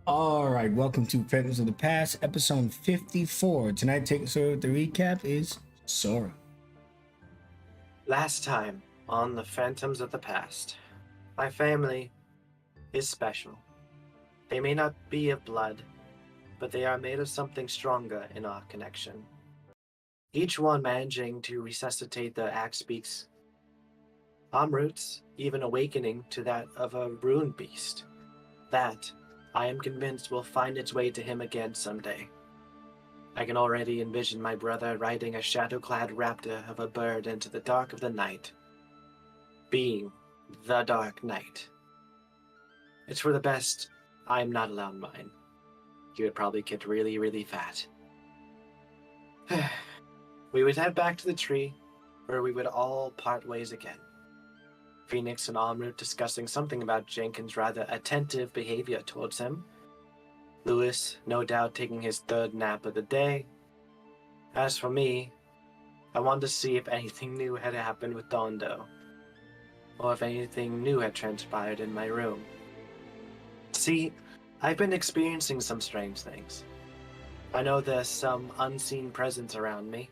All right, welcome to Phantoms of the Past, episode 54. Tonight, taking us over the recap is Sora. Last time on the Phantoms of the Past, my family is special. They may not be of blood, but they are made of something stronger in our connection. Each one managing to resuscitate the axe beaks, roots even awakening to that of a rune beast. That, I am convinced, will find its way to him again someday. I can already envision my brother riding a shadow-clad raptor of a bird into the dark of the night, being the Dark Knight. It's for the best I'm not allowed mine. He would probably get really, really fat. We would head back to the tree, where we would all part ways again. Phoenix and Amrut discussing something about Jenkins' rather attentive behavior towards him. Lewis, no doubt, taking his third nap of the day. As for me, I wanted to see if anything new had happened with Dondo, or if anything new had transpired in my room. See, I've been experiencing some strange things. I know there's some unseen presence around me.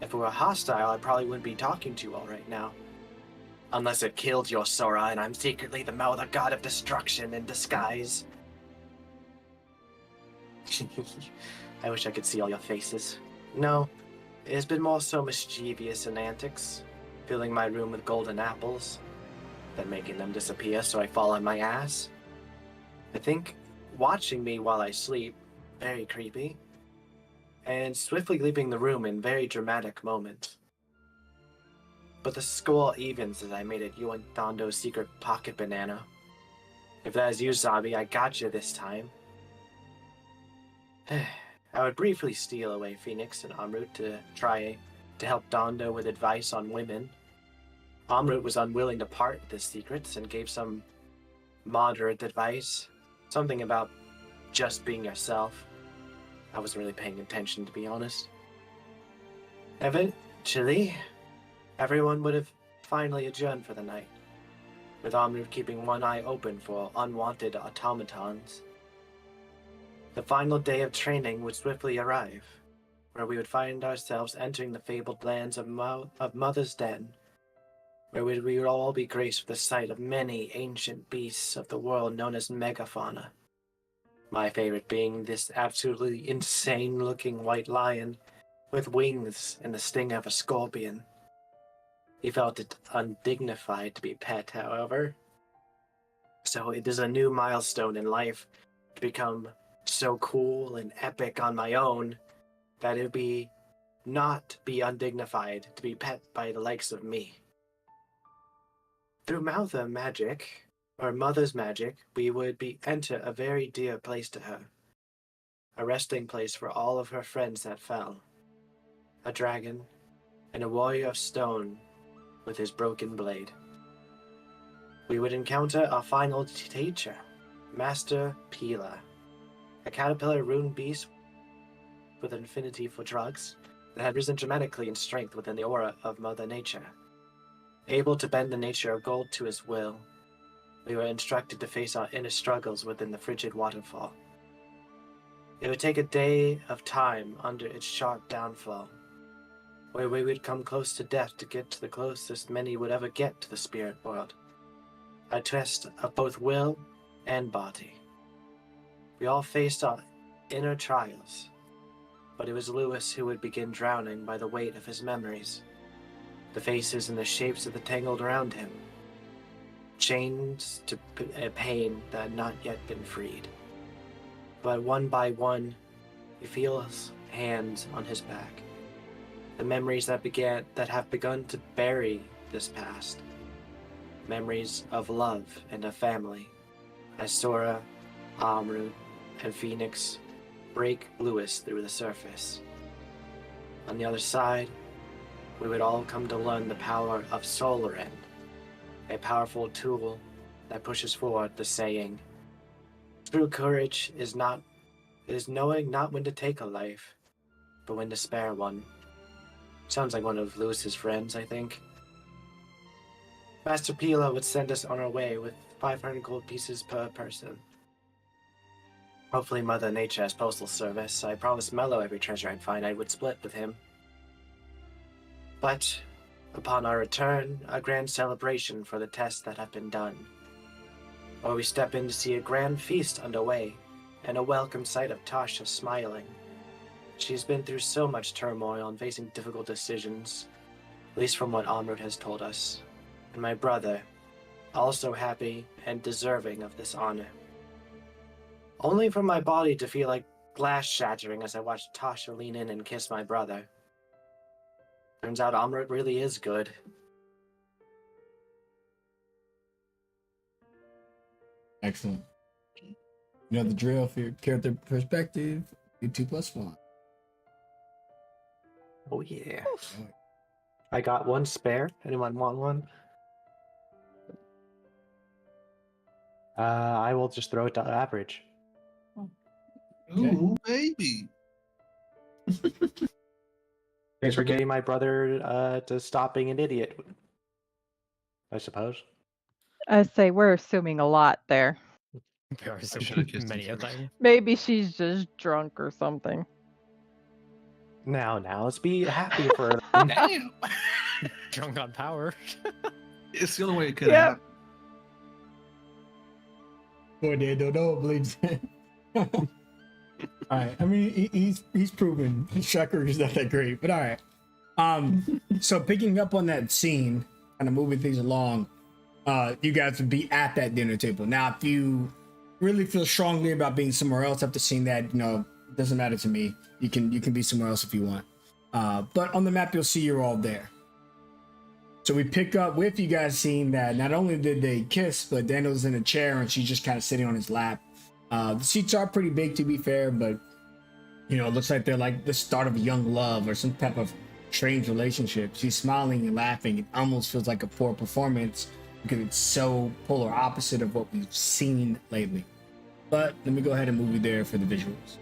If it were hostile, I probably wouldn't be talking to you all right now. Unless it killed your Sora and I'm secretly the mother god of destruction in disguise. I wish I could see all your faces. No, it's been more so mischievous in antics, filling my room with golden apples, then making them disappear so I fall on my ass. I think watching me while I sleep, very creepy, and swiftly leaving the room in very dramatic moments. But the score evens as I made it you and Dondo's secret pocket banana. If that is you, Zabi, I got you this time. I would briefly steal away Phoenix and Amrut to try to help Dondo with advice on women. Amrut was unwilling to part with his secrets and gave some moderate advice. Something about just being yourself. I wasn't really paying attention, to be honest. Eventually, everyone would have finally adjourned for the night, with Amrut keeping one eye open for unwanted automatons. The final day of training would swiftly arrive, where we would find ourselves entering the fabled lands of Mother's Den, where we would all be graced with the sight of many ancient beasts of the world known as megafauna. My favorite being this absolutely insane-looking white lion with wings and the sting of a scorpion. He felt it undignified to be pet, however. So it is a new milestone in life to become so cool and epic on my own that it would be not be undignified to be pet by the likes of me. Through Mother's magic, we would enter a very dear place to her. A resting place for all of her friends that fell. A dragon, and a warrior of stone with his broken blade. We would encounter our final teacher, Master Pila, a caterpillar rune beast with an affinity for drugs that had risen dramatically in strength within the aura of Mother Nature. Able to bend the nature of gold to his will, we were instructed to face our inner struggles within the frigid waterfall. It would take a day of time under its sharp downfall, where we would come close to death to get to the closest many would ever get to the spirit world. A test of both will and body. We all faced our inner trials, but it was Lewis who would begin drowning by the weight of his memories, the faces and the shapes of the tangled around him, chains to a pain that had not yet been freed. But one by one, he feels hands on his back. The memories that have begun to bury this past. Memories of love and of family, as Sora, Amrut, and Phoenix break Lewis through the surface. On the other side, we would all come to learn the power of Solar End, a powerful tool that pushes forward the saying, true courage is knowing not when to take a life, but when to spare one. Sounds like one of Lewis's friends, I think. Master Pila would send us on our way with 500 gold pieces per person. Hopefully Mother Nature has postal service. I promised Mello every treasure I'd find I would split with him. But upon our return, a grand celebration for the tests that have been done. Or we step in to see a grand feast underway, and a welcome sight of Tasha smiling. She's been through so much turmoil and facing difficult decisions, at least from what Amrut has told us. And my brother, also happy and deserving of this honor. Only for my body to feel like glass shattering as I watch Tasha lean in and kiss my brother. Turns out Amrut really is good. Excellent. You know the drill for your character perspective. Do 2+1. Oh yeah. I got one spare. Anyone want one? I will just throw it to average. Ooh, baby. Thanks for getting my brother to stop being an idiot, I suppose. I say we're assuming a lot there. We are I so should've kissed him many of first. them. Maybe she's just drunk or something. Now, let's be happy for Damn. Drunk on power. It's the only way it could Yep. happen. Boy, they don't know, believes it. All right. I mean, he's proven Shucker is not that great, but all right. So picking up on that scene, kind of moving things along, you guys would be at that dinner table. Now, if you really feel strongly about being somewhere else after seeing that, it doesn't matter to me. You can be somewhere else if you want. But on the map, you'll see you're all there. So we pick up with you guys seeing that not only did they kiss, but Daniel's in a chair and she's just kind of sitting on his lap. The seats are pretty big, to be fair, but it looks like they're like the start of a young love or some type of strange relationship. She's smiling and laughing. It almost feels like a poor performance because it's so polar opposite of what we've seen lately. But let me go ahead and move you there for the visuals.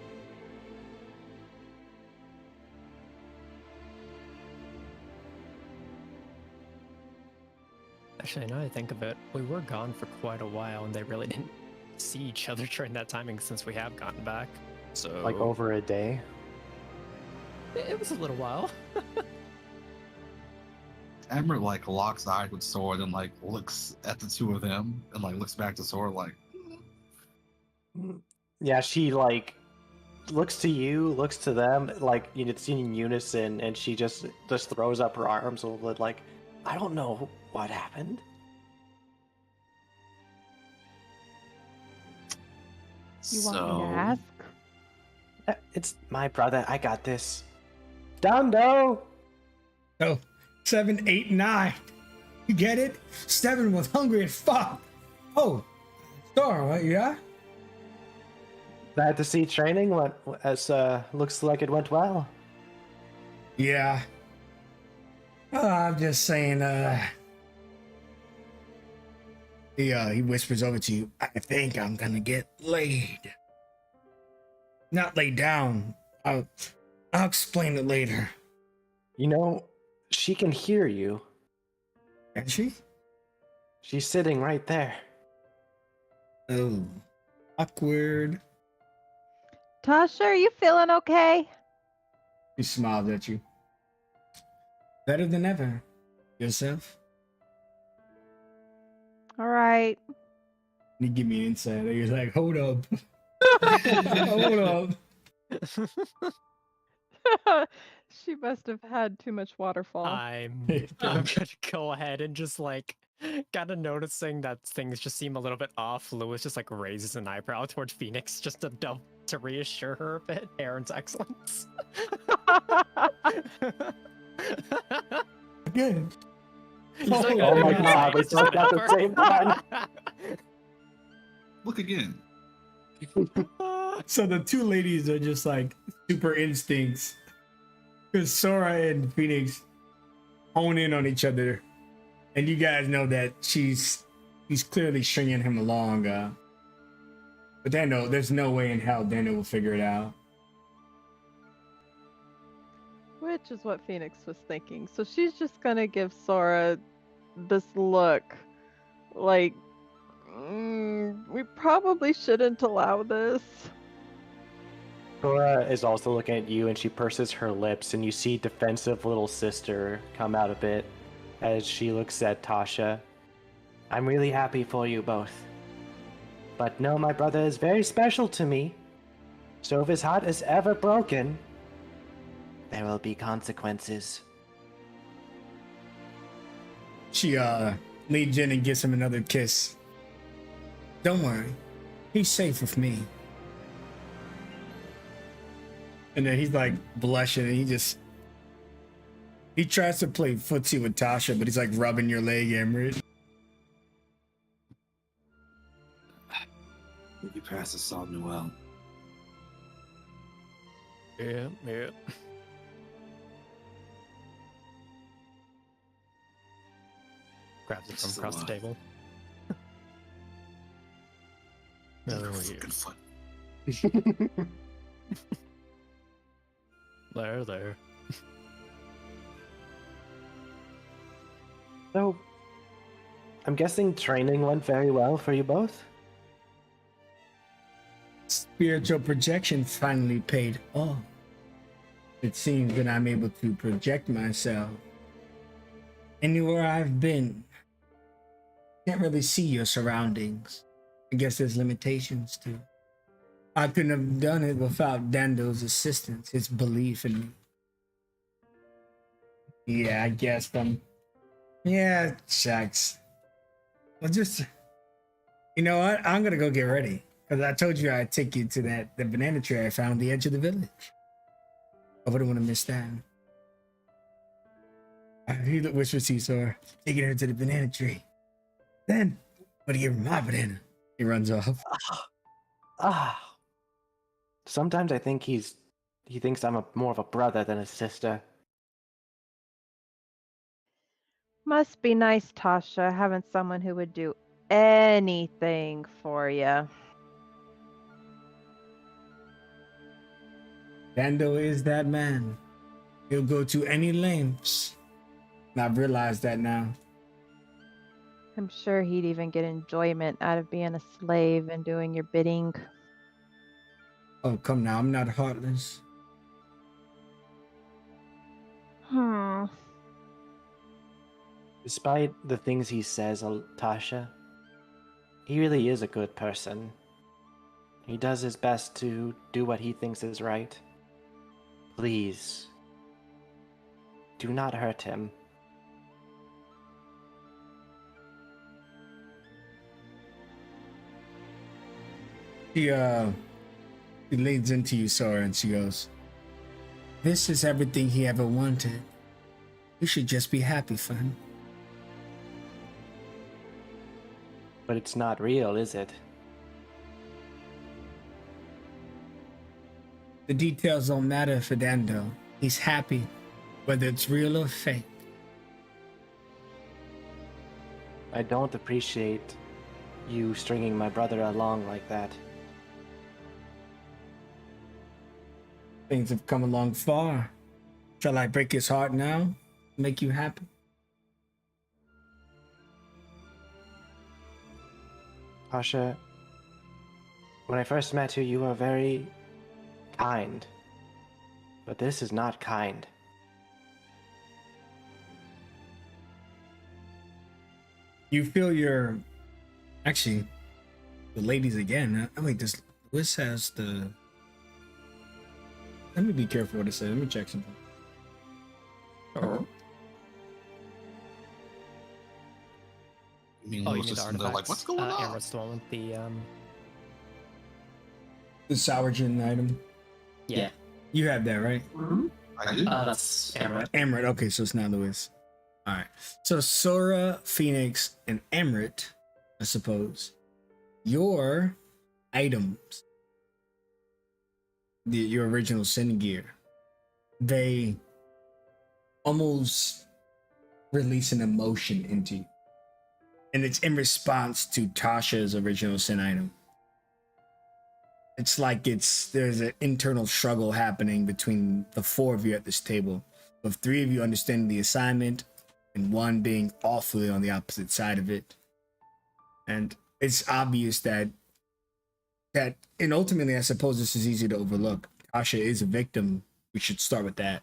Actually, now that I think of it, we were gone for quite a while, and they really didn't see each other during that timing since we have gotten back. So like over a day. it was a little while. Amber locks eyes with Sword and looks at the two of them and looks back to Sword like. Yeah, she looks to you, looks to them, it's in unison, and she just throws up her arms a little bit, like, I don't know what happened. You want me to ask? It's my brother. I got this. Dundo! Oh, 7, 8, 9. You get it? 7 was hungry as fuck. Oh, Star, what? Yeah? Glad to see training looks like it went well. Yeah. I'm just saying, he whispers over to you, I think I'm gonna get laid. Not laid down. I'll explain it later. She can hear you. Can she? She's sitting right there. Oh, awkward. Tasha, are you feeling okay? He smiles at you. Better than ever. Yourself? All right. You give me an insight. He's like, hold up. Hold up. She must have had too much waterfall. I'm gonna go ahead and just kind of noticing that things just seem a little bit off. Lewis just raises an eyebrow towards Phoenix just to reassure her a bit. Aaron's excellence. Again. Oh my god, we both got the same one. Look again. So the two ladies are just super instincts. Because Sora and Phoenix hone in on each other. And you guys know that he's clearly stringing him along. But Daniel, there's no way in hell Daniel will figure it out. Which is what Phoenix was thinking. So she's just gonna give Sora this look like, we probably shouldn't allow this. Cora is also looking at you and she purses her lips, and you see defensive little sister come out a bit as she looks at Tasha. I'm really happy for you both. But no, my brother is very special to me. So if his heart is ever broken, there will be consequences. She leads in and gives him another kiss. Don't worry, he's safe with me. And then he's like blushing, and he tries to play footsie with Tasha, but he's like rubbing your leg, Emmerich. You pass the salt Noel. Yeah, yeah. Grabs it from This is across the a lot. table. Oh, yeah. Good fun. There. So, I'm guessing training went very well for you both? Spiritual projection finally paid off. It seems that I'm able to project myself anywhere I've been. Can't really see your surroundings. I guess there's limitations too. I couldn't have done it without Dando's assistance, his belief in me. Yeah, I guess yeah, shucks. Well, just, you know what? I'm gonna go get ready. Because I told you I'd take you to the banana tree I found on the edge of the village. I wouldn't want to miss that. He whispers to you, Sora, taking her to the banana tree. Then, what do you give her my banana? He runs off. Sometimes I think he thinks I'm more of a brother than a sister. Must be nice, Tasha, having someone who would do anything for you. Dando is that man. He'll go to any lengths. And I've realized that now. I'm sure he'd even get enjoyment out of being a slave and doing your bidding. Oh, come now. I'm not heartless. Despite the things he says, Tasha, he really is a good person. He does his best to do what he thinks is right. Please, do not hurt him. She leans into you, Sora, and she goes, "This is everything he ever wanted. You should just be happy for him." But it's not real, is it? The details don't matter for Dando. He's happy, whether it's real or fake. I don't appreciate you stringing my brother along like that. Things have come along far. Shall I break his heart now? Make you happy? Tasha, when I first met you, you were very kind. But this is not kind. You feel actually, the ladies again. I mean, this has the. Let me be careful what it says. Let me check something. Oh, I mean, oh, Lewis you need the just artifacts. they're like, what's going on? Amber's the one with the The sour gin item. yeah. You have that, right? I do. That's Amber. Amrit. Okay, so it's not Lewis. All right. So Sora, Phoenix, and Amrit, I suppose. Your items, your original sin gear, they almost release an emotion into you. And it's in response to Tasha's original sin item. It's like there's an internal struggle happening between the four of you at this table, with three of you understanding the assignment and one being awfully on the opposite side of it. And it's obvious that and ultimately, I suppose this is easy to overlook. Tasha is a victim, we should start with that.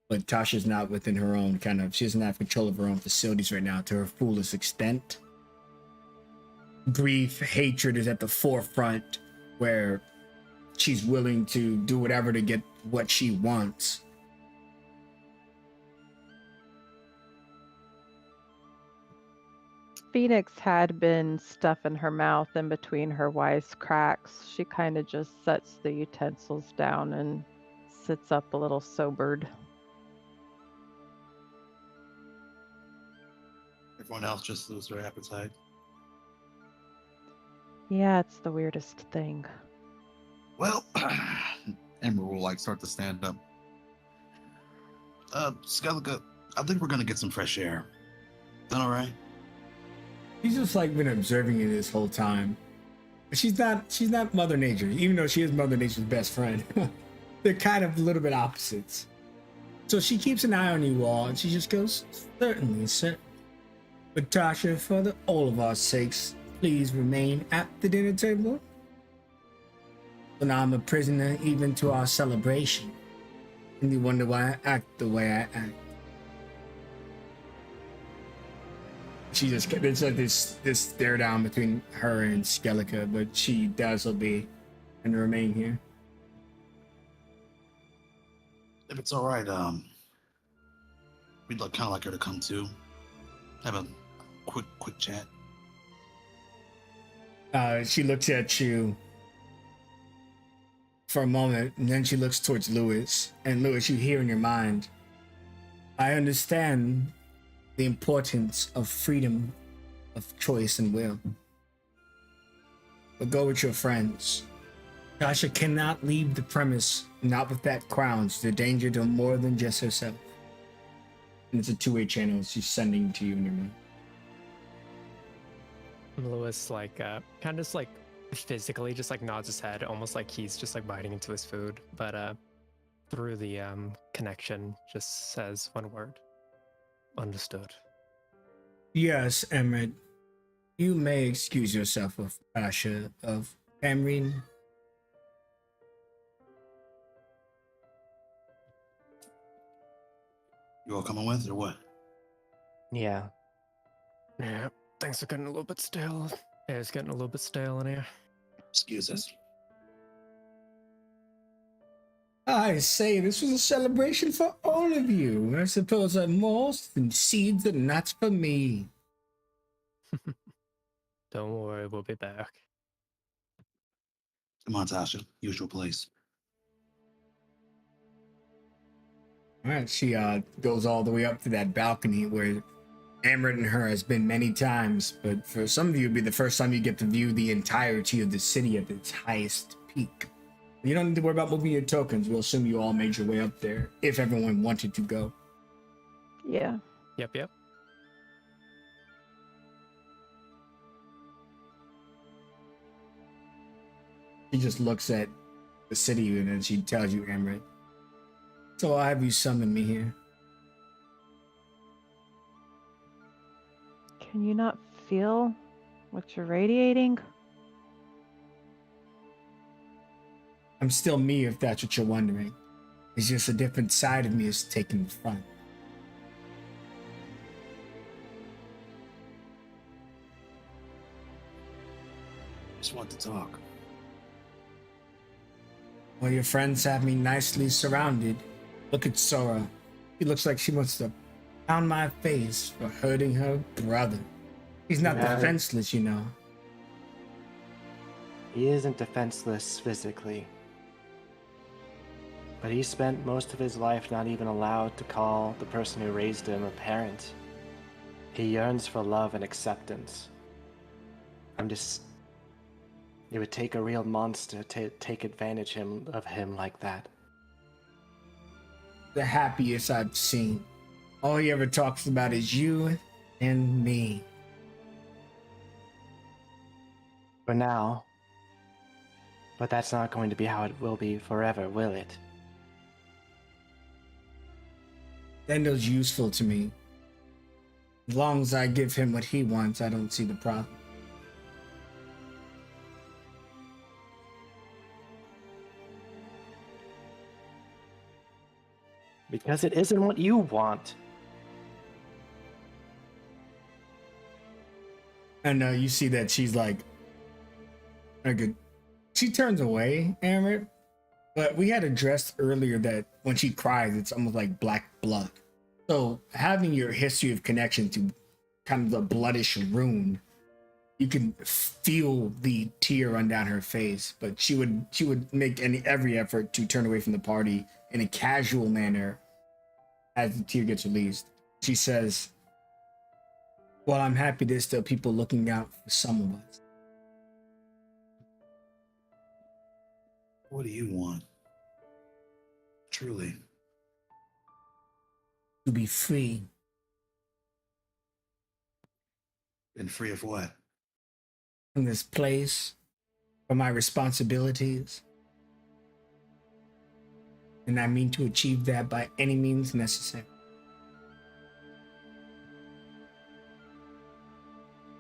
But Tasha's not within her own she doesn't have control of her own facilities right now to her fullest extent. Grief, hatred is at the forefront where she's willing to do whatever to get what she wants. Phoenix had been stuffing her mouth in between her wisecracks. She kind of just sets the utensils down and sits up a little sobered. Everyone else just lose their appetite. Yeah, it's the weirdest thing. Well, Amber will like start to stand up. Skelica, I think we're gonna get some fresh air. That all right? She's just like been observing you this whole time. She's not Mother Nature, even though she is Mother Nature's best friend. They're kind of a little bit opposites. So she keeps an eye on you all, and she just goes, certainly, sir. But Tasha, for all of our sakes, please remain at the dinner table. So now I'm a prisoner even to our celebration. And you wonder why I act the way I act. She just, there's like this stare down between her and Skelica, but she does obey and remain here. If it's all right, we'd kind of like her to come too. Have a quick chat. She looks at you for a moment, and then she looks towards Lewis. And Lewis, you hear in your mind, I understand the importance of freedom of choice and will. But go with your friends. Tasha cannot leave the premise, not with that crown. She's a danger to more than just herself. And it's a two-way channel she's sending to you in your mind. Lewis like kind of just like physically just like nods his head, almost like he's just like biting into his food, but through the connection just says one word. Understood. Yes, Emred. You may excuse yourself of Tasha, of Amrine. You all coming with or what? Yeah. Yeah, things are getting a little bit stale. Air's getting a little bit stale in here. Excuse us. I say, this was a celebration for all of you. I suppose I'm more than seeds and nuts for me. Don't worry, we'll be back. Come on, Tasha. Usual place. All right, she goes all the way up to that balcony where Amrit and her has been many times, but for some of you, it'd be the first time you get to view the entirety of the city at its highest peak. You don't need to worry about moving your tokens. We'll assume you all made your way up there if everyone wanted to go. Yeah. Yep. She just looks at the city and then she tells you, Amrit, so I'll have you summon me here. Can you not feel what you're radiating? I'm still me, if that's what you're wondering. It's just a different side of me is taking the front. Just want to talk. Well, your friends have me nicely surrounded. Look at Sora. She looks like she wants to pound my face for hurting her brother. He's not Yeah. defenseless, you know. He isn't defenseless physically. But he spent most of his life not even allowed to call the person who raised him a parent. He yearns for love and acceptance. It would take a real monster to take advantage of him like that. The happiest I've seen. All he ever talks about is you and me. For now. But that's not going to be how it will be forever, will it? Dendo's useful to me. As long as I give him what he wants, I don't see the problem. Because it isn't what you want. And you see that she's like, she turns away, Amrit. But we had addressed earlier that when she cries, it's almost like black blood. So having your history of connection to kind of the bloodish rune, you can feel the tear run down her face. But she would make every effort to turn away from the party in a casual manner as the tear gets released. She says, "Well, I'm happy there's still people looking out for some of us." What do you want? Truly. To be free. And free of what? From this place, from my responsibilities. And I mean to achieve that by any means necessary.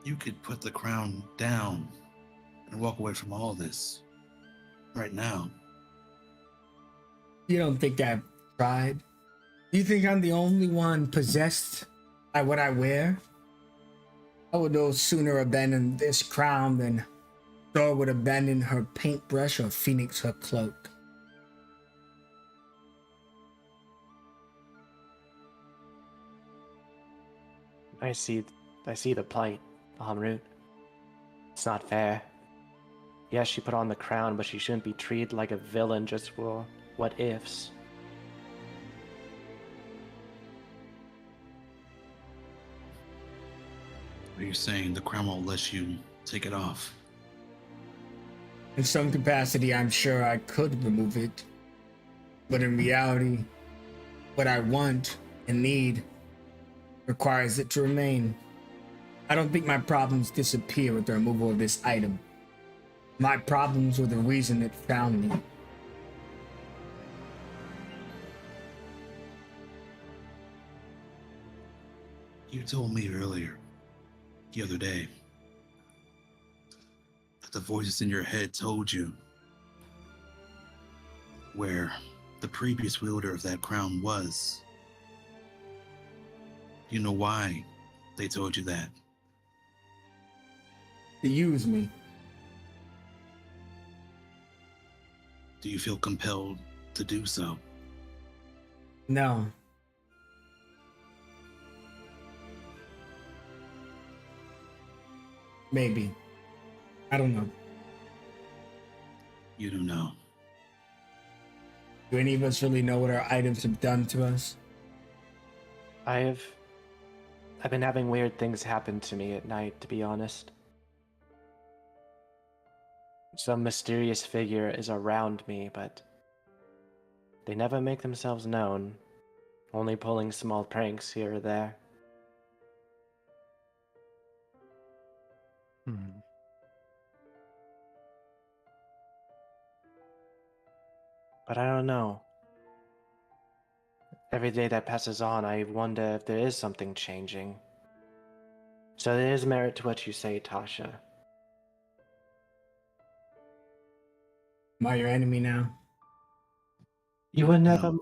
You could put the crown down and walk away from all this right now. You don't think I've tried? You think I'm the only one possessed by what I wear? I would no sooner abandon this crown than Thor would abandon her paintbrush or Phoenix her cloak. I see the plight, Amrut. It's not fair. Yes, she put on the crown, but she shouldn't be treated like a villain just for what ifs. Are you saying the crown won't let you take it off? In some capacity, I'm sure I could remove it. But in reality, what I want and need requires it to remain. I don't think my problems disappear with the removal of this item. My problems were the reason it found me. You told me earlier, the other day, that the voices in your head told you where the previous wielder of that crown was. You know why they told you that? To use me. Do you feel compelled to do so? No. Maybe. I don't know. You don't know. Do any of us really know what our items have done to us? I've been having weird things happen to me at night, to be honest. Some mysterious figure is around me, but they never make themselves known, only pulling small pranks here or there. Hmm. But I don't know. Every day that passes on, I wonder if there is something changing. So there is merit to what you say, Tasha. Am I your enemy now? You were never... No.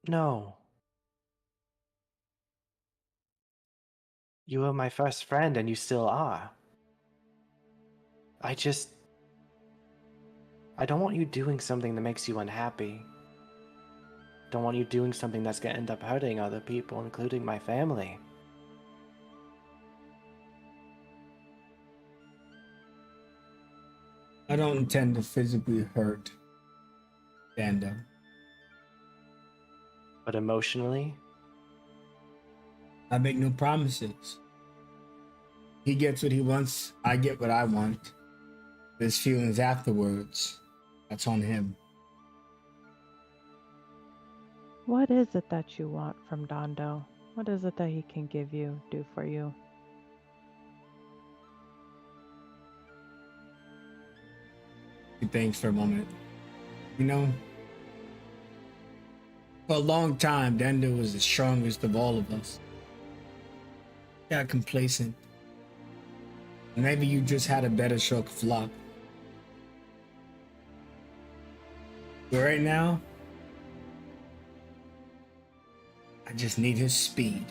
No. You were my first friend, and you still are. I don't want you doing something that makes you unhappy. Don't want you doing something that's gonna end up hurting other people, including my family. I don't intend to physically hurt Dando. But emotionally, I make no promises. He gets what he wants, I get what I want. His feelings afterwards, that's on him. What is it that you want from Dondo? What is it that he can give you, do for you? He thinks for a moment. You know, for a long time, Dando was the strongest of all of us. Got complacent. Maybe you just had a better stroke of luck. But right now, I just need his speed.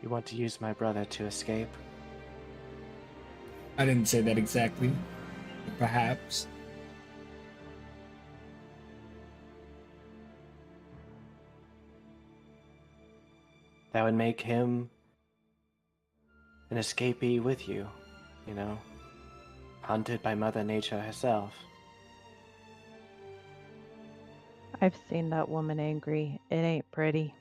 You want to use my brother to escape? I didn't say that exactly, but perhaps. That would make him an escapee with you, you know? Hunted by Mother Nature herself. I've seen that woman angry. It ain't pretty.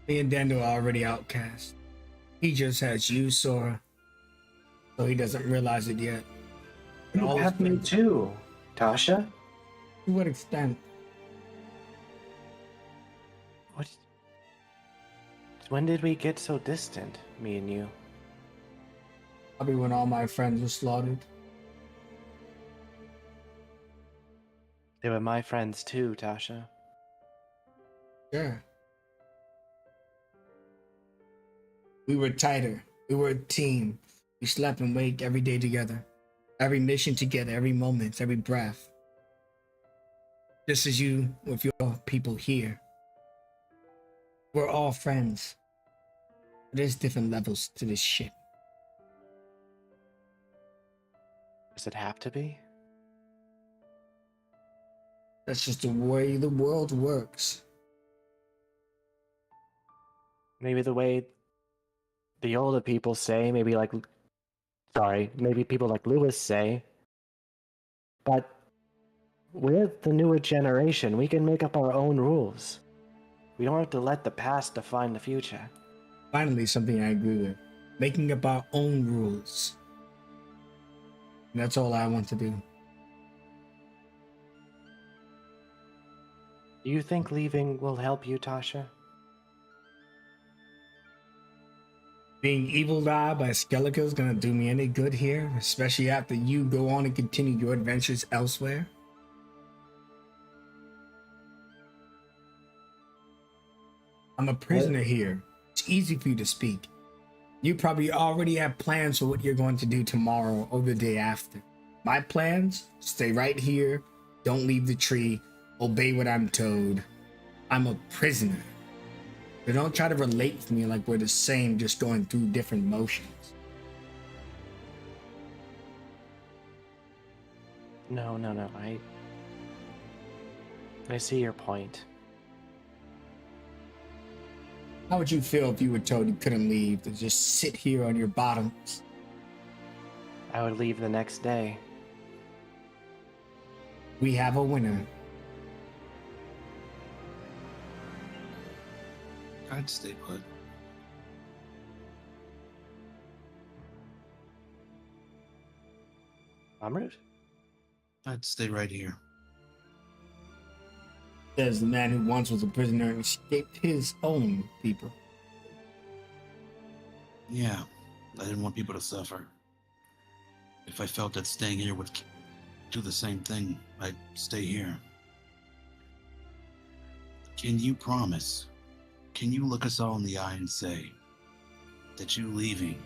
Me and Daniel are already outcast. He just has you, Sora, so he doesn't realize it yet. But You all his have me friends- too, Tasha. To what extent? What? When did we get so distant, me and you? Probably when all my friends were slaughtered. They were my friends too, Tasha. Sure. We were tighter. We were a team. We slept and wake every day together. Every mission together, every moment, every breath. Just as you with your people here. We're all friends. There's different levels to this shit. Does it have to be? That's just the way the world works. Maybe the way the older people say, maybe people like Lewis say, but we're the newer generation. We can make up our own rules. We don't have to let the past define the future. Finally, something I agree with. Making up our own rules. And that's all I want to do. Do you think leaving will help you, Tasha? Being evil-eyed by Skellige is gonna do me any good here, especially after you go on and continue your adventures elsewhere. I'm a prisoner here. It's easy for you to speak. You probably already have plans for what you're going to do tomorrow or the day after. My plans? Stay right here, don't leave the tree, obey what I'm told. I'm a prisoner. So don't try to relate with me like we're the same, just going through different motions. No. I see your point. How would you feel if you were told you couldn't leave, to just sit here on your bottoms? I would leave the next day. We have a winner. I'd stay put. Amrut? I'd stay right here. Says the man who once was a prisoner and escaped his own people. Yeah, I didn't want people to suffer. If I felt that staying here would do the same thing, I'd stay here. Can you promise? Can you look us all in the eye and say that you leaving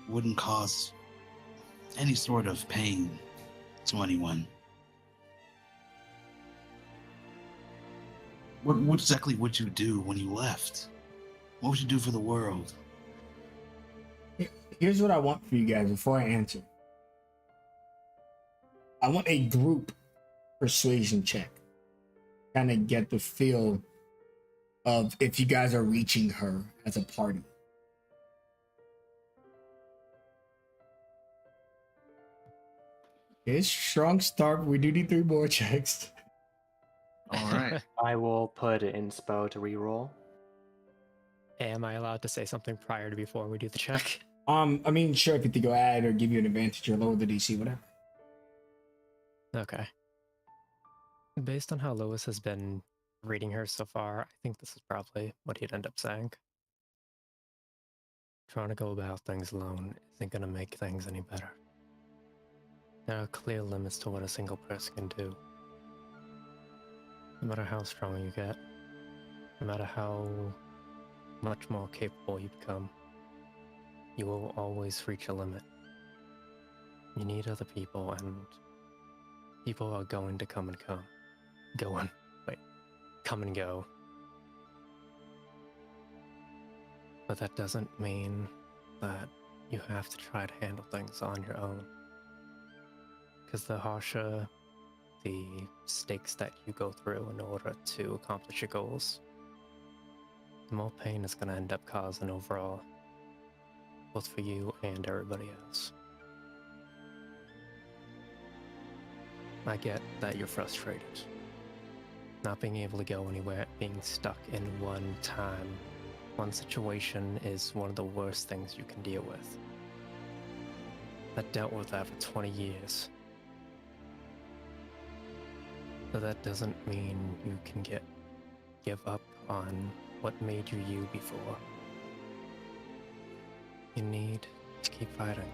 wouldn't cause any sort of pain to anyone? What exactly would you do when you left? What would you do for the world? Here's what I want for you guys before I answer. I want a group persuasion check. Kind of get the feel of if you guys are reaching her as a party. It's strong start, but we do need 3 more checks. All right. I will put inspo to reroll. Am I allowed to say something prior to before we do the check? I mean, sure, if you think go add or give you an advantage or lower the DC, whatever. Okay. Based on how Lewis has been reading her so far, I think this is probably what he'd end up saying. Trying to go about things alone isn't going to make things any better. There are clear limits to what a single person can do. No matter how strong you get, no matter how much more capable you become, you will always reach a limit. You need other people, and people are going to come and come. Come and go. But that doesn't mean that you have to try to handle things on your own. Because the harsher the stakes that you go through in order to accomplish your goals, the more pain it's going to end up causing overall, both for you and everybody else. I get that you're frustrated. Not being able to go anywhere, being stuck in one situation is one of the worst things you can deal with. I dealt with that for 20 years. But that doesn't mean you can give up on what made you you before. You need to keep fighting.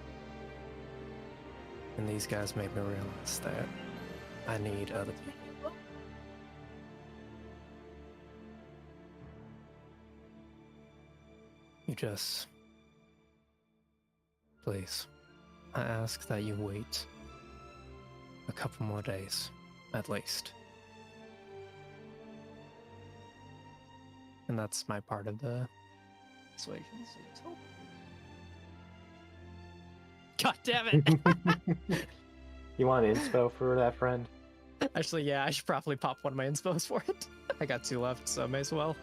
And these guys made me realize that I need other people. You just... Please, I ask that you wait a couple more days, at least. And that's my part of the persuasion. God damn it! You want inspo for that friend? Actually, yeah, I should probably pop one of my inspos for it. I got 2 left, so may as well.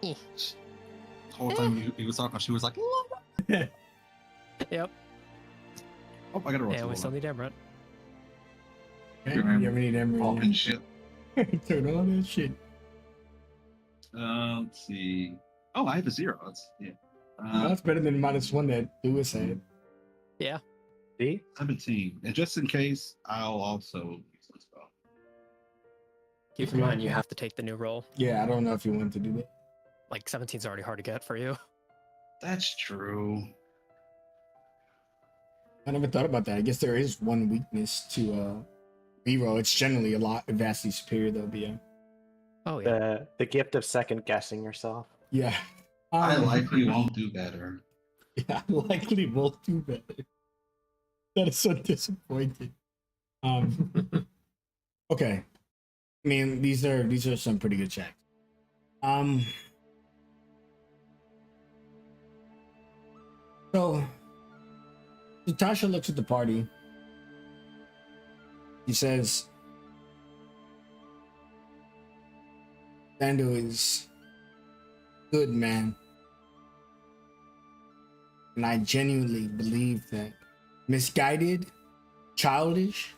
The whole time he was talking, she was like, Yep. "Oh, I gotta roll." Yeah, we still need Emerald. Okay, you ever need Emery? Oh, and shit. Turn on that shit. Let's see. Oh, I have a 0. Yeah. That's better than the -1 that Lewis had. Yeah. See? 17. And just in case, I'll also use this spell. Keep in mind, you have to take the new roll. Yeah, I don't know if you want to do that. Like, 17's already hard to get for you. That's true. I never thought about that. I guess there is one weakness to reroll. It's generally a lot vastly superior though, but yeah. Oh, yeah. The gift of second guessing yourself. Yeah. I likely won't do better. Yeah, I likely will do better. That is so disappointing. Okay. I mean, these are some pretty good checks. So Natasha looks at the party. He says, Lando is good man. And I genuinely believe that misguided, childish,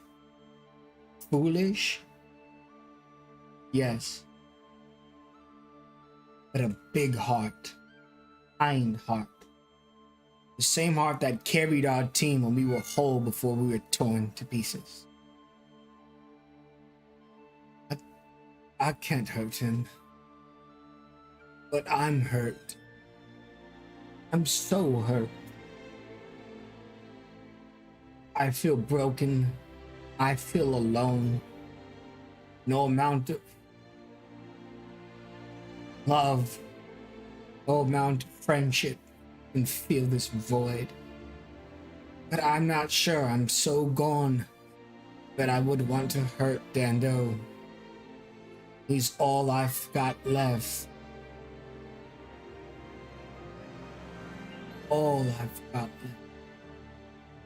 foolish, yes. But a big heart, kind heart. The same heart that carried our team when we were whole before we were torn to pieces. I can't hurt him. But I'm hurt. I'm so hurt. I feel broken. I feel alone. No amount of love, no amount of friendship can fill this void. But I'm not sure I'm so gone that I would want to hurt Dando. He's all I've got left. All I've got left.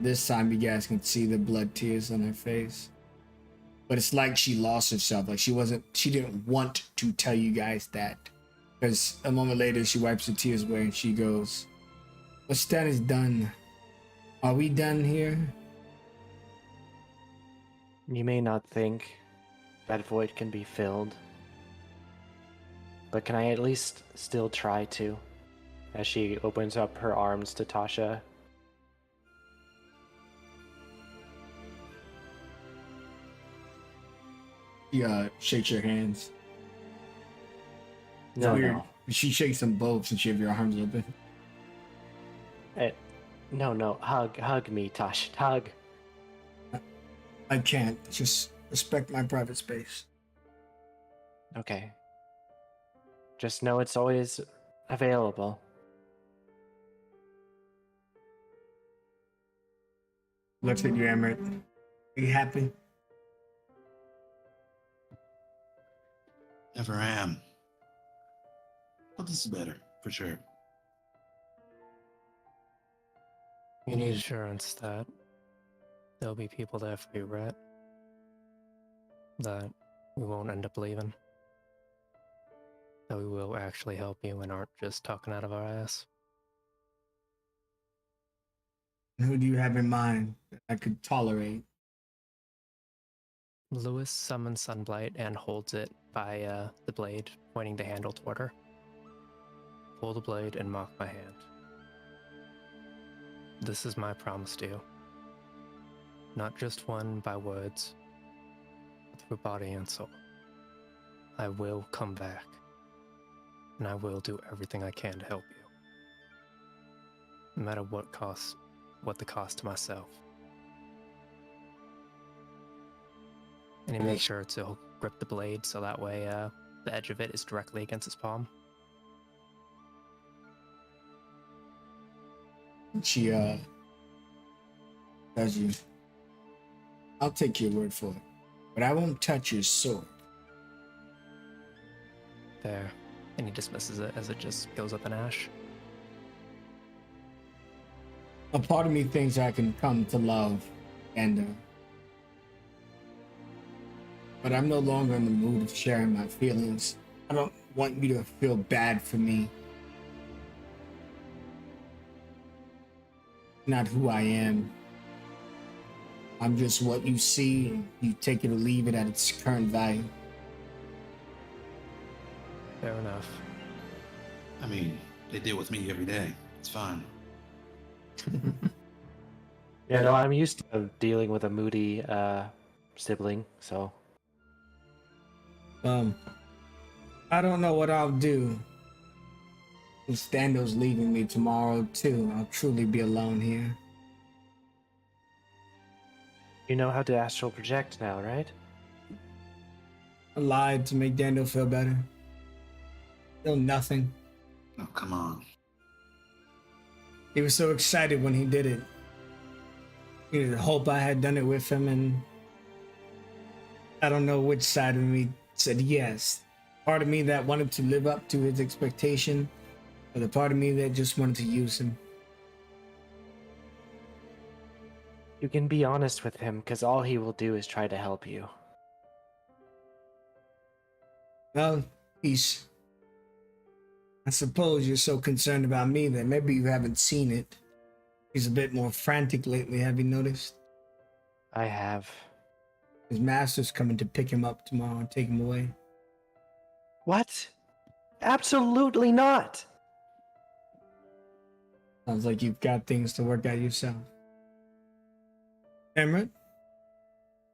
This time you guys can see the blood tears on her face. But it's like she lost herself. Like she didn't want to tell you guys that. Because a moment later she wipes the tears away and she goes, what's done is done. Are we done here? You may not think that void can be filled, but can I at least still try to? As she opens up her arms to Tasha. She shakes your hands. It's No, weird. no. She shakes them both since you have your arms open. No. Hug me, Tasha. Hug. I can't. Just respect my private space. Okay. Just know it's always available. Looks at you, Emerald. Are you happy? Never am. But this is better, for sure. You need assurance that there'll be people there for you, right? That we won't end up leaving. That we will actually help you and aren't just talking out of our ass. Who do you have in mind that I could tolerate? Lewis summons Sunblight and holds it by the blade, pointing the handle toward her. Pull the blade and mark my hand. This is my promise to you. Not just one by words, but through body and soul. I will come back, and I will do everything I can to help you. No matter what the cost to myself. And he makes sure to grip the blade so that way the edge of it is directly against his palm. She tells you, I'll take your word for it, but I won't touch your sword. There. And he dismisses it as it just goes up in ash. A part of me thinks I can come to love Ender, but I'm no longer in the mood of sharing my feelings. I don't want you to feel bad for me. Not who I am. I'm just what you see. You take it or leave it at its current value. Fair enough. I mean, they deal with me every day. It's fine. Yeah, no, I'm used to dealing with a moody sibling, so. I don't know what I'll do. If Stando's leaving me tomorrow too, I'll truly be alone here. You know how to astral project now, right? I lied to make Dando feel better. Still nothing. Oh, come on. He was so excited when he did it. He would hope I had done it with him, and I don't know which side of me said yes. Part of me that wanted to live up to his expectation, or the part of me that just wanted to use him. You can be honest with him, because all he will do is try to help you. Well, I suppose you're so concerned about me that maybe you haven't seen it. He's a bit more frantic lately, have you noticed? I have. His master's coming to pick him up tomorrow and take him away. What? Absolutely not! Sounds like you've got things to work out yourself. Emerald,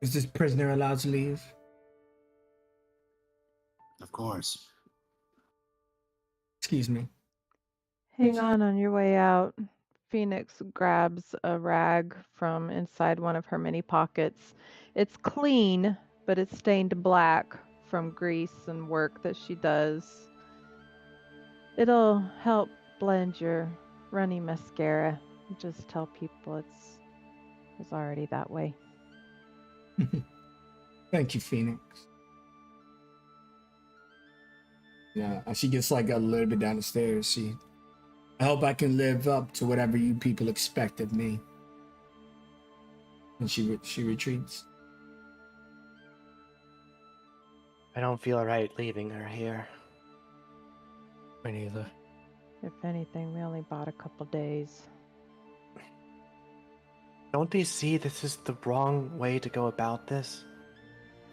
is this prisoner allowed to leave? Of course. Excuse me. Hang on your way out. Phoenix grabs a rag from inside one of her many pockets. It's clean, but it's stained black from grease and work that she does. It'll help blend your runny mascara. Just tell people it's already that way. Thank you, Phoenix. Yeah, she gets like a little bit down the stairs. I hope I can live up to whatever you people expect of me. And she retreats. I don't feel right leaving her here. Me neither. If anything, we only bought a couple days. Don't they see this is the wrong way to go about this?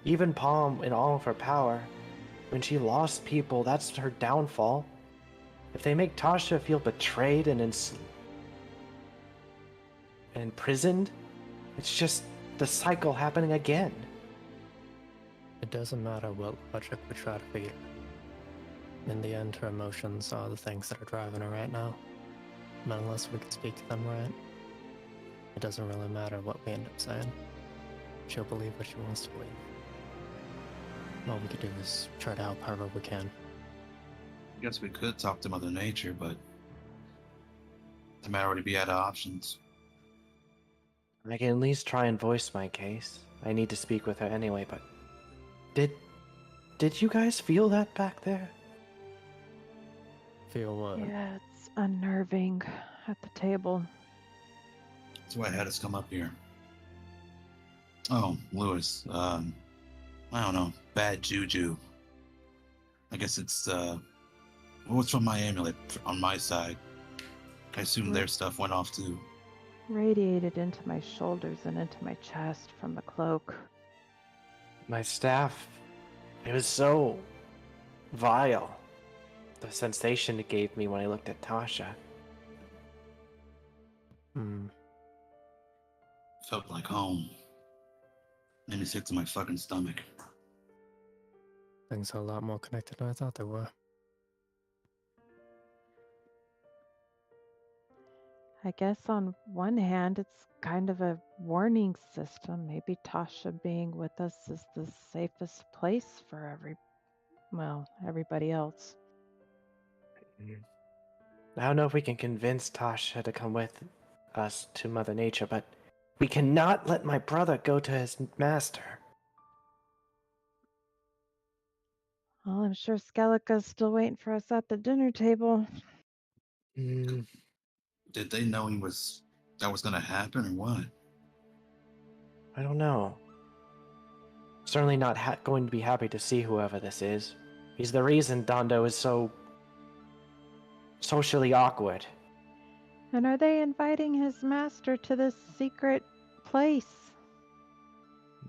Even Palm, in all of her power, when she lost people, that's her downfall. If they make Tasha feel betrayed and imprisoned, it's just the cycle happening again. It doesn't matter what logic we try to feed her. In the end, her emotions are the things that are driving her right now. And unless we can speak to them right, it doesn't really matter what we end up saying. She'll believe what she wants to believe. All we can do is try to help however we can. I guess we could talk to Mother Nature, but they might already be out of options. I can at least try and voice my case. I need to speak with her anyway, but did you guys feel that back there? Feel what? Yeah, it's unnerving at the table. That's why I had us come up here. Oh, Lewis, I don't know, bad juju. I guess it's, what's from my amulet on my side? I assume their stuff went off too. Radiated into my shoulders and into my chest from the cloak. My staff, it was so vile. The sensation it gave me when I looked at Tasha. Hmm. Felt like home. Made me sick to my fucking stomach. Things are a lot more connected than I thought they were. I guess on one hand, it's kind of a warning system. Maybe Tasha being with us is the safest place for everybody else. I don't know if we can convince Tasha to come with us to Mother Nature, but we cannot let my brother go to his master. Well, I'm sure Skellica's still waiting for us at the dinner table. Did they know that was gonna happen or what? I don't know. Certainly not going to be happy to see whoever this is. He's the reason Dondo is so socially awkward. And are they inviting his master to this secret place?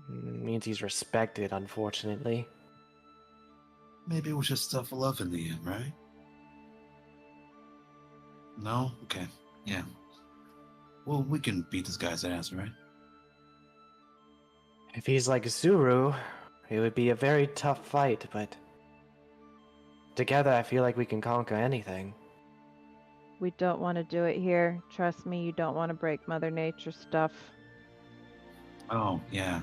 Means he's respected, unfortunately. Maybe it was just tough love in the end, right? No? Okay. Yeah. Well, we can beat this guy's ass, right? If he's like Zuru, it would be a very tough fight, but together I feel like we can conquer anything. We don't want to do it here. Trust me, you don't want to break Mother Nature stuff. Oh, yeah.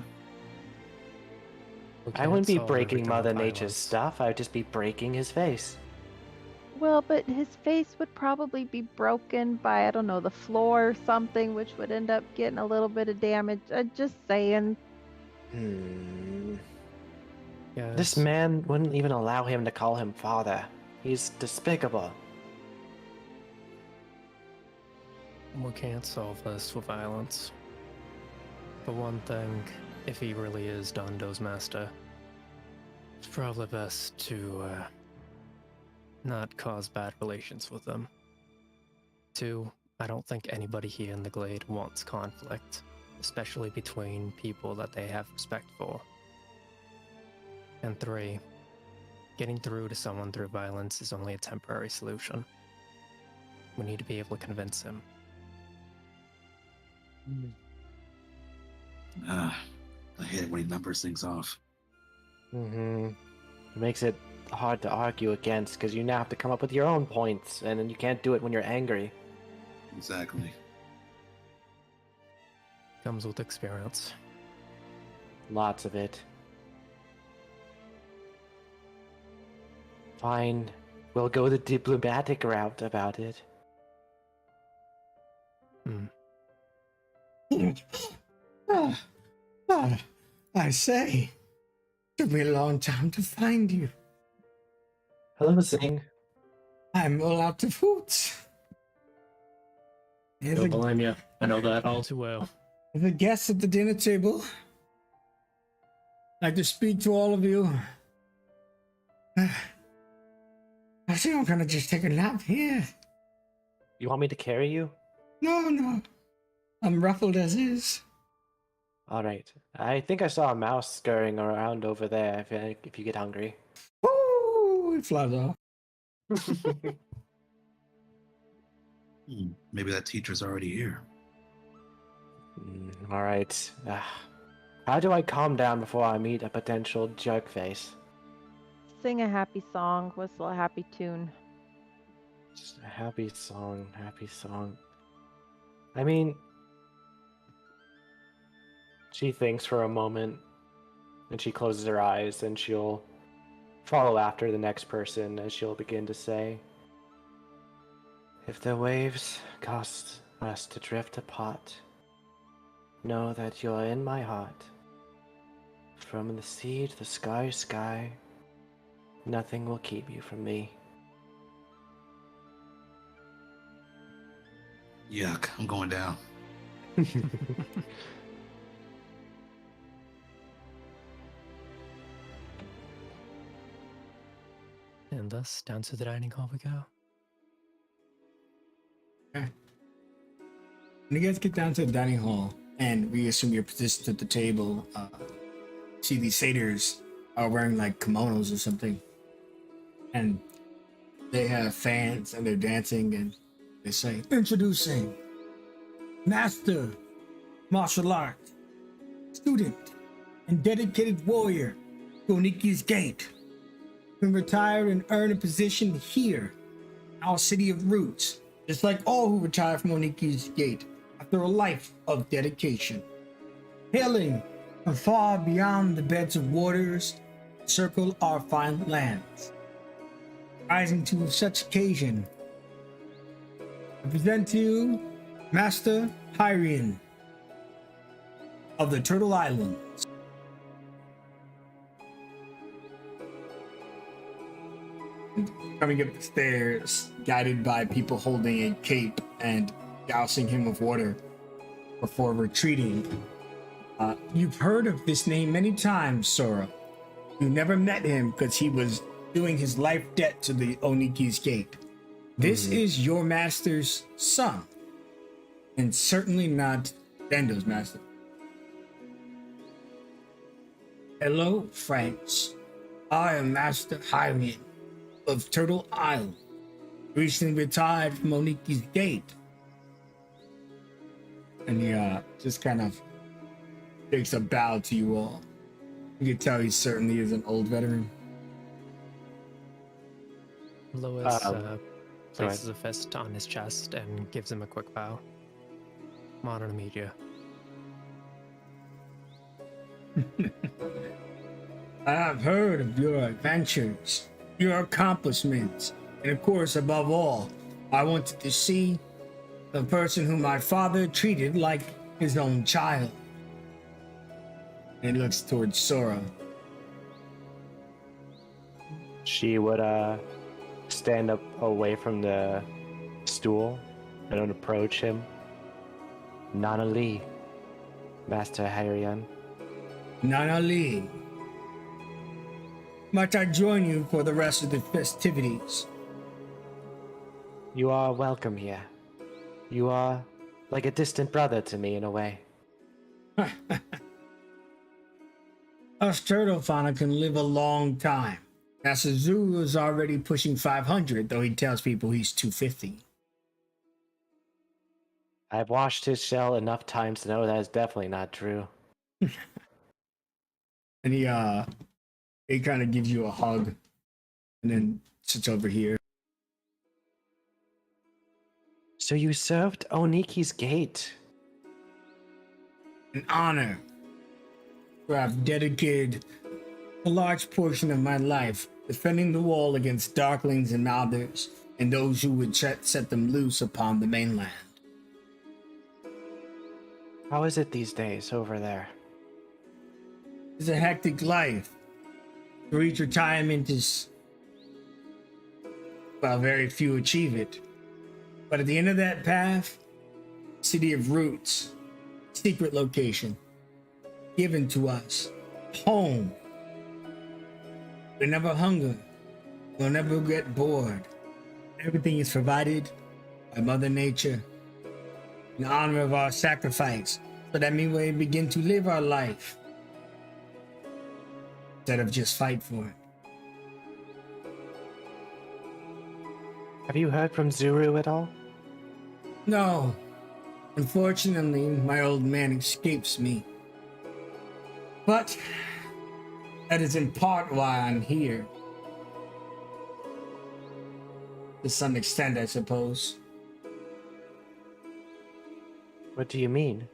We I can't wouldn't be solve breaking everything with Mother Nature's violence. stuff, I would just be breaking his face. Well, but his face would probably be broken by, I don't know, the floor or something, which would end up getting a little bit of damage. Just saying. Yes. This man wouldn't even allow him to call him father. He's despicable. We can't solve this with violence. For one thing, if he really is Dondo's master, it's probably best to not cause bad relations with them. Two, I don't think anybody here in the Glade wants conflict, especially between people that they have respect for. And three, getting through to someone through violence is only a temporary solution. We need to be able to convince him. I hate it when he numbers things off. It makes it hard to argue against, because you now have to come up with your own points, and then you can't do it when you're angry. Exactly. Comes with experience. Lots of it. Fine, we'll go the diplomatic route about it. I say, took me a long time to find you. Hello, Sing. I'm all out of hoots. Don't blame you. I know that all All too well. The guests at the dinner table. I'd like to speak to all of you. I think I'm gonna just take a nap here. You want me to carry you? No. I'm ruffled as is. Alright. I think I saw a mouse scurrying around over there if you get hungry. Ooh, it flies off. Maybe that teacher's already here. Alright. How do I calm down before I meet a potential jerk face? Sing a happy song, whistle a happy tune. Just a happy song, happy song. I mean, she thinks for a moment, and she closes her eyes, and she'll follow after the next person as she'll begin to say, "If the waves caused us to drift apart, know that you are in my heart. From the sea to the sky, nothing will keep you from me. Yuck, I'm going down. And thus, down to the dining hall we go. When you guys get down to the dining hall, and we assume you're positioned at the table, see these satyrs are wearing like kimonos or something, and they have fans and they're dancing, and they say, "Introducing Master Martial Art, Student, and Dedicated Warrior, Oniki's Gate. Can retire and earn a position here, our city of roots, just like all who retire from Oniki's Gate after a life of dedication. Hailing from far beyond the beds of waters, circle our fine lands. Rising to such occasion, I present to you Master Hyrian of the Turtle Islands." Coming up the stairs, guided by people holding a cape and dousing him with water before retreating. You've heard of this name many times, Sora. You never met him because he was doing his life debt to the Oniki's Gate. This is your master's son, and certainly not Dendo's master. Hello, friends. I am Master Hyrian of Turtle Island, recently retired from Oniki's Gate. And he just kind of takes a bow to you all. You can tell he certainly is an old veteran. Lois Sorry. places a fist on his chest and gives him a quick bow. I'm honored to meet you. I have heard of your adventures, your accomplishments, and of course, above all, I wanted to see the person whom my father treated like his own child. And he looks towards Sora. She would stand up away from the stool and would approach him. Nana Lee, Master Hyrian. Nana Lee. Might I join you for the rest of the festivities? You are welcome here. You are like a distant brother to me in a way. Us turtle fauna can live a long time. Master Zuru is already pushing 500, though he tells people he's 250. I've washed his shell enough times to know that is definitely not true. And he kind of gives you a hug and then sits over here. So you served Oniki's Gate. An honor, where I've dedicated a large portion of my life defending the wall against darklings and others and those who would set them loose upon the mainland. How is it these days over there? It's a hectic life. To reach retirement is, well, very few achieve it. But at the end of that path, city of roots, secret location, given to us, home. We'll never hunger, we'll never get bored. Everything is provided by Mother Nature in honor of our sacrifice, so that we may begin to live our life instead of just fight for it. Have you heard from Zuru at all? No, unfortunately, my old man escapes me. But that is in part why I'm here. To some extent, I suppose. What do you mean?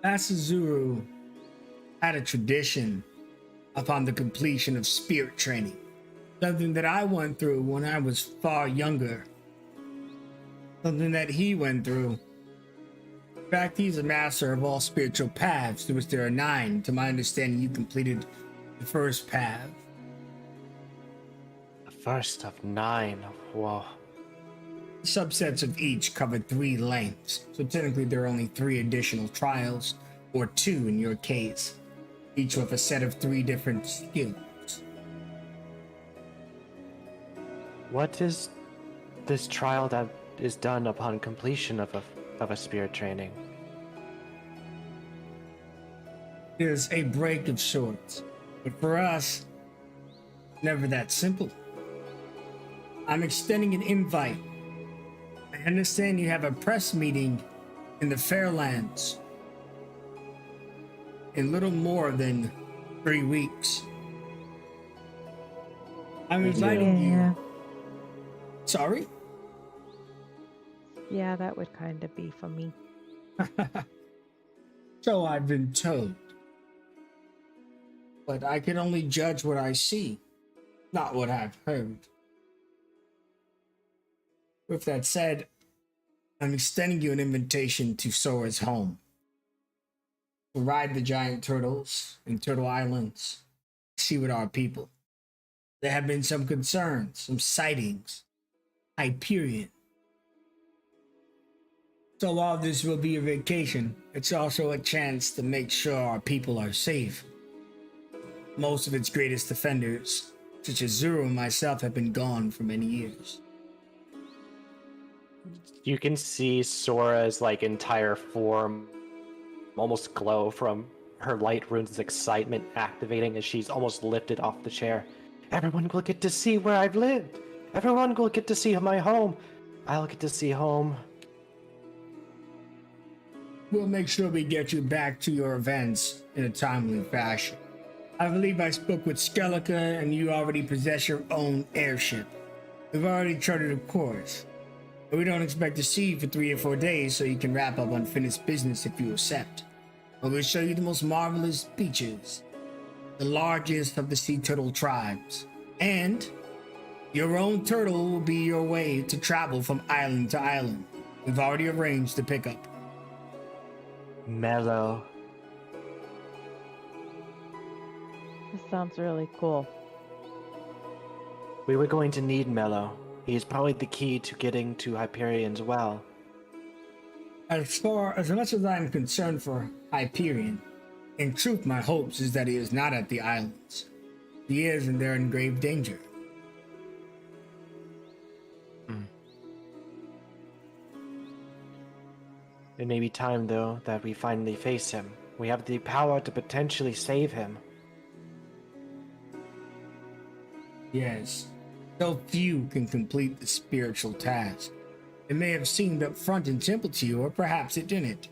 Master Zuru had a tradition upon the completion of spirit training. Something that I went through when I was far younger. Something that he went through In fact, he's a master of all spiritual paths, to which there are 9. To my understanding, you completed the first path. The first of 9. Whoa. Subsets of each covered 3 lengths, so technically there are only 3 additional trials, or 2 in your case, each with a set of 3 different skills. What is this trial that is done upon completion of a spirit training? There's a break of sorts, but for us, never that simple. I'm extending an invite. I understand you have a press meeting in the Fairlands in little more than 3 weeks. I'm inviting Yeah. you. Sorry? Yeah, that would kind of be for me. So I've been told. But I can only judge what I see, not what I've heard. With that said, I'm extending you an invitation to Sora's home. To ride the giant turtles in Turtle Islands, see with our people. There have been some concerns, some sightings. Hyperion. So while this will be a vacation, it's also a chance to make sure our people are safe. Most of its greatest defenders, such as Zuru and myself, have been gone for many years. You can see Sora's entire form almost glow from her light runes' excitement activating as she's almost lifted off the chair. Everyone will get to see where I've lived. Everyone will get to see my home. I'll get to see home. We'll make sure we get you back to your events in a timely fashion. I believe I spoke with Skelica and you already possess your own airship. We've already charted a course. But we don't expect to see you for 3 or 4 days so you can wrap up unfinished business if you accept. But we'll show you the most marvelous beaches, the largest of the sea turtle tribes, and your own turtle will be your way to travel from island to island. We've already arranged the pickup. Mellow. This sounds really cool. We were going to need Mellow. He is probably the key to getting to Hyperion's well. As much as I'm concerned for Hyperion, in truth my hopes is that he is not at the islands. If he is, and they're in grave danger. It may be time, though, that we finally face him. We have the power to potentially save him. Yes, so few can complete the spiritual task. It may have seemed up front and simple to you, or perhaps it didn't.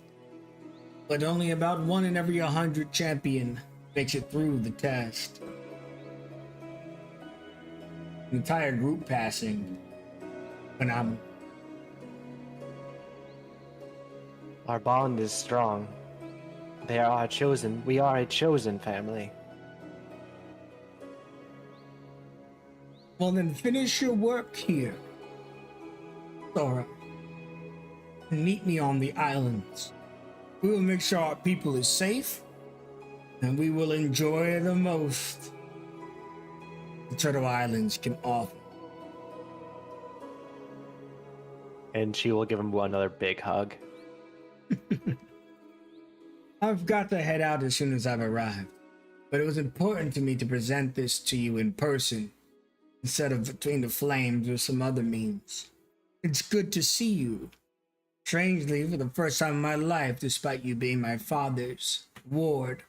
But only about 1 in every 100 champion makes it through the test. The entire group passing. Phenomenal. Our bond is strong. They are our chosen. We are a chosen family. Well then finish your work here, Sora, and meet me on the islands. We will make sure our people is safe, and we will enjoy the most the Turtle Islands can offer. And she will give him another big hug. I've got to head out as soon as I've arrived, but it was important to me to present this to you in person instead of between the flames or some other means. It's good to see you. Strangely, for the first time in my life, despite you being my father's ward.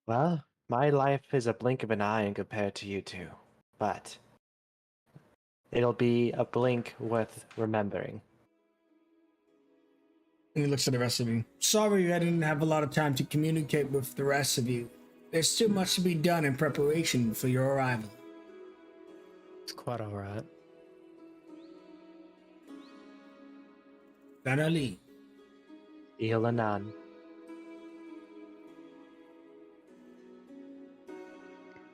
Well, my life is a blink of an eye compared to you two, but it'll be a blink worth remembering. And he looks at the rest of you. Sorry I didn't have a lot of time to communicate with the rest of you. There's still much to be done in preparation for your arrival. It's quite alright. Banali. Ilanan.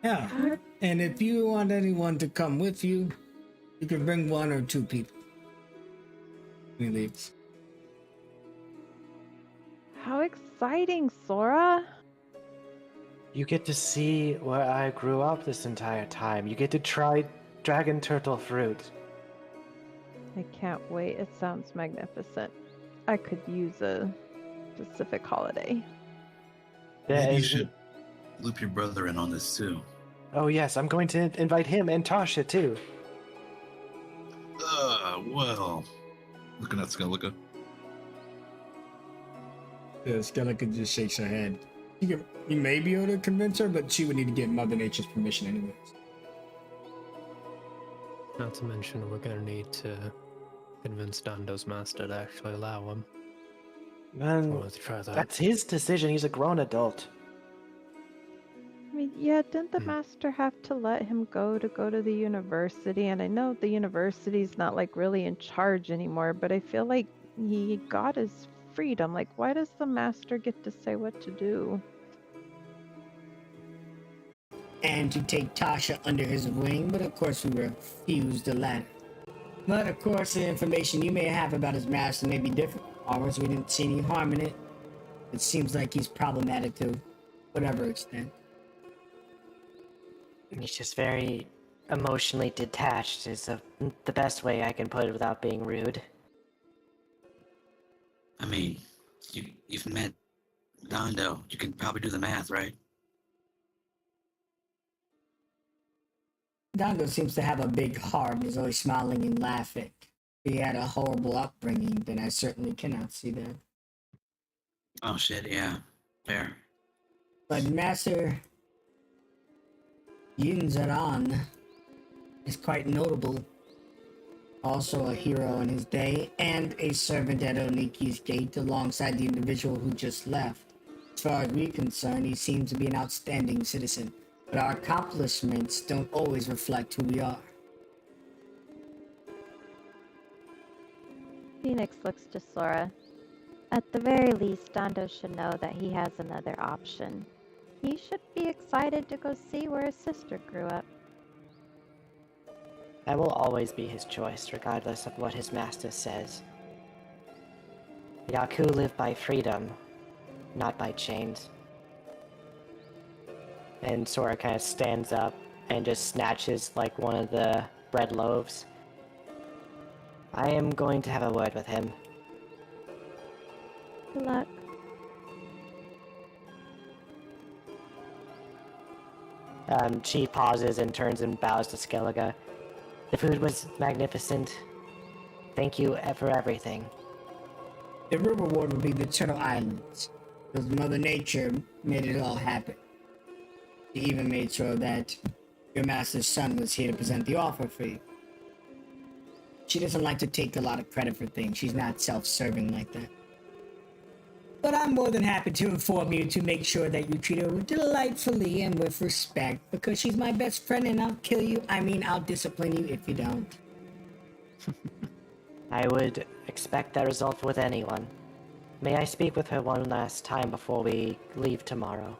Yeah, and if you want anyone to come with you, you can bring 1 or 2 people. He leaves. How exciting, Sora! You get to see where I grew up this entire time. You get to try dragon turtle fruit. I can't wait. It sounds magnificent. I could use a specific holiday. There Maybe you is- should loop your brother in on this too. Oh yes, I'm going to invite him and Tasha too. Well. Looking at Skellica. Yeah, Skeleton just shakes her head. You may be able to convince her, but she would need to get Mother Nature's permission anyways. Not to mention, we're gonna need to convince Dando's master to actually allow him. Man, Let's try that. that's his decision. He's a grown adult. I mean, yeah, didn't the master have to let him go to the university? And I know the university's not like really in charge anymore, but I feel like he got his freedom. Like, why does the master get to say what to do? And to take Tasha under his wing, but of course we refused the latter. But of course the information you may have about his master may be different. Ours, we didn't see any harm in it. It seems like he's problematic to whatever extent. He's just very emotionally detached, is the best way I can put it without being rude. I mean, you've met Dondo. You can probably do the math, right? Dongo seems to have a big heart and is always smiling and laughing. If he had a horrible upbringing, then I certainly cannot see that. Oh shit, yeah. Fair. But Master Yinzaran is quite notable. Also a hero in his day, and a servant at Oniki's gate alongside the individual who just left. As far as we're concerned, he seems to be an outstanding citizen, but our accomplishments don't always reflect who we are. Phoenix looks to Sora. At the very least, Dondo should know that he has another option. He should be excited to go see where his sister grew up. That will always be his choice, regardless of what his master says. Yaku live by freedom, not by chains. And Sora kind of stands up and just snatches like one of the bread loaves. I am going to have a word with him. Good luck. She pauses and turns and bows to Skellige. The food was magnificent. Thank you for everything. The real reward would be the Turtle Islands, because Mother Nature made it all happen. She even made sure that your master's son was here to present the offer for you. She doesn't like to take a lot of credit for things. She's not self-serving like that. But I'm more than happy to inform you to make sure that you treat her delightfully and with respect, because she's my best friend and I'll kill you. I'll discipline you if you don't. I would expect that result with anyone. May I speak with her one last time before we leave tomorrow?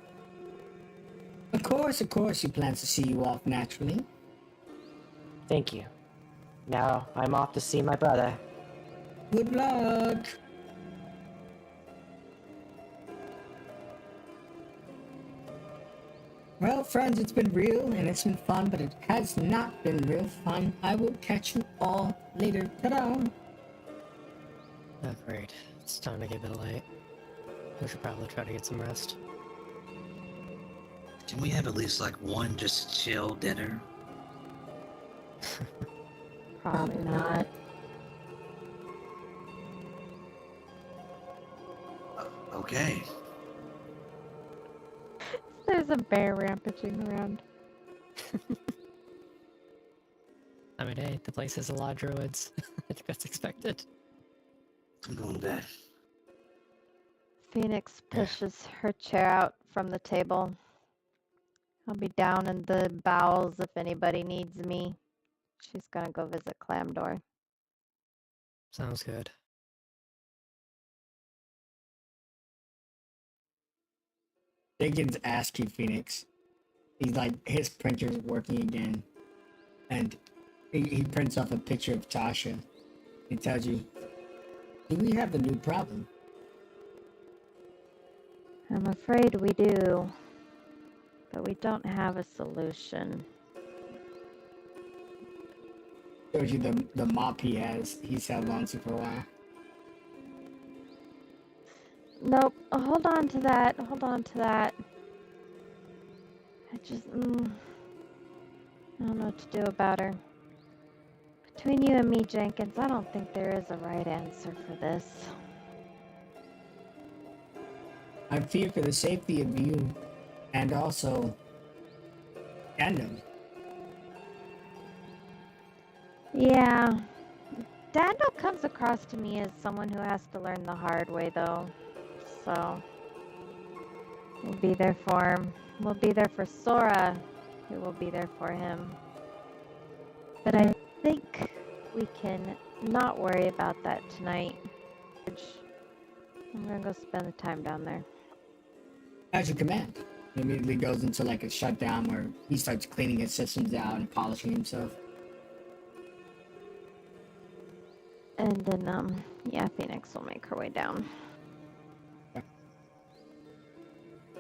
Of course, she plans to see you off naturally. Thank you. Now I'm off to see my brother. Good luck. Well, friends, it's been real and it's been fun, but it has not been real fun. I will catch you all later. Ta-da! Oh, great. It's time to get a bit late. We should probably try to get some rest. Can we have at least like one just chill dinner? Probably not. Okay. There's a bear rampaging around. I mean, hey, the place has a lot of druids. I think that's expected. I'm going to bed. Phoenix pushes her chair out from the table. I'll be down in the bowels if anybody needs me. She's gonna go visit Clamdor. Sounds good. Diggins asked you, Phoenix. He's like, his printer's working again. And he prints off a picture of Tasha. He tells you, do we have a new problem? I'm afraid we do. But we don't have a solution. Shows you the mop he's held on to for a while. Nope. Hold on to that. Hold on to that. I just, I don't know what to do about her. Between you and me, Jenkins, I don't think there is a right answer for this. I fear for the safety of you and also Gundam. Yeah. Daniel comes across to me as someone who has to learn the hard way, though. So, we'll be there for him. We'll be there for Sora, who will be there for him. But I think we can not worry about that tonight. I'm gonna go spend the time down there. As you command. He immediately goes into like a shutdown where he starts cleaning his systems out and polishing himself. And then, yeah, Phoenix will make her way down.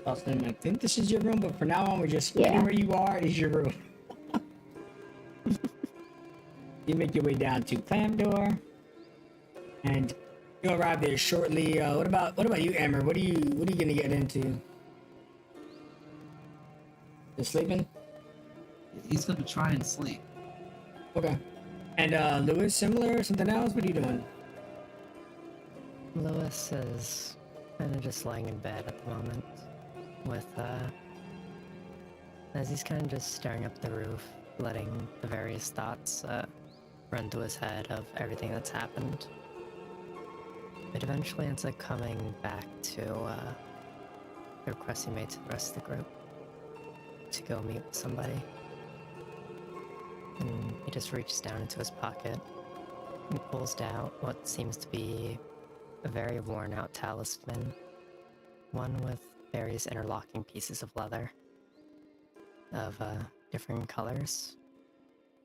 Austin, I think this is your room, but for now on, we're just Yeah. anywhere you are is your room. You make your way down to clam door, and you'll arrive there shortly. What about you, Amber? What are you gonna get into? Just sleeping? He's gonna try and sleep. Okay. And Lewis, similar, something else? What are you doing? Lewis is kind of just laying in bed at the moment, with as he's kind of just staring up the roof, letting the various thoughts run through his head of everything that's happened. It eventually ends up coming back to the request he made to the rest of the group to go meet with somebody. And he just reaches down into his pocket and pulls out what seems to be a very worn out talisman, one with various interlocking pieces of leather of different colors,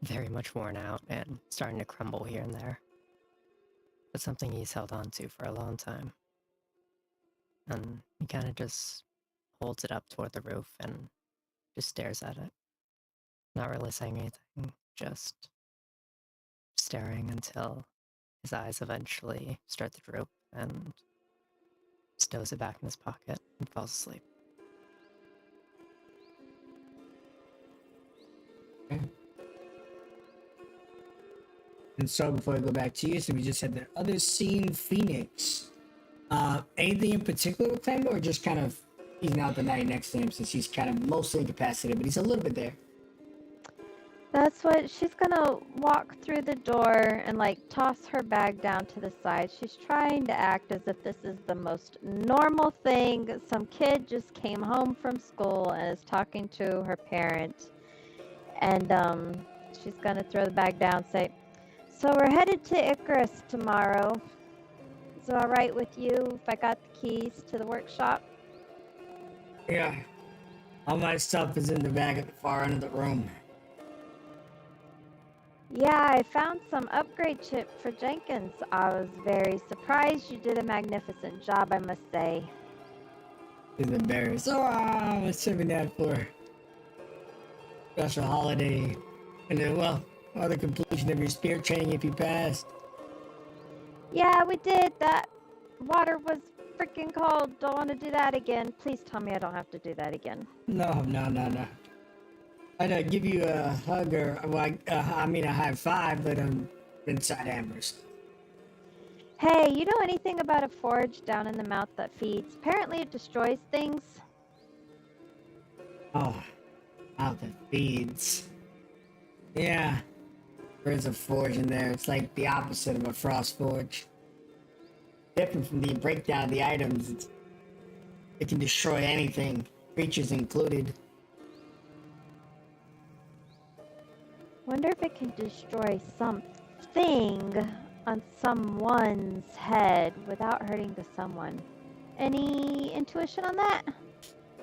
very much worn out and starting to crumble here and there, but something he's held on to for a long time. And he kind of just holds it up toward the roof and just stares at it, not really saying anything, just staring until his eyes eventually start to droop and stows it back in his pocket and falls asleep. Okay. And so before I go back to you, so we just had the other scene, Phoenix. Anything in particular with Clem, or just kind of eating out the night next to him since he's kind of mostly incapacitated, but he's a little bit there. That's what she's gonna walk through the door and like toss her bag down to the side. She's trying to act as if this is the most normal thing. Some kid just came home from school and is talking to her parent. And she's gonna throw the bag down and say, "So we're headed to Icarus tomorrow. Is it alright with you if I got the keys to the workshop?" Yeah. All my stuff is in the bag at the far end of the room. Yeah, I found some upgrade chip for Jenkins. I was very surprised. You did a magnificent job, I must say. He's embarrassed. Oh, I was saving that for special holiday. And then, well, the completion of your spirit training if you passed. Yeah, we did. That water was freaking cold. Don't want to do that again. Please tell me I don't have to do that again. No. I'd give you a hug or, well, I mean a high five, but inside Amber's. Hey, you know anything about a forge down in the mouth that feeds? Apparently it destroys things. Oh, mouth that feeds. Yeah, there's a forge in there. It's like the opposite of a frost forge. Different from the breakdown of the items. It can destroy anything, creatures included. Wonder if it can destroy something on someone's head without hurting the someone. Any intuition on that?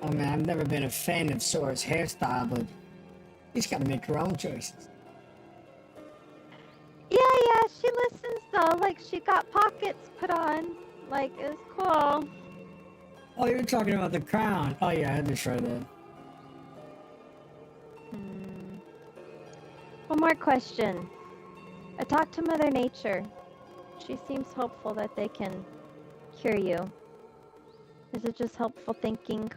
Oh man, I've never been a fan of Sora's hairstyle, but she's gotta make her own choices. Yeah, she listens though. Like she got pockets put on. Like it was cool. Oh, you're talking about the crown. Oh yeah, I had to try that. One more question. I talked to Mother Nature. She seems hopeful that they can cure you. Is it just helpful thinking?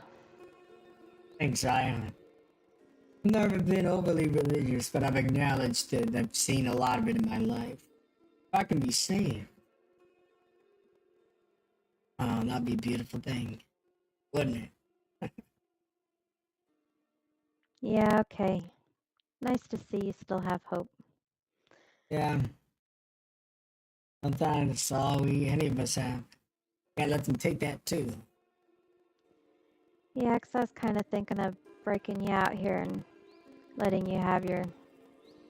Thanks, Zion. I've never been overly religious, but I've acknowledged that I've seen a lot of it in my life. If I can be saved, oh, that'd be a beautiful thing, wouldn't it? Yeah, okay. Nice to see you still have hope. Yeah. Sometimes it's all any of us have. Can't let them take that too. Yeah, 'cause I was kind of thinking of breaking you out here and letting you have your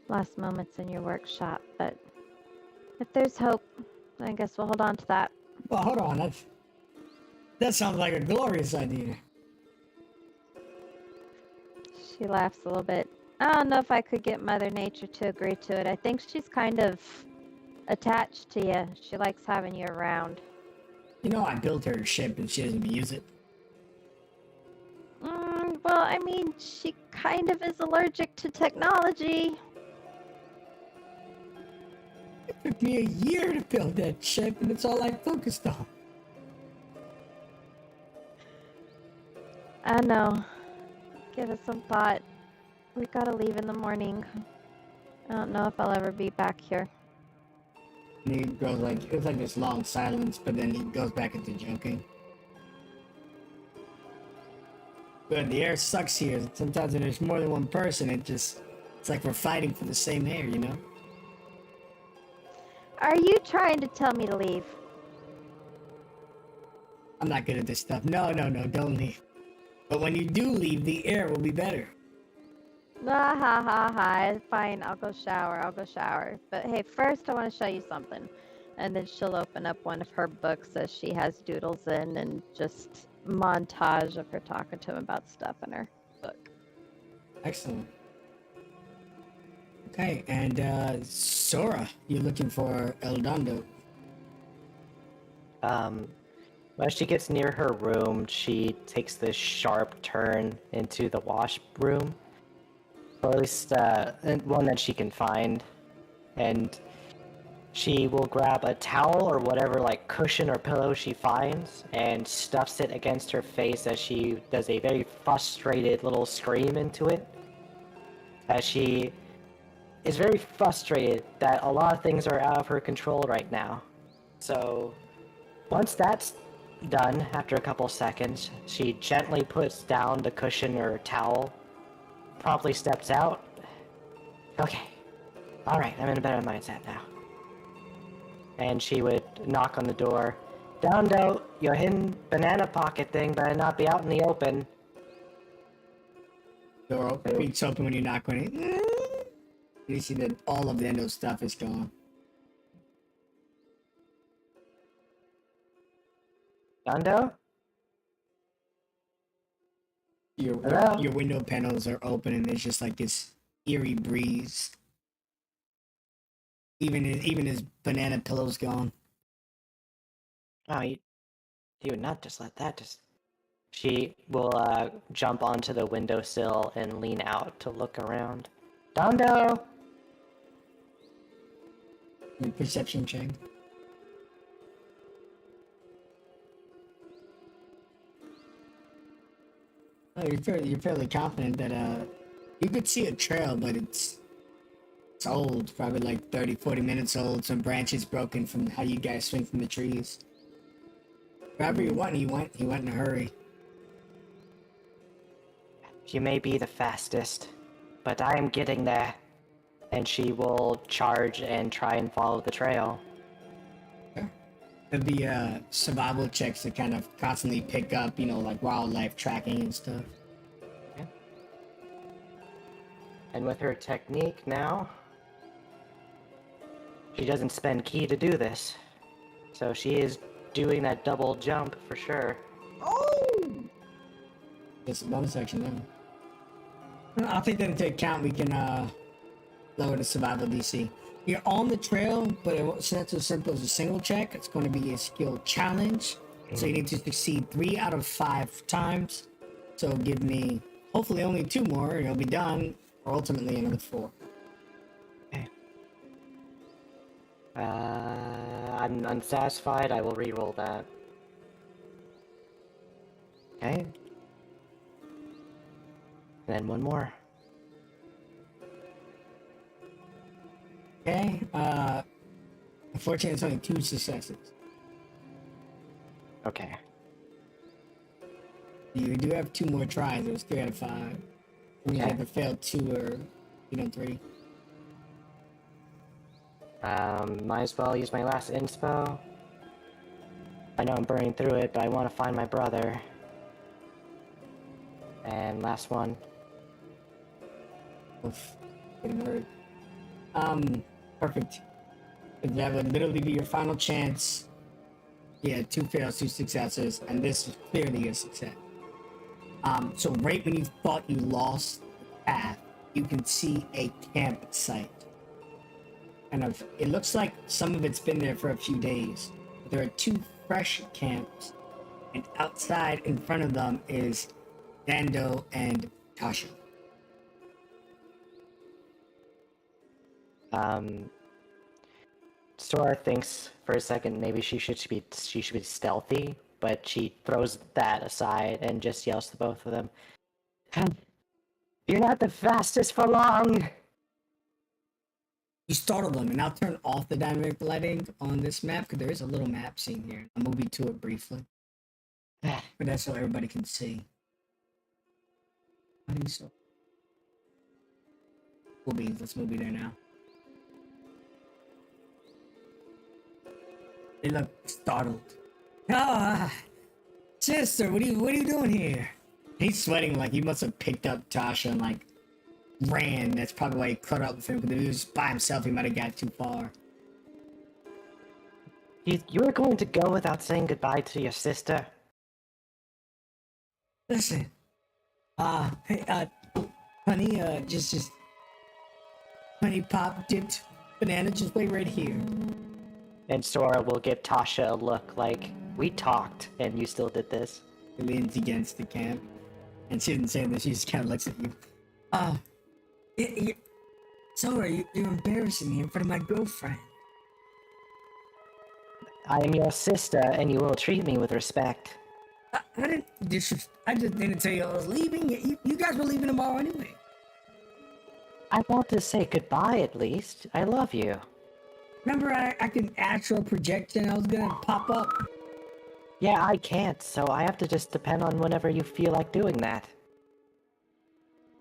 last moments in your workshop, but if there's hope, I guess we'll hold on to that. Well, hold on. That sounds like a glorious idea. She laughs a little bit. I don't know if I could get Mother Nature to agree to it. I think she's kind of attached to you. She likes having you around. You know, I built her a ship and she doesn't use it. Well, I mean, she kind of is allergic to technology. It took me a year to build that ship, and it's all I focused on. I know. Give it some thought. We gotta leave in the morning. I don't know if I'll ever be back here. And he goes like, it's like this long silence, but then he goes back into joking. But the air sucks here. Sometimes when there's more than one person, it's like we're fighting for the same air, you know? Are you trying to tell me to leave? I'm not good at this stuff. No, don't leave. But when you do leave, the air will be better. Ah, ha ha ha. Fine, I'll go shower. But hey, first I want to show you something. And then she'll open up one of her books as she has doodles in and just montage of her talking to him about stuff in her book. Excellent. Okay, and Sora, you're looking for Eldondo. When she gets near her room, she takes this sharp turn into the wash room, or at least one that she can find, and she will grab a towel or whatever like cushion or pillow she finds and stuffs it against her face as she does a very frustrated little scream into it, as she is very frustrated that a lot of things are out of her control right now. So once that's done, after a couple seconds, she gently puts down the cushion or towel, promptly steps out. Okay, alright, I'm in a better mindset now. And she would knock on the door. Dondo, your hidden banana pocket thing better not be out in the open. Door creaks open when you knock on it. You see that all of the endo stuff is gone. Dondo? Hello? Your window panels are open and there's just like this eerie breeze. Even his banana pillow's gone. Oh, you would not just let that just... She will jump onto the windowsill and lean out to look around. Dondo! Perception check. Oh, you're fairly confident that you could see a trail, but it's old, probably like 30-40 minutes old. Some branches broken from how you guys swing from the trees. Wherever he went in a hurry. You may be the fastest, but I am getting there. And she will charge and try and follow the trail. There'd be survival checks to kind of constantly pick up, like wildlife tracking and stuff. Okay. And with her technique now, she doesn't spend key to do this. So she is doing that double jump for sure. Oh! It's a bonus action then. I'll take that into account. We can lower the survival DC. You're on the trail, but it's not so simple as a single check. It's going to be a skill challenge. So you need to succeed 3 out of 5 times. So give me hopefully only 2 more and you'll be done, or ultimately another 4. I'm unsatisfied. I will re-roll that. Okay. And then 1 more. Okay. Unfortunately, it's only 2 successes. Okay. You do have 2 more tries. It was 3 out of 5. And you Okay. either failed 2 or 3. Might as well use my last inspo. I know I'm burning through it, but I want to find my brother. And last one. Oof. Getting hurt. Perfect. That would literally be your final chance. Yeah, 2 fails, 2 successes, and this is clearly a success. So right when you thought you lost the path, you can see a campsite. It looks like some of it's been there for a few days. There are 2 fresh camps, and outside in front of them is Dando and Tasha. Sora thinks for a second maybe she should be stealthy, but she throws that aside and just yells to both of them, "You're not the fastest for long!" You startle them, and I'll turn off the dynamic lighting on this map because there is a little map scene here. I'll move you to it briefly, but that's so everybody can see. I think so. Cool beans. Let's move you there now. They look startled. Ah, sister, what are you doing here? He's sweating like he must have picked up Tasha and like ran. That's probably why he caught up with him. Because if he was by himself, he might have got too far. You were going to go without saying goodbye to your sister? Listen, hey, honey, just honey pop dipped banana, just wait right here. And Sora will give Tasha a look like, we talked, and you still did this. He leans against the camp, and she didn't say this. She just kind of looks at you. Sora, you're embarrassing me in front of my girlfriend. I am your sister, and you will treat me with respect. I just didn't tell you I was leaving. You guys were leaving tomorrow anyway. I want to say goodbye at least. I love you. Remember, I can astral project and I was gonna pop up. Yeah, I can't, so I have to just depend on whenever you feel like doing that.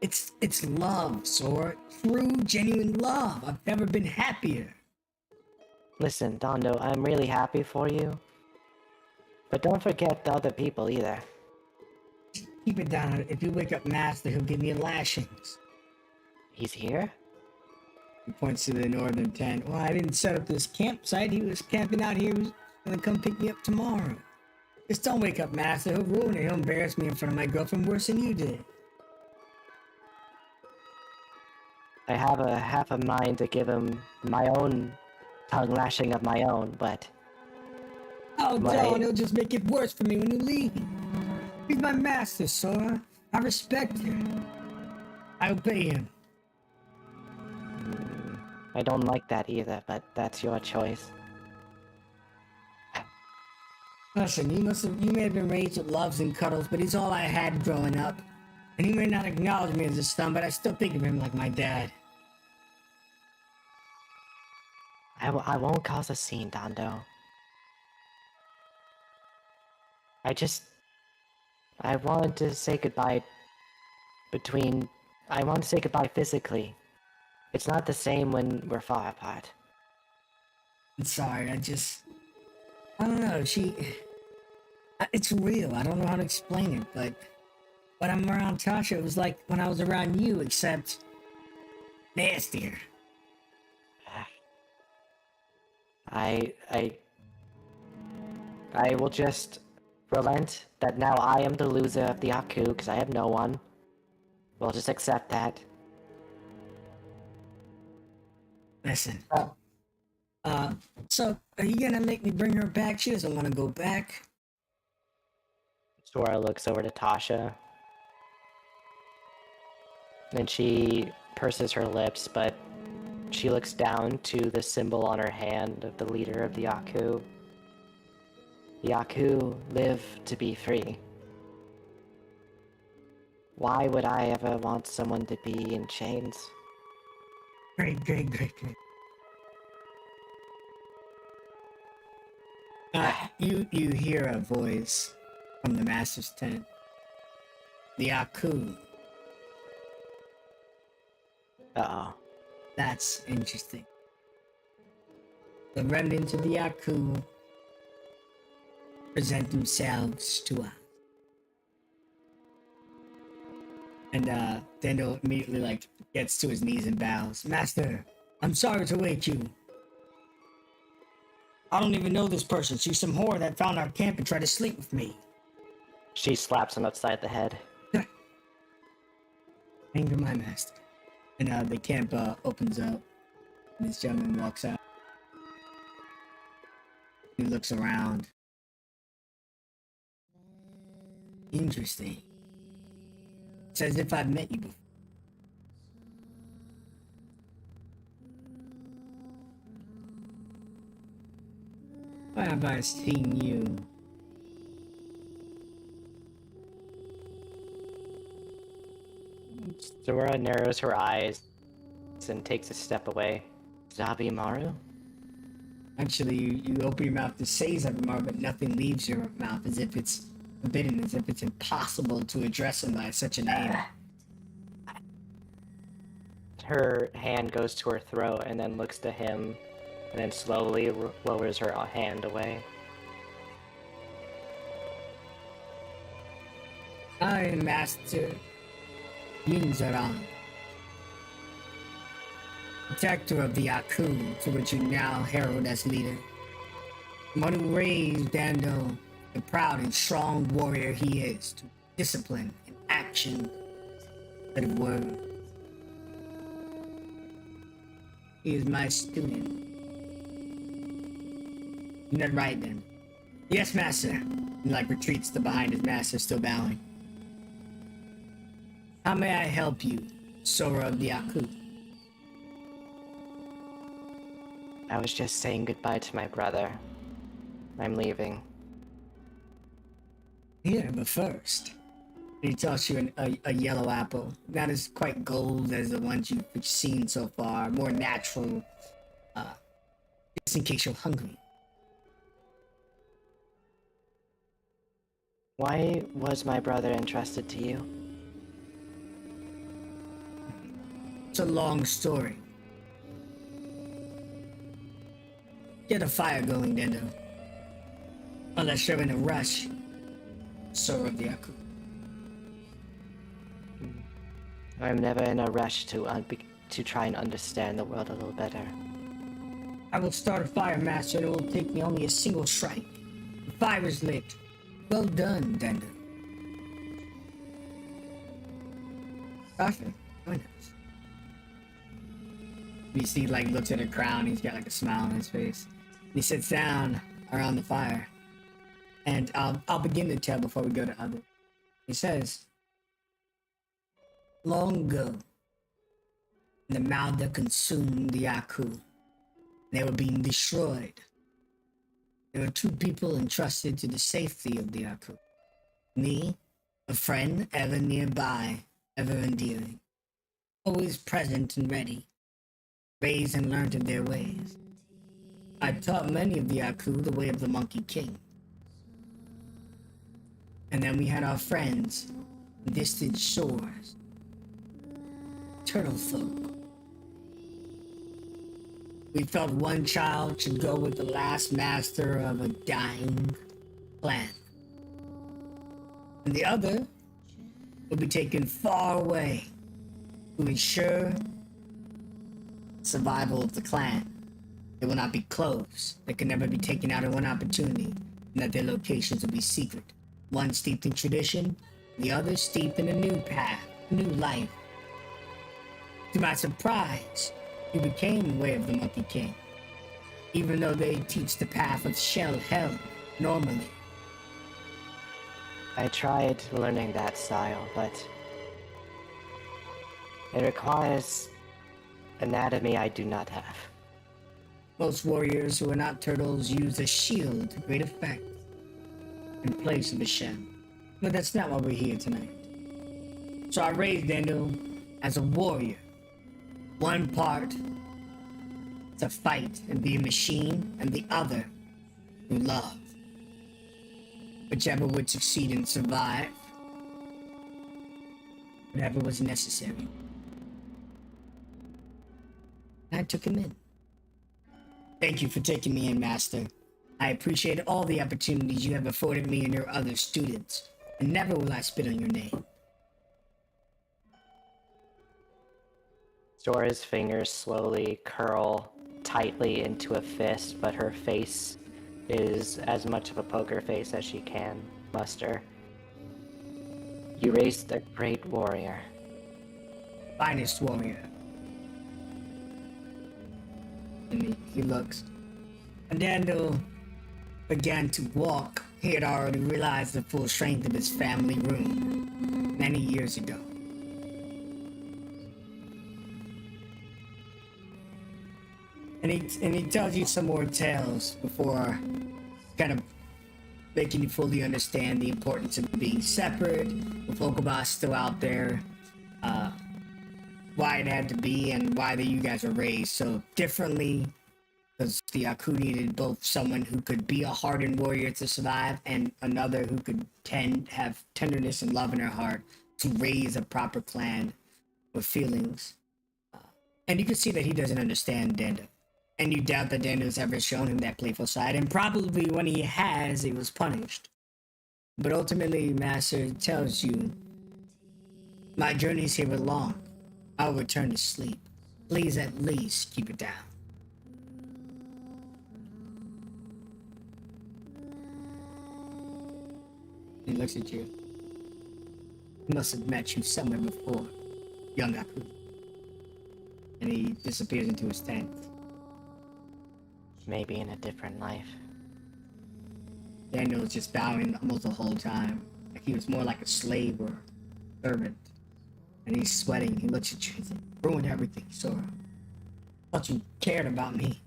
It's love, Sora. True, genuine love. I've never been happier. Listen, Dondo, I'm really happy for you. But don't forget the other people either. Keep it down. If you wake up Master, he'll give me lashings. He's here? He points to the northern tent. Well, I didn't set up this campsite. He was camping out here. He was gonna come pick me up tomorrow. Just don't wake up Master. He'll ruin it. He'll embarrass me in front of my girlfriend worse than you did. I have a half a mind to give him my own tongue lashing of my own, but... Oh, John, he'll just make it worse for me when you leave. He's my master, Sora. I respect him. I obey him. I don't like that either, but that's your choice. Listen, you may have been raised with loves and cuddles, but he's all I had growing up. And he may not acknowledge me as a son, but I still think of him like my dad. I won't cause a scene, Dondo. I wanted to say goodbye I want to say goodbye physically. It's not the same when we're far apart. I'm sorry, I don't know, it's real, I don't know how to explain it, but when I'm around Tasha, it was like when I was around you, except nastier. I will just relent that now I am the loser of the Aku because I have no one. We'll just accept that. Listen, so are you gonna make me bring her back? She doesn't want to go back. Sora looks over to Tasha. And she purses her lips, but she looks down to the symbol on her hand of the leader of the Yaku. The Yaku live to be free. Why would I ever want someone to be in chains? Great. You hear a voice from the master's tent. The Aku. Uh-oh. That's interesting. The remnants of the Aku present themselves to us. And Dando immediately gets to his knees and bows. Master, I'm sorry to wake you. I don't even know this person. She's some whore that found our camp and tried to sleep with me. She slaps him upside the head. Anger my master. And the camp opens up. And this gentleman walks out. He looks around. Interesting. It's as if I've met you before. Why have I seen you? Sora narrows her eyes and takes a step away. Zabimaru? Actually, you open your mouth to say Zabimaru, but nothing leaves your mouth, as if it's forbidden, as if it's impossible to address him by such a name. Her hand goes to her throat and then looks to him, and then slowly lowers her hand away. I am Master Yinzaran, protector of the Aku, to which you now herald as leader. The one who raised Dando, the proud and strong warrior he is, to discipline and action instead of word. He is my student. Isn't that right, then? Yes, master. He retreats to behind his master, still bowing. How may I help you, Sora of the Aku? I was just saying goodbye to my brother. I'm leaving. Here, but first, he toss you a yellow apple. Not as quite gold as the ones you've seen so far. More natural, just in case you're hungry. Why was my brother entrusted to you? It's a long story. Get a fire going, Dendo. Unless you're in a rush, Sora of the Aku. I'm never in a rush to try and understand the world a little better. I will start a fire, Master, and it will take me only a single strike. The fire is lit. Well done, Dendo. Sasha, join us. You see, looks at a crown. He's got a smile on his face. He sits down around the fire. And I'll begin to tell before we go to other. He says, long ago, in the mouth that consumed the Aku, they were being destroyed. There were two people entrusted to the safety of the Aku. Me, a friend ever nearby, ever endearing, always present and ready, raised and learned of their ways. I taught many of the Aku the way of the Monkey King. And then we had our friends, distant shores, turtle folk. We felt one child should go with the last master of a dying clan, and the other will be taken far away to ensure survival of the clan. They will not be closed. They can never be taken out in one opportunity, and that their locations will be secret. One steeped in tradition, the other steeped in a new path, new life. To my surprise, he became way of the Monkey King, even though they teach the path of shell hell normally. I tried learning that style, but it requires anatomy I do not have. Most warriors who are not turtles use a shield to great effect in place of a shell. But that's not why we're here tonight. So I raised Daniel as a warrior. One part to fight and be a machine, and the other to love. Whichever would succeed and survive. Whatever was necessary. I took him in. Thank you for taking me in, Master. I appreciate all the opportunities you have afforded me and your other students, and never will I spit on your name. Zora's fingers slowly curl tightly into a fist, but her face is as much of a poker face as she can muster. You raised a great warrior. Finest warrior. And he looks. And Daniel began to walk. He had already realized the full strength of his family room many years ago. And he tells you some more tales before kind of making you fully understand the importance of being separate, with Okobas still out there, why it had to be, and why that you guys were raised so differently. Because the Aku needed both someone who could be a hardened warrior to survive, and another who could have tenderness and love in her heart to raise a proper clan with feelings. And you can see that he doesn't understand Dando. And you doubt that Dando's ever shown him that playful side, and probably when he has, he was punished. But ultimately, Master tells you, my journeys here were long. I'll return to sleep. Please at least keep it down. He looks at you. He must have met you somewhere before, young Aku. And he disappears into his tent. Maybe in a different life. Daniel was just bowing almost the whole time. Like he was more like a slave or servant. And he's sweating. He looks at you. He's like, ruined everything, Sora. Thought you cared about me.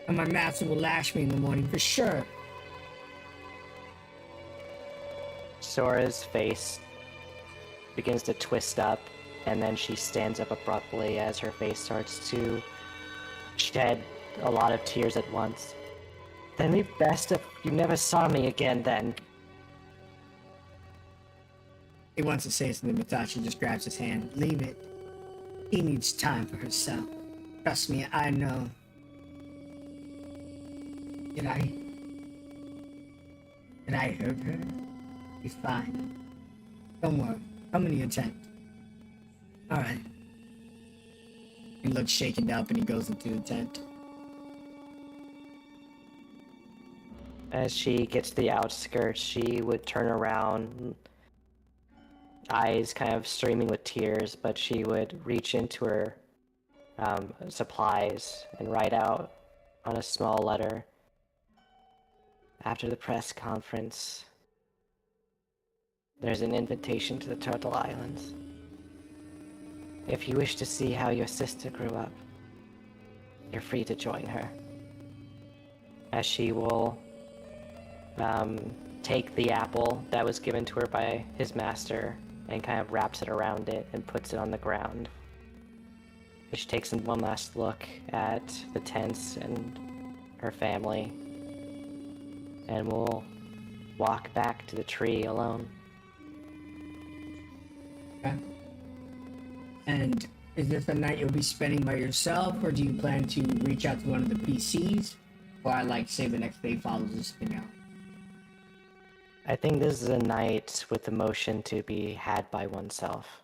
And my master will lash me in the morning for sure. Sora's face begins to twist up, and then she stands up abruptly as her face starts to shed a lot of tears at once. Then we best if you never saw me again then. He wants to say something, but Tasha just grabs his hand. Leave it. He needs time for herself. Trust me, I know. Did I hurt her? He's fine. Don't worry. Come in your tent. Alright. He looks shaken up and he goes into the tent. As she gets to the outskirts, she would turn around, eyes kind of streaming with tears, but she would reach into her supplies and write out on a small letter. After the press conference, there's an invitation to the Turtle Islands. If you wish to see how your sister grew up, you're free to join her. As she will take the apple that was given to her by his master and kind of wraps it around it and puts it on the ground. She takes one last look at the tents and her family and will walk back to the tree alone. Okay. And is this a night you'll be spending by yourself, or do you plan to reach out to one of the PCs? Or I like say the next day follows this thing out? I think this is a night with emotion to be had by oneself.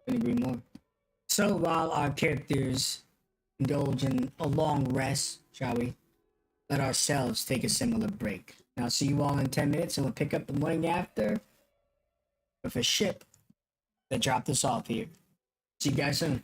Couldn't agree more. So while our characters indulge in a long rest, shall we? Let ourselves take a similar break. And I'll see you all in 10 minutes, and we'll pick up the morning after with a ship that dropped us off here. See you guys soon.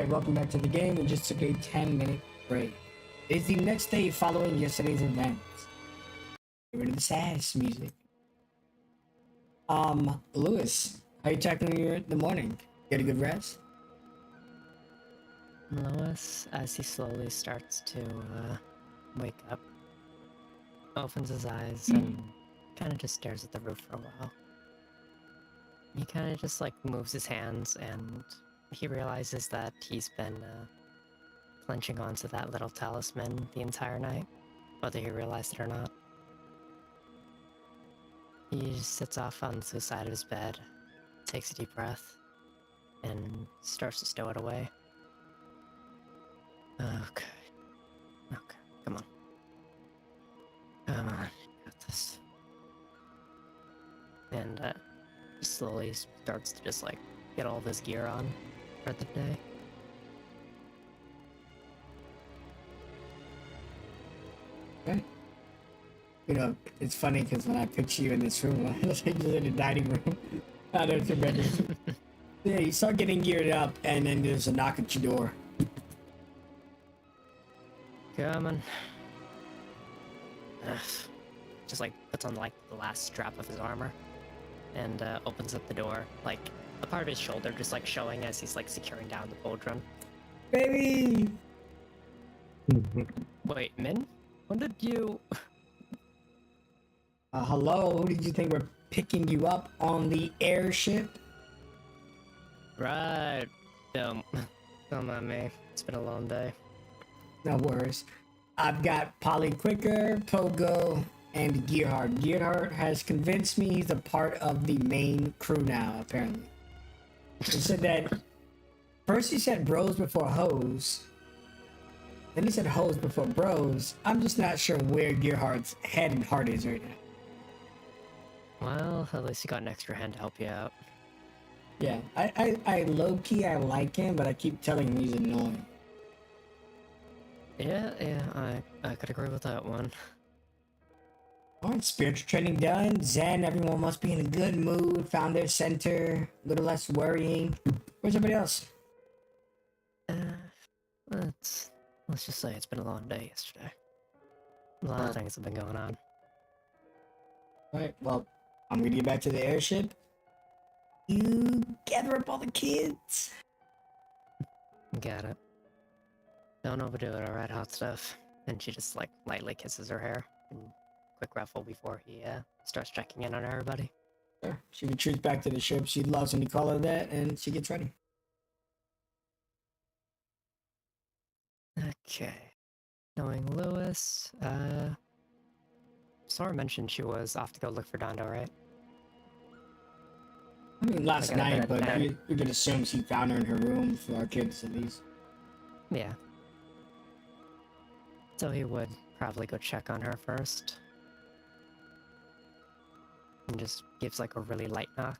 Alright, welcome back to the game. We just took a 10-minute break. It's the next day following yesterday's events. Get rid of the sad music. Lewis, how you tackling the morning? Get a good rest? Lois, as he slowly starts to wake up, opens his eyes and kind of just stares at the roof for a while. He kind of just like moves his hands and he realizes that he's been clenching onto that little talisman the entire night, whether he realized it or not. He just sits off on the side of his bed, takes a deep breath, and starts to stow it away. Okay. Okay, come on. Come on, got this. And slowly starts to just like get all of his gear on for the day. Okay. You know, it's funny because when I picture you in this room, I was like you're in the dining room. I know it's your bedroom. Yeah, you start getting geared up, and then there's a knock at your door. Coming. Just like puts on like the last strap of his armor and opens up the door, like a part of his shoulder just like showing as he's like securing down the pauldron. Baby! Wait, Min? When did you... Hello? Who did you think were picking you up on the airship? Right. Don't mind me. It's been a long day. No worries. I've got Polly Quicker, Pogo, and Gearhart. Gearhart has convinced me he's a part of the main crew now, apparently. He said that first he said bros before hoes, then he said hoes before bros. I'm just not sure where Gearhart's head and heart is right now. Well, at least you got an extra hand to help you out. Yeah, I low-key, I like him, but I keep telling him he's annoying. Yeah, I could agree with that one. Alright, spiritual training done. Zen, everyone must be in a good mood. Found their center. A little less worrying. Where's everybody else? Let's just say it's been a long day yesterday. A lot of things have been going on. Alright, well, I'm gonna get back to the airship. You gather up all the kids. Got it. Don't overdo it, alright, hot stuff. And she just like lightly kisses her hair and quick ruffle before he starts checking in on everybody. Sure. She retreats back to the ship. She loves when you call her that, and she gets ready. Okay. Knowing Lewis, Sora mentioned she was off to go look for Dondo, right? I mean, last night, but I- we could assume she found her in her room for our kids, at least. Yeah. So he would probably go check on her first. And just gives like a really light knock.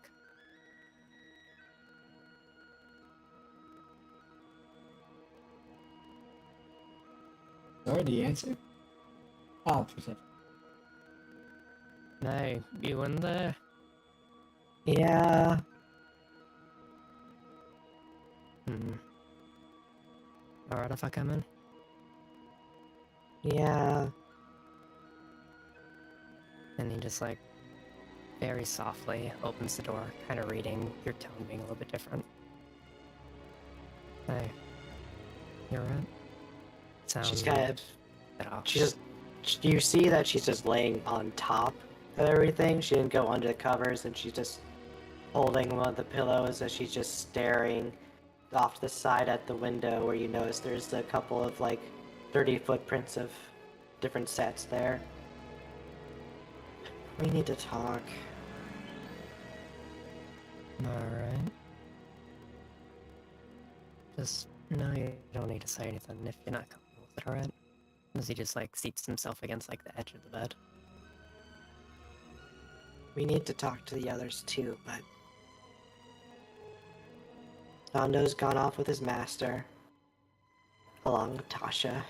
Sorry, the answer? Oh, perception. Hey, you in there? Yeah. Alright if I come in? Yeah. And he just like very softly opens the door, kind of reading your tone being a little bit different. Hey, you're right. Sounds She's kind of. a bit off. You see that she's just laying on top of everything. She didn't go under the covers, and she's just holding one of the pillows as she's just staring off to the side at the window where you notice there's a couple of like 30 footprints of different sets there. We need to talk. Alright. Just, no, you don't need to say anything if you're not comfortable with it, alright? As he just like seats himself against like the edge of the bed. We need to talk to the others too, but Dondo's gone off with his master, along with Tasha.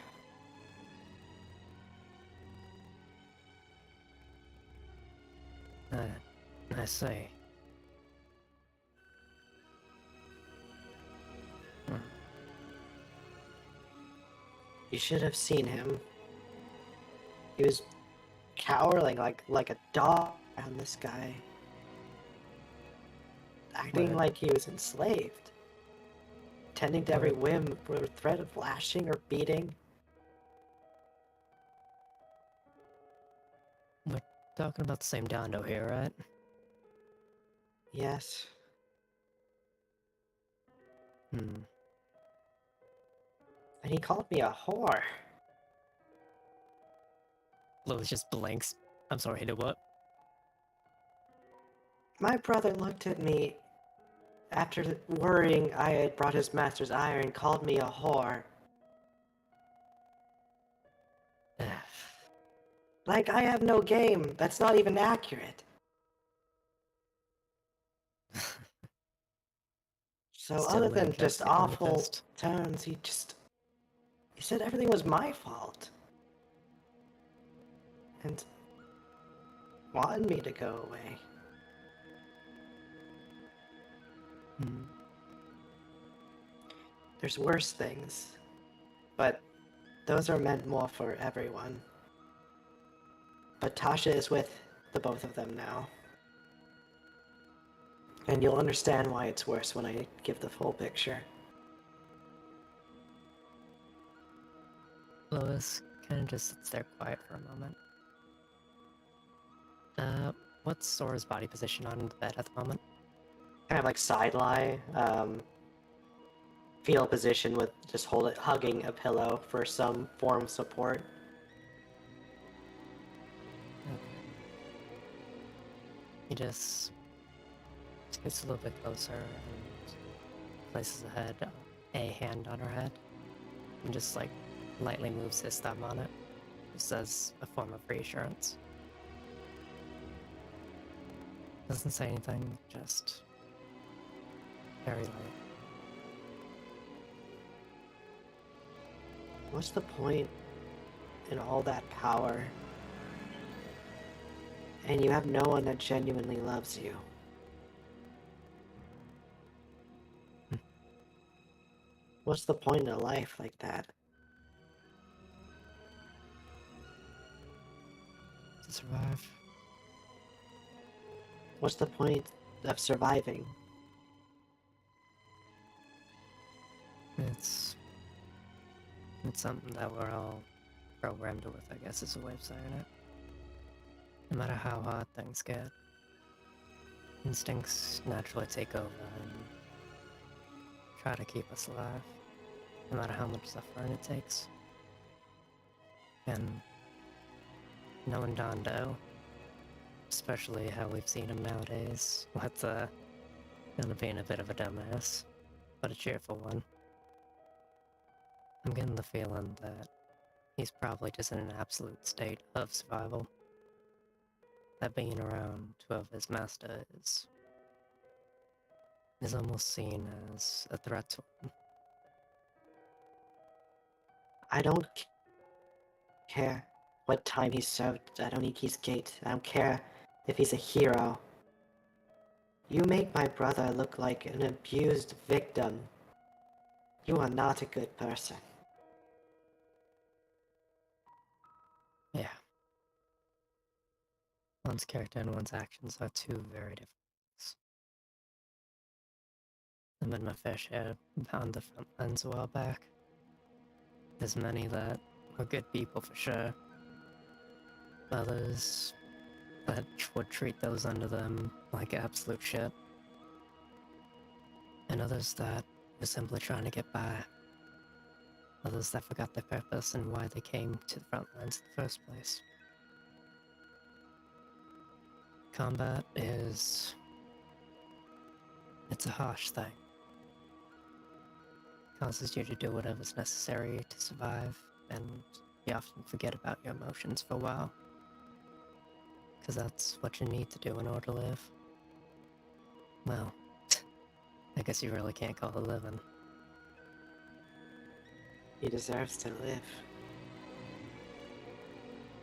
I see. should have seen him. He was cowering like a dog around this guy. Acting Right. like he was enslaved. Tending to every whim for the threat of lashing or beating. We're talking about the same Dondo here, right? Yes. Hmm. And he called me a whore. Lewis just blinks. I'm sorry, he did what? My brother looked at me after worrying I had brought his master's iron and called me a whore. Like I have no game. That's not even accurate. So Still other than interjects just the only awful fist. tones, he said everything was my fault. And wanted me to go away. Hmm. There's worse things. But those are meant more for everyone. But Tasha is with the both of them now. And you'll understand why it's worse when I give the full picture. Lois kind of just sits there quiet for a moment. What's Sora's body position on the bed at the moment? Kind of like side lie, fetal position with just hugging a pillow for some form of support. He just gets a little bit closer and places a hand on her head and just like lightly moves his thumb on it, just as a form of reassurance. Doesn't say anything, just very light. What's the point in all that power? And you have no one that genuinely loves you. What's the point in a life like that? To survive. What's the point of surviving? It's something that we're all programmed with, I guess is a way of saying it. No matter how hard things get, instincts naturally take over and try to keep us alive, no matter how much suffering it takes. And knowing Dondo, especially how we've seen him nowadays, with gonna being a bit of a dumbass, but a cheerful one. I'm getting the feeling that he's probably just in an absolute state of survival. That being around whoever his master is almost seen as a threat to him. I don't care what time he served at Oniki's gate. I don't care if he's a hero. You make my brother look like an abused victim. You are not a good person. Yeah. One's character and one's actions are two very different things. I've been my fair share on the front lines a while back. There's many that are good people for sure. Others that would treat those under them like absolute shit. And others that were simply trying to get by. Others that forgot their purpose and why they came to the front lines in the first place. Combat it's a harsh thing. It causes you to do whatever's necessary to survive, and you often forget about your emotions for a while. Because that's what you need to do in order to live. Well, I guess you really can't call it living. He deserves to live.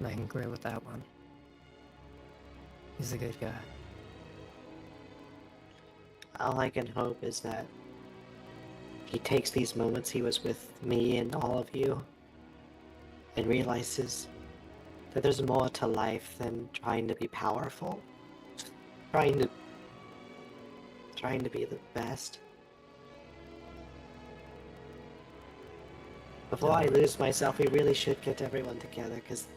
I can agree with that one. He's a good guy. All I can hope is that he takes these moments he was with me and all of you and realizes that there's more to life than trying to be powerful, trying to be the best. Before I lose myself, we really should get everyone together, because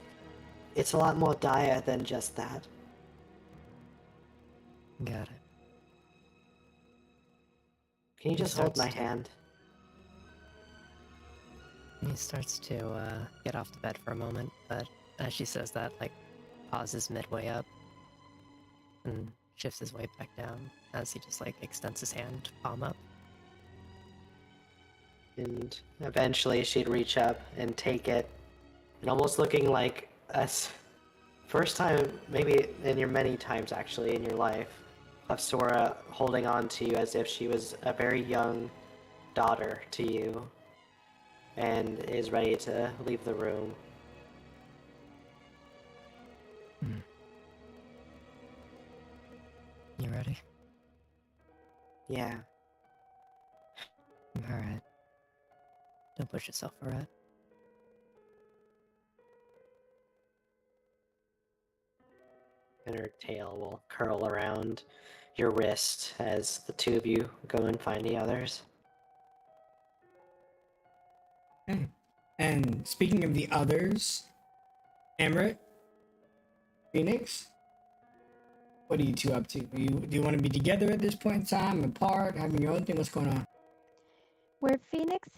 it's a lot more dire than just that. Got it. Can you He just hold my starts to- hand? He starts to get off the bed for a moment, but as she says that, like, pauses midway up and shifts his weight back down as he just, like, extends his hand, palm up. And eventually she'd reach up and take it, and almost looking like us. First time, maybe in your many times actually in your life, of Sora holding on to you as if she was a very young daughter to you, and is ready to leave the room. You ready? Yeah. Alright. Don't push yourself, alright? And her tail will curl around your wrist as the two of you go and find the others. Okay. And speaking of the others, Emmerich, Phoenix, what are you two up to? Do you want to be together at this point in time, apart, having your own thing? What's going on? Where Phoenix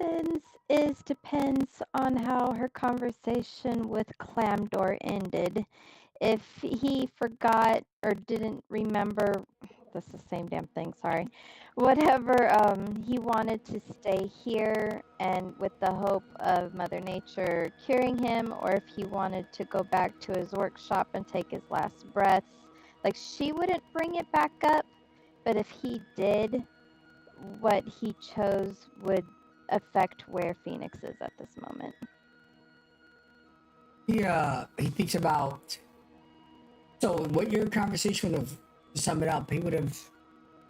is depends on how her conversation with Clamdor ended. If he forgot or didn't remember, that's the same damn thing, sorry. Whatever, he wanted to stay here and with the hope of Mother Nature curing him, or if he wanted to go back to his workshop and take his last breaths. Like, she wouldn't bring it back up, but if he did, what he chose would affect where Phoenix is at this moment. He thinks about. So, what your conversation would have, to sum it up, he would have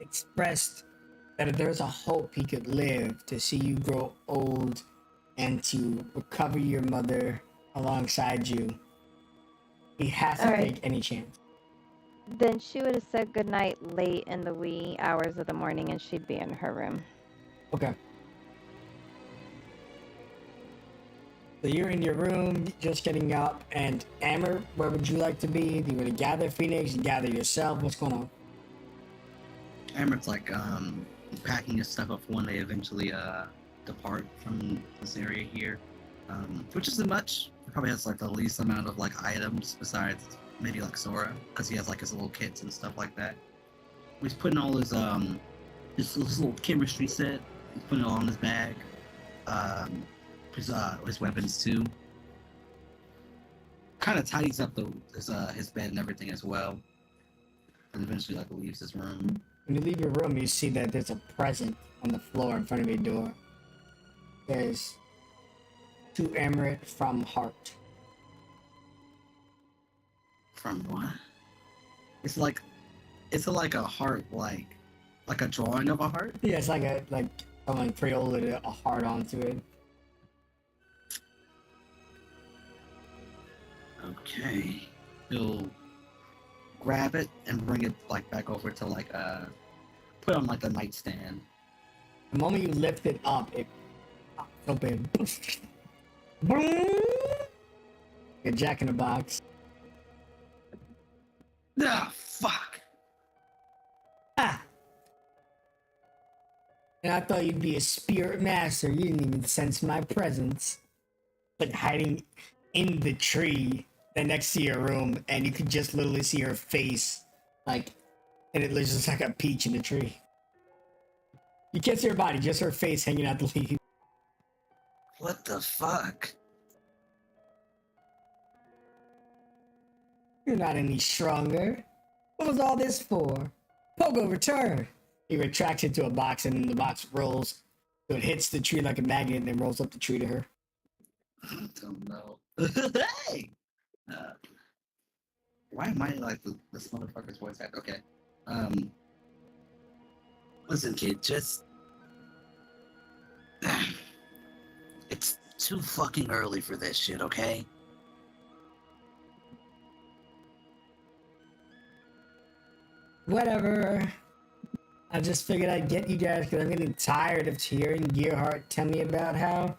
expressed that if there's a hope he could live to see you grow old and to recover your mother alongside you, he has to Alright. take any chance. Then she would have said goodnight late in the wee hours of the morning and she'd be in her room. Okay. So you're in your room, just getting up, and Amber, where would you like to be? Do you want to gather Phoenix? Gather yourself? What's going on? Amber's like packing his stuff up for when they eventually depart from this area here, which isn't much. He probably has like the least amount of like items besides maybe like Sora, because he has like his little kits and stuff like that. He's putting all his little chemistry set. He's putting it all in his bag. His weapons too. Kind of tidies up his bed and everything as well. And eventually like leaves his room. When you leave your room, you see that there's a present on the floor in front of your door. There's to Emirate from Heart. From what? It's like a heart, like a drawing of a heart. Yeah, it's like someone creolated a heart onto it. Okay. He'll grab it and bring it like back over to like put on like the nightstand. The moment you lift it up, it pops open. A Jack in the Box. Ah, fuck. Ah! And I thought you'd be a spirit master. You didn't even sense my presence. Like hiding in the tree that next to your room, and you could just literally see her face, like, and it looks just like a peach in the tree. You can't see her body, just her face hanging out the leaf. What the fuck? You're not any stronger. What was all this for? Pogo, return! He retracts into a box, and then the box rolls. So it hits the tree like a magnet, and then rolls up the tree to her. I don't know. Hey! Why am I like this motherfucker's voice act? Okay. Listen, kid, just too fucking early for this shit, okay? Whatever. I just figured I'd get you guys because I'm getting tired of hearing Gearhart tell me about how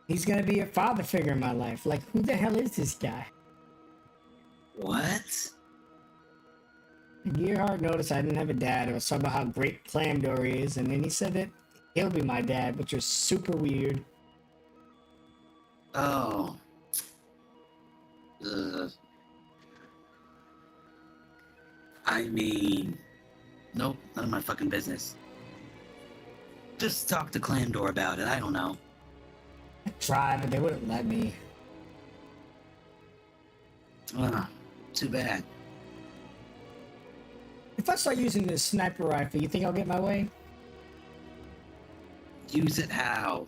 he's gonna be a father figure in my life. Like, who the hell is this guy? What? Gearhart noticed I didn't have a dad. It was talking about how great Clamdor is, and then he said that he'll be my dad, which was super weird. Oh. I mean, nope, none of my fucking business. Just talk to Clamdor about it, I don't know. I tried, but they wouldn't let me. Too bad. If I start using this sniper rifle, you think I'll get my way? Use it how?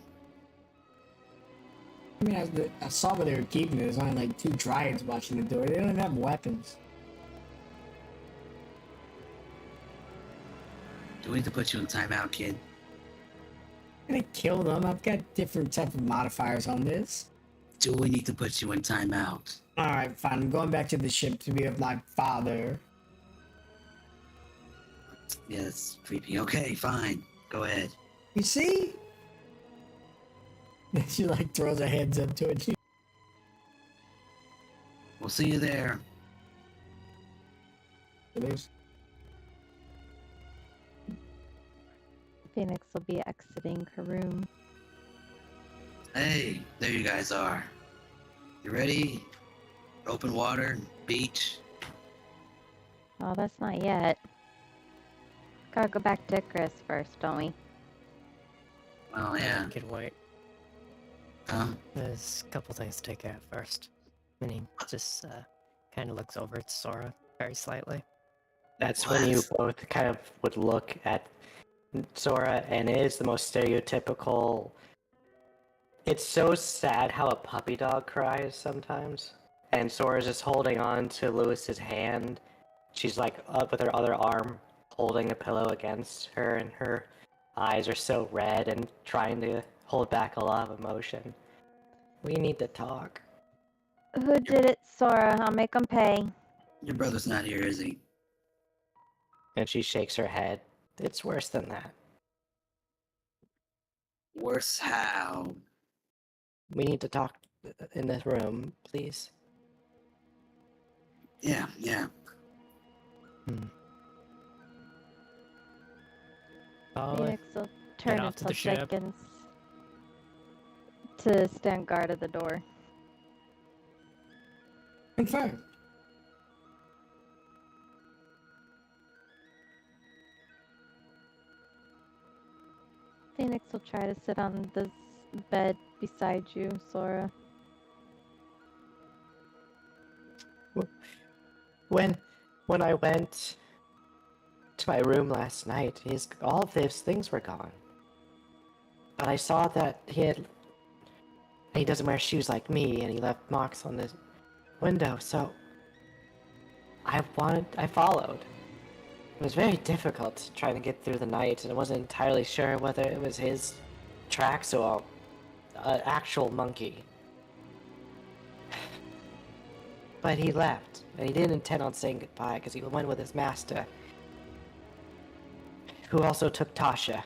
I mean, I saw where they were keeping it. There's only like 2 dryads watching the door. They don't even have weapons. Do we need to put you in timeout, kid? I'm gonna kill them. I've got different type of modifiers on this. Do we need to put you in timeout? Alright, fine. I'm going back to the ship to be with my father. Yeah, that's creepy. Okay, fine. Go ahead. You see? She like throws her hands up to it. We'll see you there. Phoenix will be exiting her room. Hey, there you guys are. You ready? Open water, beach. Oh, that's not yet. Gotta go back to Chris first, don't we? Oh, yeah. Could wait. There's a couple things to take care of first. And he just kind of looks over at Sora very slightly. That's when you both kind of would look at Sora, and it is the most stereotypical. It's so sad how a puppy dog cries sometimes. And Sora's just holding on to Lewis's hand. She's like up with her other arm holding a pillow against her, and her eyes are so red and trying to hold back a lot of emotion. We need to talk. Who did it, Sora? I'll make him pay. Your brother's not here, is he? And she shakes her head. It's worse than that. Worse how? We need to talk in this room, please. Yeah. Phoenix will turn off to the until ship. seconds to stand guard at the door. Confirmed. Phoenix will try to sit on this bed beside you, Sora. When I went to my room last night, all of his things were gone. But I saw that he doesn't wear shoes like me, and he left marks on the window, so I followed. It was very difficult trying to get through the night, and I wasn't entirely sure whether it was his tracks or an actual monkey. But he left, and he didn't intend on saying goodbye because he went with his master, who also took Tasha.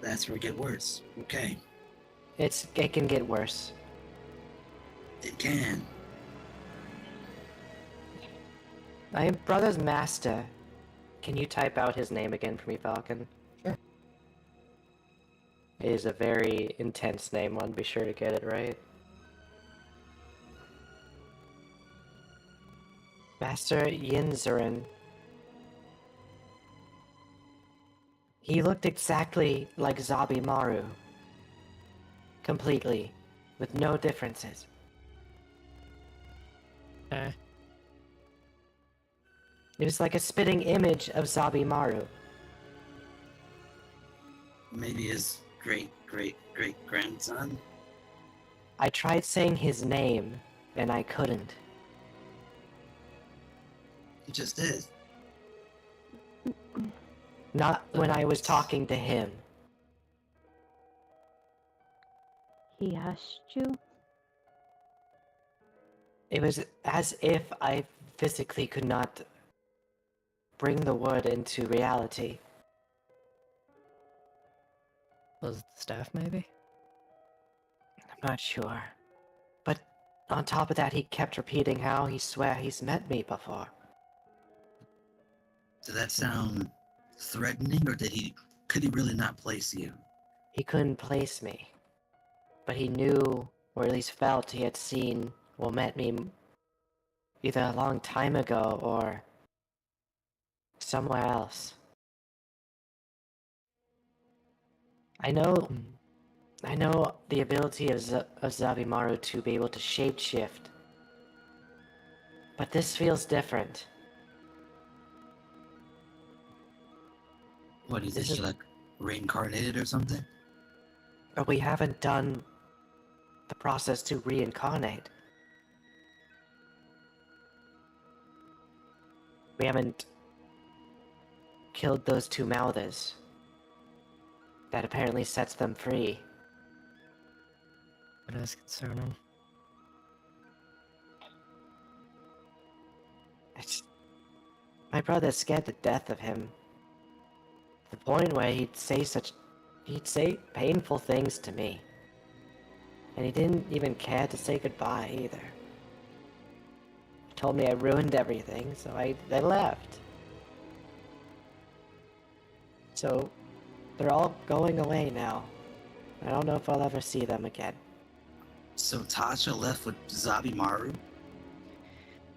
That's where it get worse. Okay. It can get worse. It can. My brother's master. Can you type out his name again for me, Falcon? Sure. It is a very intense name. I want to be sure to get it right. Master Yinzerin. He looked exactly like Zabimaru. Completely. With no differences. It was like a spitting image of Zabimaru. Maybe his great-great-great-grandson? I tried saying his name, and I couldn't. He just is. Not when I was talking to him. He hushed you? It was as if I physically could not bring the word into reality. Was it the staff, maybe? I'm not sure. But on top of that, he kept repeating how he swear he's met me before. Did that sound threatening, or could he really not place you? He couldn't place me. But he knew, or at least felt he had seen or met me either a long time ago or somewhere else. I know the ability of Zabimaru to be able to shapeshift. But this feels different. What is This it, is- like reincarnated or something? But we haven't done the process to reincarnate. We haven't killed those two mouthers. That apparently sets them free. It is concerning. My brother's scared to death of him. The point where he'd say painful things to me. And he didn't even care to say goodbye either. He told me I ruined everything, so I left. So, they're all going away now. I don't know if I'll ever see them again. So Tasha left with Zabimaru?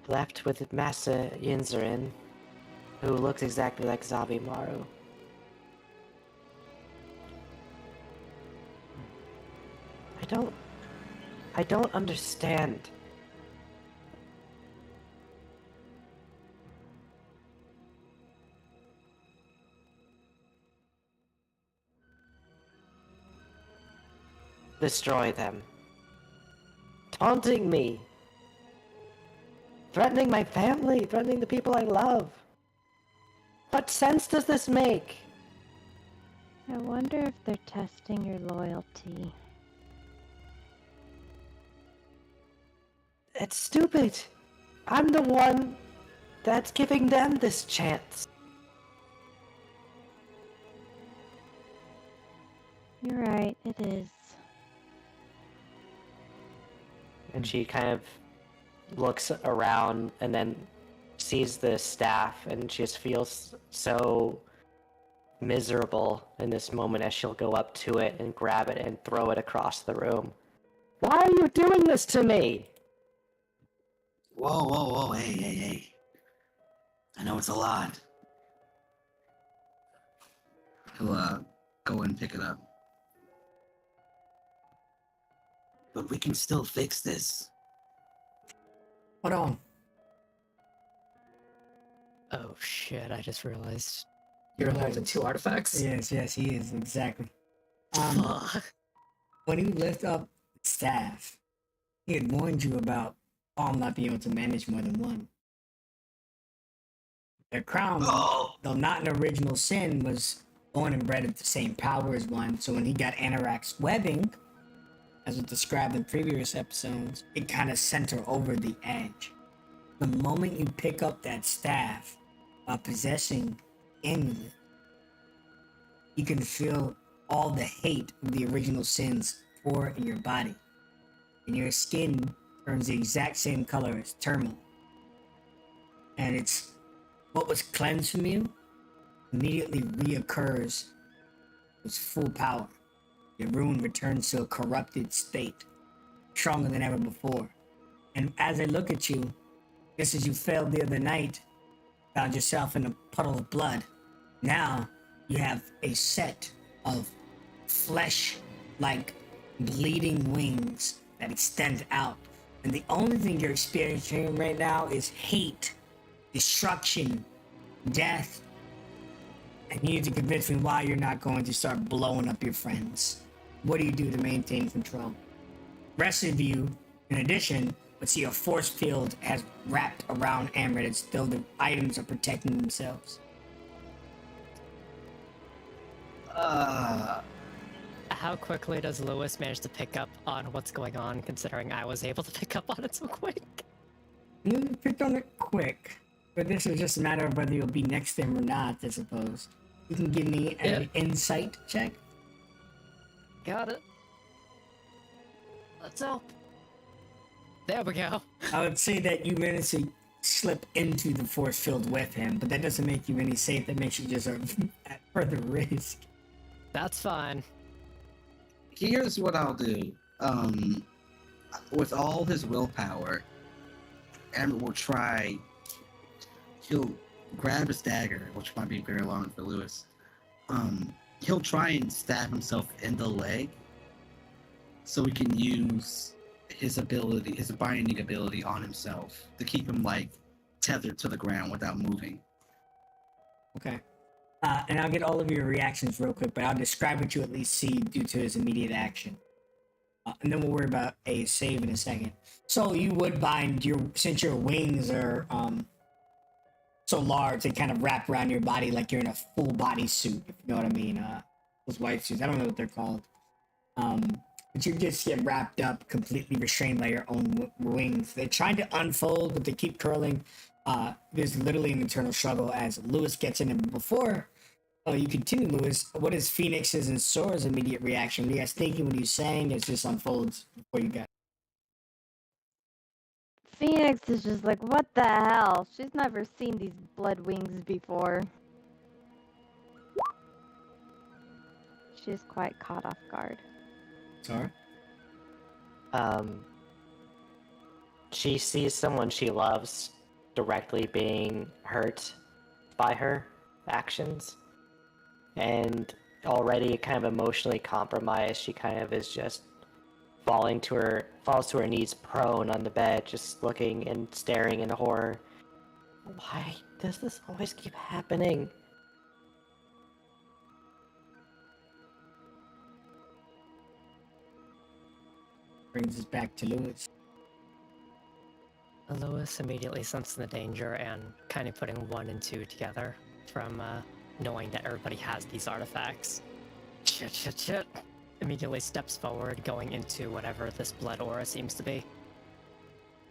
Left with Master Yinzarin, who looks exactly like Zabimaru. I don't understand. Destroy them. Taunting me. Threatening my family, threatening the people I love. What sense does this make? I wonder if they're testing your loyalty. It's stupid. I'm the one that's giving them this chance. You're right, it is. And she kind of looks around and then sees the staff and she just feels so miserable in this moment as she'll go up to it and grab it and throw it across the room. Why are you doing this to me? Whoa, hey. I know it's a lot. He'll, go and pick it up. But we can still fix this. Hold on. Oh shit, I just realized. You're holding two artifacts? Yes, he is, exactly. Fuck. When he lifted up the staff, he had warned you about Palm not being able to manage more than one. Their crown, though not an original sin, was born and bred of the same power as one, so when he got Anorak's webbing, as was described in previous episodes, it kind of sent her over the edge. The moment you pick up that staff while possessing Inuit, you can feel all the hate of the original sins pour in your body. And your skin turns the exact same color as turmoil. And it's what was cleansed from you immediately reoccurs with full power. Your rune returns to a corrupted state, stronger than ever before. And as I look at you, just as you failed the other night, found yourself in a puddle of blood, now you have a set of flesh-like bleeding wings that extend out. And the only thing you're experiencing right now is hate, destruction, death. And you need to convince me why you're not going to start blowing up your friends. What do you do to maintain control? Rest of you, in addition, would see a force field has wrapped around Amrit as though the items are protecting themselves. How how quickly does Lewis manage to pick up on what's going on, considering I was able to pick up on it so quick? You picked on it quick, but this is just a matter of whether you'll be next to him or not, I suppose. You can give me an insight check. Got it. Let's hope. There we go. I would say that you managed to slip into the force field with him, but that doesn't make you any safe. That makes you just at further risk. That's fine. Here's what I'll do. With all his willpower, Emmett will try. He'll grab his dagger, which might be very long for Lewis. He'll try and stab himself in the leg, so he can use his ability, his binding ability, on himself to keep him like tethered to the ground without moving. Okay. And I'll get all of your reactions real quick, but I'll describe what you at least see due to his immediate action. And then we'll worry about a save in a second. So you would bind since your wings are so large, they kind of wrap around your body like you're in a full body suit, if you know what I mean. Those white suits, I don't know what they're called. But you just get wrapped up, completely restrained by your own wings. They're trying to unfold, but they keep curling. There's literally an internal struggle as Lewis gets in. And before you continue, Lewis, what is Phoenix's and Sora's immediate reaction? What are you guys thinking when you sang? It just unfolds before you got. Phoenix is just like, what the hell? She's never seen these blood wings before. She's quite caught off guard. Sora? She sees someone she loves directly being hurt by her actions, and already kind of emotionally compromised, she kind of is just falls to her knees prone on the bed, just looking and staring in horror. Why does this always keep happening? Brings us back to Lewis. Lewis immediately sensing the danger and kind of putting 1 and 2 together from knowing that everybody has these artifacts. Shit. Immediately steps forward, going into whatever this blood aura seems to be.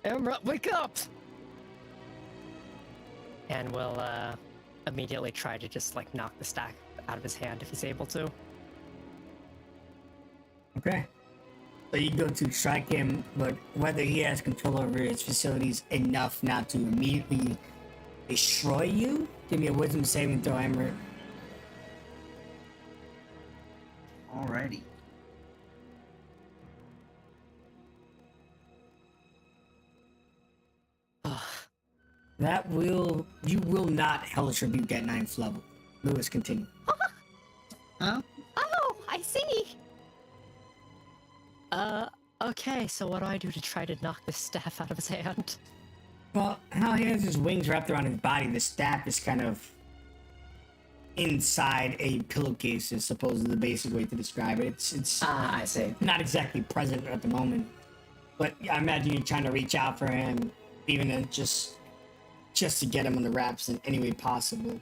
Emra, wake up! And will immediately try to just like knock the stack out of his hand if he's able to. Okay. So you go to strike him, but whether he has control over his facilities enough not to immediately destroy you? Give me a wisdom saving throw, Emmer. Alrighty. You will not hellish rebuke at 9th level. Lewis, continue. Huh? Oh, I see! Okay, so what do I do to try to knock this staff out of his hand? Well, how he has his wings wrapped around his body, the staff is kind of inside a pillowcase, is supposedly the basic way to describe it. It's I see. not exactly present at the moment. But I imagine you're trying to reach out for him, even then just to get him on the wraps in any way possible.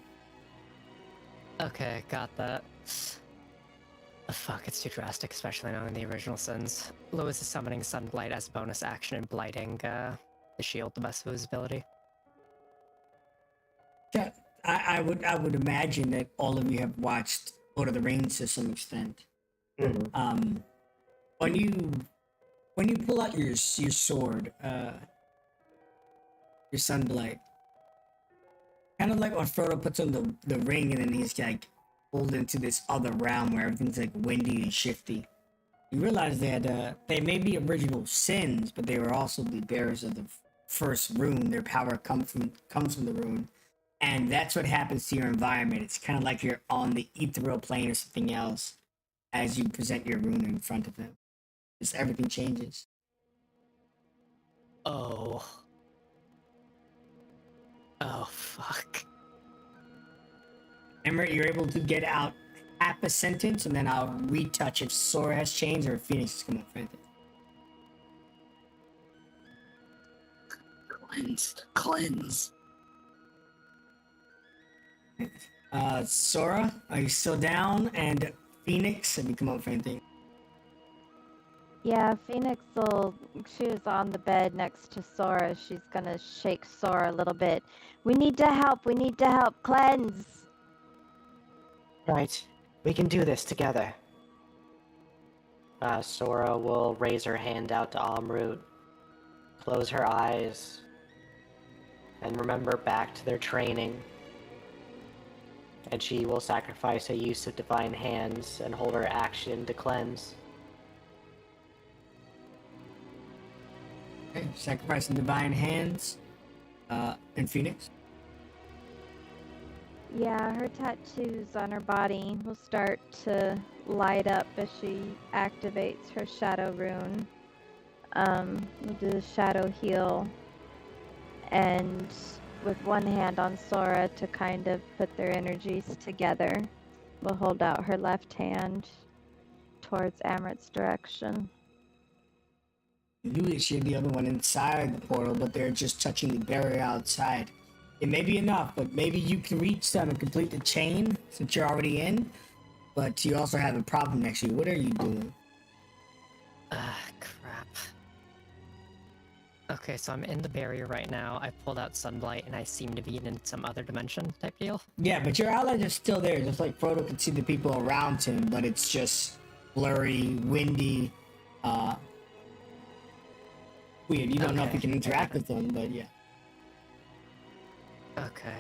Okay, got that. Fuck, it's too drastic, especially knowing the original sins. Lewis is summoning Sunblight as a bonus action and blighting the shield the best of his ability. Yeah, I would imagine that all of you have watched Lord of the Rings to some extent. Mm-hmm. When you pull out your sword, your Sunblight, kind of like when Frodo puts on the ring and then he's like pulled into this other realm where everything's like windy and shifty. You realize that they may be original sins, but they were also the bearers of the first rune. Their power comes from the rune, and that's what happens to your environment. It's kind of like you're on the ethereal plane or something else as you present your rune in front of them. Just everything changes. Oh, fuck. Remember, you're able to get out half a sentence, and then I'll retouch if Sora has changed or if Phoenix is coming up Cleanse. Sora, are you still down? And Phoenix, have you come up with anything? Yeah, Phoenix will. She was on the bed next to Sora. She's gonna shake Sora a little bit. We need to help. We need to help cleanse. Right. We can do this together. Sora will raise her hand out to Amrut, close her eyes, and remember back to their training. And she will sacrifice a use of divine hands and hold her action to cleanse. Okay, sacrificing divine hands. And Phoenix. Yeah, her tattoos on her body will start to light up as she activates her shadow rune. We'll do the shadow heal, and with one hand on Sora to kind of put their energies together, we'll hold out her left hand towards Amrit's direction. Louis, you're the other one inside the portal, but they're just touching the barrier outside. It may be enough, but maybe you can reach them and complete the chain since you're already in. But you also have a problem next to you. What are you doing? Crap. Okay, so I'm in the barrier right now. I pulled out Sunblight and I seem to be in some other dimension type deal. Yeah, but your allies are still there. Just like Frodo can see the people around him, but it's just blurry, windy, weird. You don't know if you can interact with them, but yeah. Okay.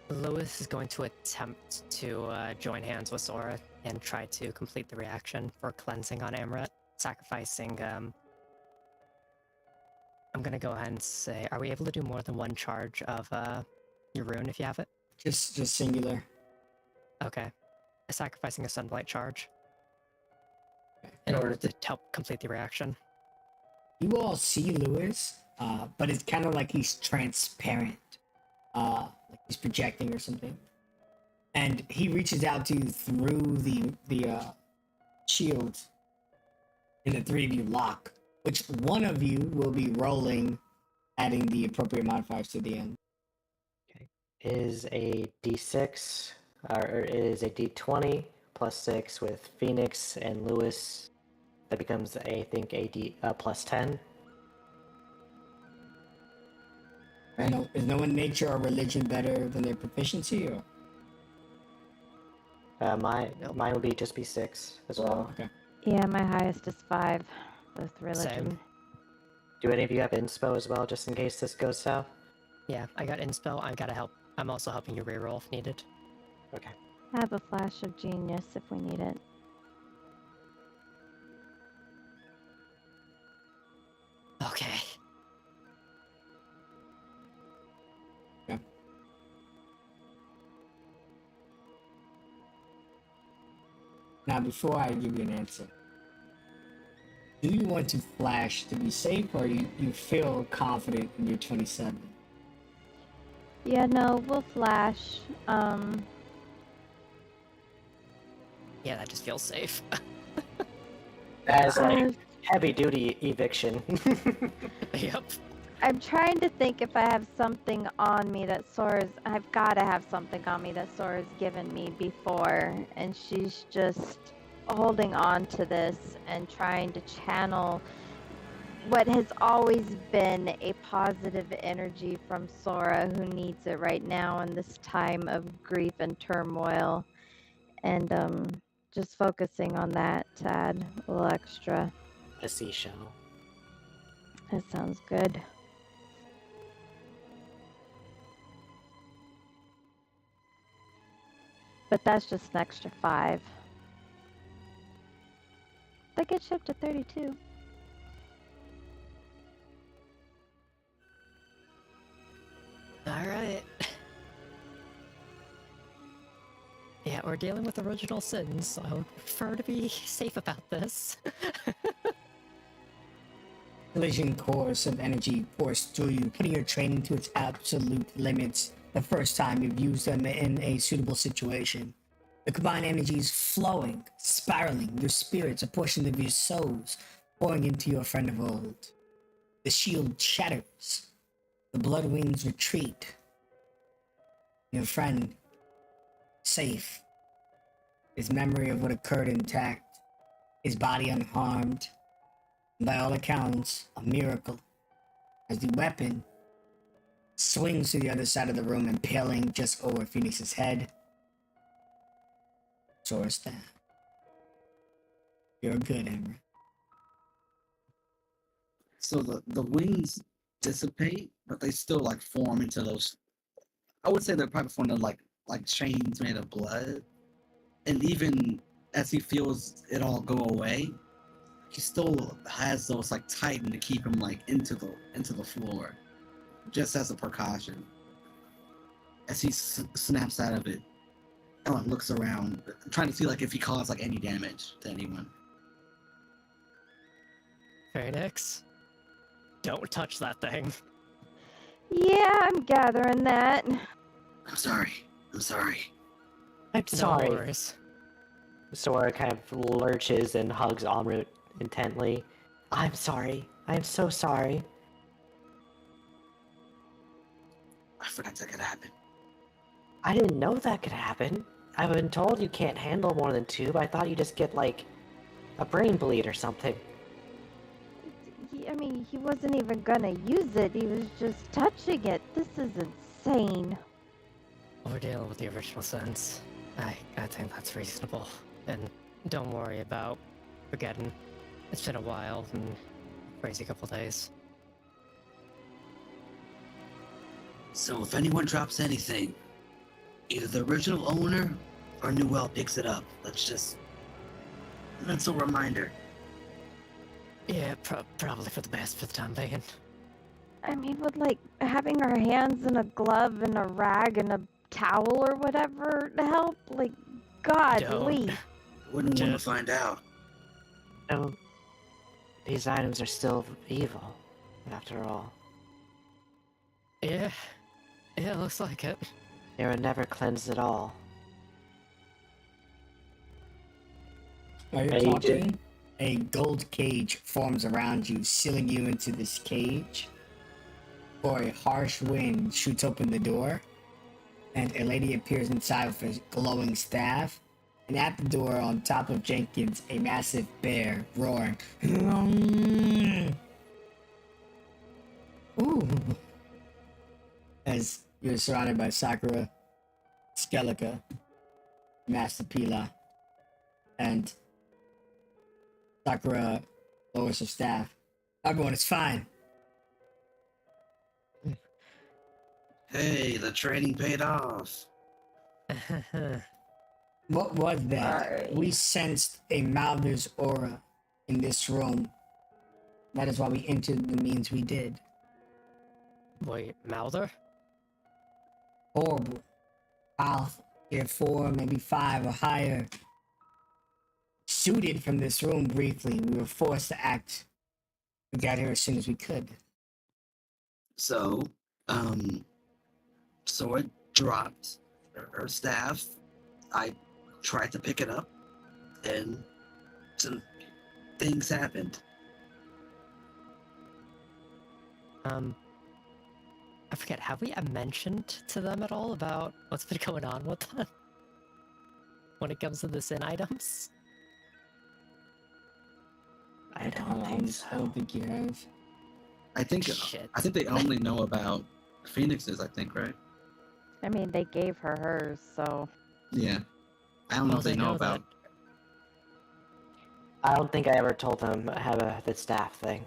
Lewis is going to attempt to join hands with Sora and try to complete the reaction for cleansing on Amrit, sacrificing. I'm gonna go ahead and say, are we able to do more than one charge of your rune if you have it? Just singular. Okay. Sacrificing a Sunblight charge in order to help complete the reaction. You all see Lewis, but it's kind of like he's transparent, like he's projecting or something. And he reaches out to you through the shield, and the three of you lock. Which one of you will be rolling, adding the appropriate modifiers to the end? Is a d6, or it is a d20 plus 6 with Phoenix and Lewis. That becomes, I think, a plus 10. Is no one nature or religion better than their proficiency? Or? Mine would be just be 6 as well. Okay. Yeah, my highest is 5 with religion. Same. Do any of you have inspo as well, just in case this goes south? Yeah, I got inspo. I gotta help. I'm also helping you reroll if needed. Okay. I have a flash of genius if we need it. Okay. Yeah. Now, before I give you an answer, do you want to flash to be safe, or you feel confident in your 27? Yeah, no, we'll flash. Yeah, that just feels safe. As a heavy duty eviction. Yep. I'm trying to think if I have something on me that Sora's. I've got to have something on me that Sora's given me before, and she's just holding on to this and trying to channel what has always been a positive energy from Sora, who needs it right now in this time of grief and turmoil, and just focusing on that to add a little extra. A seashell. That sounds good. But that's just an extra 5. That gets you up to 32. Alright. Yeah, we're dealing with original sins, so I would prefer to be safe about this. Collision course of energy pours through you, putting your training to its absolute limits the first time you've used them in a suitable situation. The combined energy is flowing, spiraling. Your spirits, a portion of your souls, pouring into your friend of old. The shield shatters. The blood wings retreat. Your friend, safe. His memory of what occurred intact. his body unharmed. By all accounts, a miracle, as the weapon swings to the other side of the room, impaling just over Phoenix's head. Sword staff. You're good, Emma. So the wings dissipate, but they still like form into those. I would say they're probably formed into like chains made of blood. And even as he feels it all go away, he still has those like tighten to keep him like into the floor, just as a precaution. As he snaps out of it, Ellen looks around, trying to see like if he caused like any damage to anyone. Phoenix, don't touch that thing. Yeah, I'm gathering that. I'm sorry. I'm sorry. I'm sorry. No worries. Sora kind of lurches and hugs Amrut intently. I'm sorry. I'm so sorry. I forgot that could happen. I didn't know that could happen. I've been told you can't handle more than two, but I thought you just get like a brain bleed or something. I mean, he wasn't even gonna use it. He was just touching it. This is insane. We're dealing with the original sentence. I think that's reasonable. And don't worry about forgetting. It's been a while and crazy couple days. So if anyone drops anything, either the original owner or Newell picks it up. That's a reminder. Yeah, probably for the best for the time being. I mean, would like having our hands in a glove and a rag and a towel or whatever help? Like, God, Don't. Lee. Wouldn't want to Just- find out. No, these items are still evil, after all. Yeah, looks like it. They were never cleansed at all. While you're Hey, talking, a gold cage forms around you, sealing you into this cage. Or a harsh wind shoots open the door, and a lady appears inside with a glowing staff. And at the door, on top of Jenkins, a massive bear roaring. Ooh. As you're surrounded by Sakura, Skellica, Master Pila, and Sakura lowers her staff. Everyone is fine. Hey, the training paid off. What was that? Sorry. We sensed a Malder's aura in this room. That is why we entered the means we did. Wait, Mouther? Horrible. I'll here 4, maybe 5 or higher. Suited from this room briefly. We were forced to act. We got here as soon as we could. So, Sword dropped her staff. I tried to pick it up, and some things happened. I forget, have we mentioned to them at all about what's been going on with them? When it comes to the sin items? I don't think so. I don't think you have. I think Shit. they only know about Phoenix's. I think, right? I mean, they gave her hers, so. Yeah. I don't know Well, if they know about. I don't think I ever told them I have the staff thing.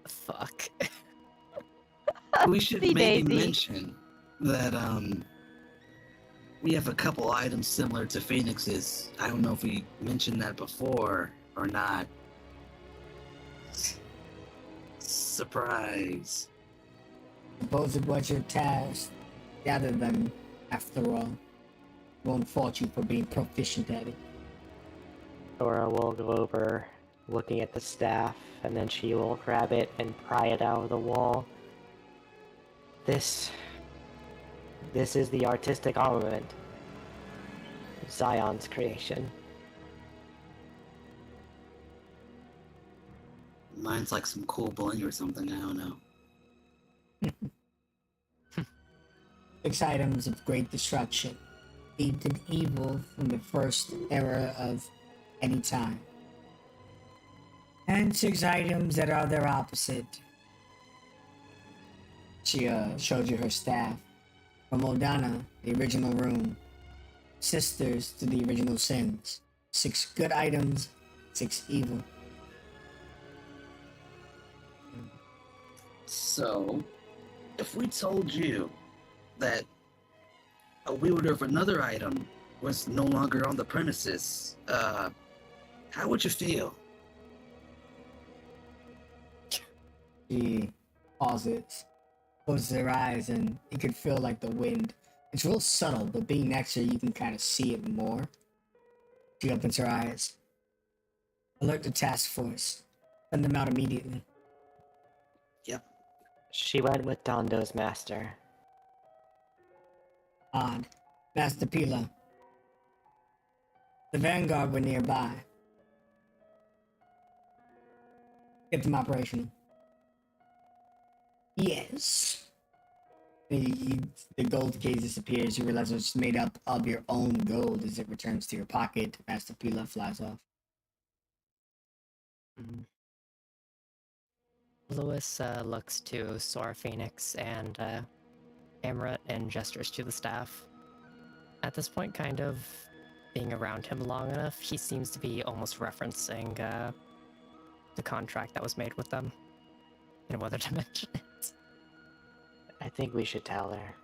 Fuck. We should Oopsie maybe daisy. mention that we have a couple items similar to Phoenix's. I don't know if we mentioned that before or not. Surprise. Suppose it was your task. Gather them, after all. Won't fault you for being proficient at it. Dora will go over, looking at the staff, and then she will grab it and pry it out of the wall. This is the artistic armament. Zion's creation. Mine's like some cool bling or something. I don't know. 6 items of great destruction. Steeped in evil from the first era of any time. and 6 items that are their opposite. She showed you her staff. From Odana, the original room. Sisters to the original sins. 6 good items, 6 evil. So, if we told you that a wielder of another item was no longer on the premises, how would you feel? She pauses, closes her eyes, and you can feel like the wind. It's real subtle, but being next to her, you can kind of see it more. She opens her eyes. Alert the task force. Send them out immediately. Yep. She went with Dondo's master. Odd. Master Pila. The Vanguard were nearby. Get them operational. Yes. The gold case disappears. You realize it's made up of your own gold as it returns to your pocket. Master Pila flies off. Lewis looks to Sora Phoenix and Amrit and gestures to the staff. At this point, kind of being around him long enough, he seems to be almost referencing the contract that was made with them in another dimension. I think we should tell her.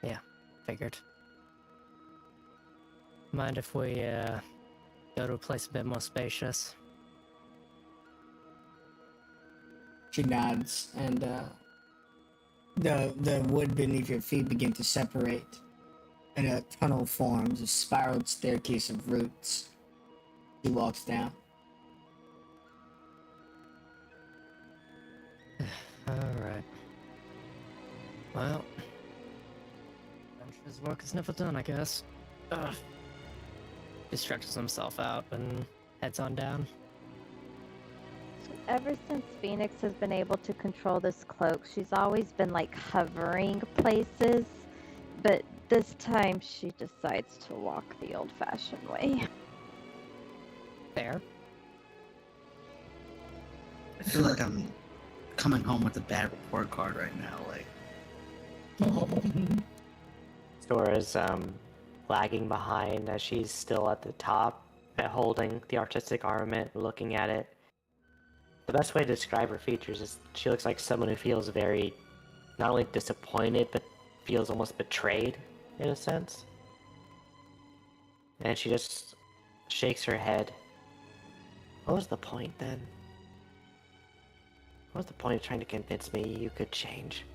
Yeah, figured. Mind if we go to a place a bit more spacious? She nods, and the wood beneath your feet begin to separate, and a tunnel forms, a spiraled staircase of roots. She walks down. Alright. Well, adventurer's work is never done, I guess. Ugh. He stretches himself out and heads on down. Ever since Phoenix has been able to control this cloak, she's always been like hovering places, but this time she decides to walk the old-fashioned way. Fair. I feel like I'm coming home with a bad report card right now. Like, Sora's lagging behind as she's still at the top, holding the artistic armament, looking at it. The best way to describe her features is she looks like someone who feels very, not only disappointed, but feels almost betrayed, in a sense. And she just shakes her head. What was the point then? What was the point of trying to convince me you could change?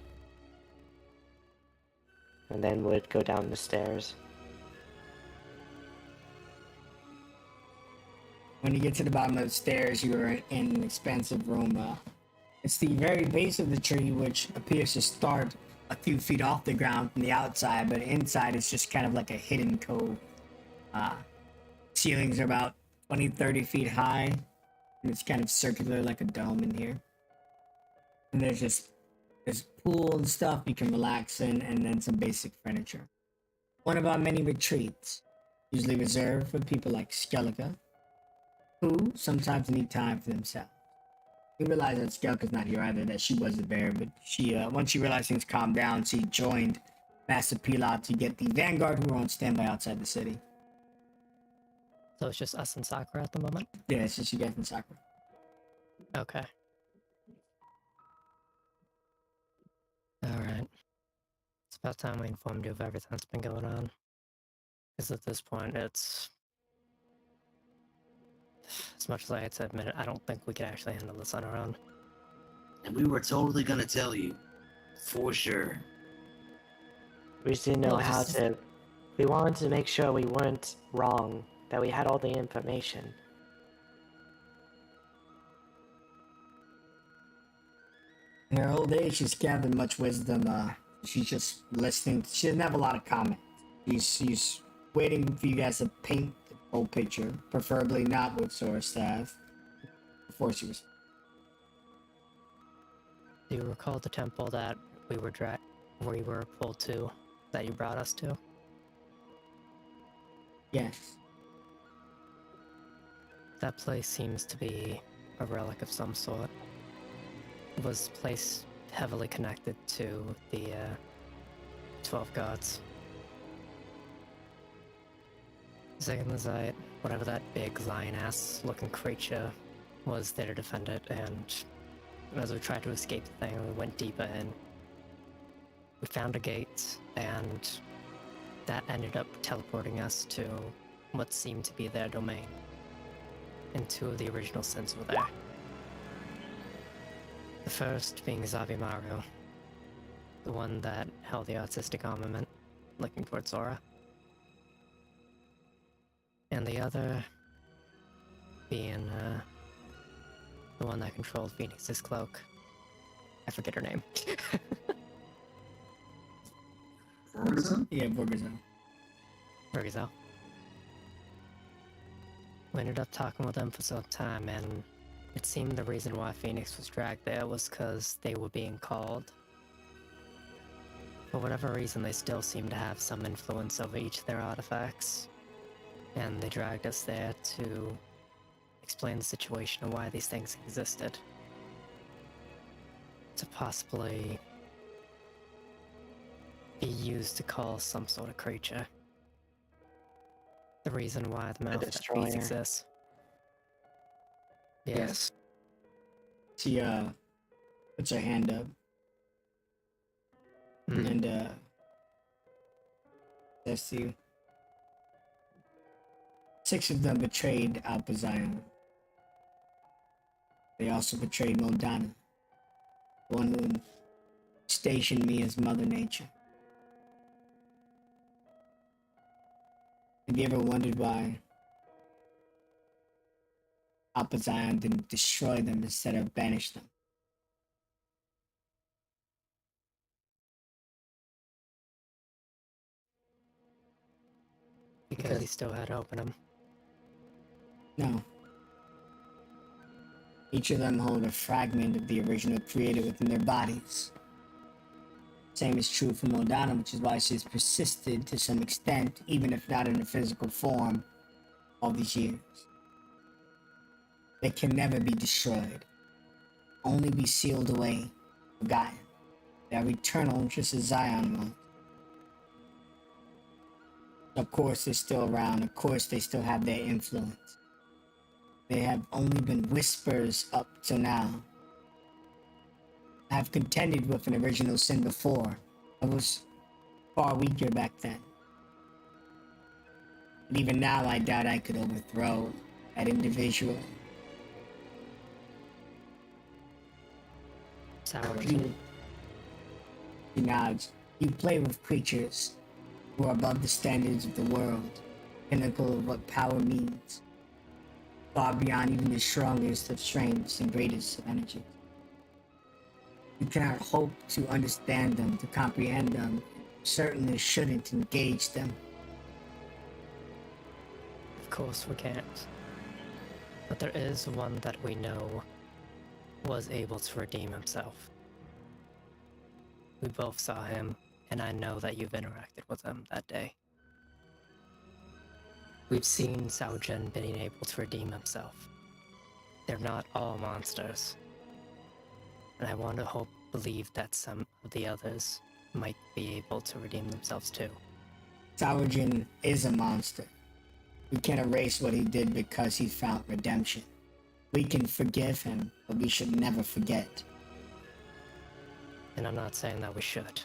And then would go down the stairs. When you get to the bottom of the stairs, you are in an expansive room. It's the very base of the tree, which appears to start a few feet off the ground from the outside, but inside it's just kind of like a hidden cove. Ceilings are about 20, 30 feet high, and it's kind of circular like a dome in here. And there's pool and stuff you can relax in, and then some basic furniture. One of our many retreats, usually reserved for people like Skellica, who sometimes need time for themselves. You realize that Skelka's not here either, that she wasn't there, but she, once she realized things calmed down, she joined Master Pila to get the Vanguard who are on standby outside the city. So it's just us and Sakura at the moment? Yeah, it's just you guys and Sakura. Okay. Alright. It's about time we informed you of everything that's been going on. Because at this point, it's... As much as I hate to admit it, I don't think we can actually handle this on our own. and we were totally gonna tell you. For sure. We just didn't know Well, how just- to... We wanted to make sure we weren't wrong, that we had all the information. In her old age, she's gathered much wisdom. She's just listening. She doesn't have a lot of comment. She's waiting for you guys to paint the whole picture, preferably not with Sora's staff, before she was. Do you recall the temple that we were pulled to, that you brought us to? Yes. That place seems to be a relic of some sort. It was placed heavily connected to the 12 gods. Zagenzite, whatever that big lion-ass looking creature was there to defend it, and as we tried to escape the thing, we went deeper in. We found a gate, and that ended up teleporting us to what seemed to be their domain. And two of the original sins were there. The first being Zavimaru, the one that held the artistic armament, looking towards Zora. And the other being the one that controlled Phoenix's cloak. I forget her name. Yeah, Borgazel. Burgizel. We ended up talking with them for some time, and it seemed the reason why Phoenix was dragged there was because they were being called. For whatever reason, they still seem to have some influence over each of their artifacts. And they dragged us there to explain the situation and why these things existed. To possibly be used to call some sort of creature. The reason why the mouth that beats destroyer. exists. Yes. She puts her hand up Hmm. and says to you, 6 of them betrayed Alpha Zion. They also betrayed Modana, the one who stationed me as Mother Nature. Have you ever wondered why Alpha Zion didn't destroy them instead of banish them? Because he still had hope in him. No. Each of them hold a fragment of the original creator within their bodies. Same is true for Modana, which is why she's persisted to some extent, even if not in a physical form, all these years. They can never be destroyed, only be sealed away, forgotten. They are eternal, just as Zion was. Of course, they're still around. Of course, they still have their influence. They have only been whispers up till now. I have contended with an original sin before. I was far weaker back then. But even now, I doubt I could overthrow that individual. Sour. He nods. You play with creatures who are above the standards of the world, pinnacle of what power means, far beyond even the strongest of strengths and greatest of energies. You cannot hope to understand them, to comprehend them, certainly shouldn't engage them. Of course we can't. But there is one that we know was able to redeem himself. We both saw him, and I know that you've interacted with him that day. We've seen Saojin being able to redeem himself. They're not all monsters. And I want to believe that some of the others might be able to redeem themselves too. Saojin is a monster. We can't erase what he did because he found redemption. We can forgive him, but we should never forget. And I'm not saying that we should.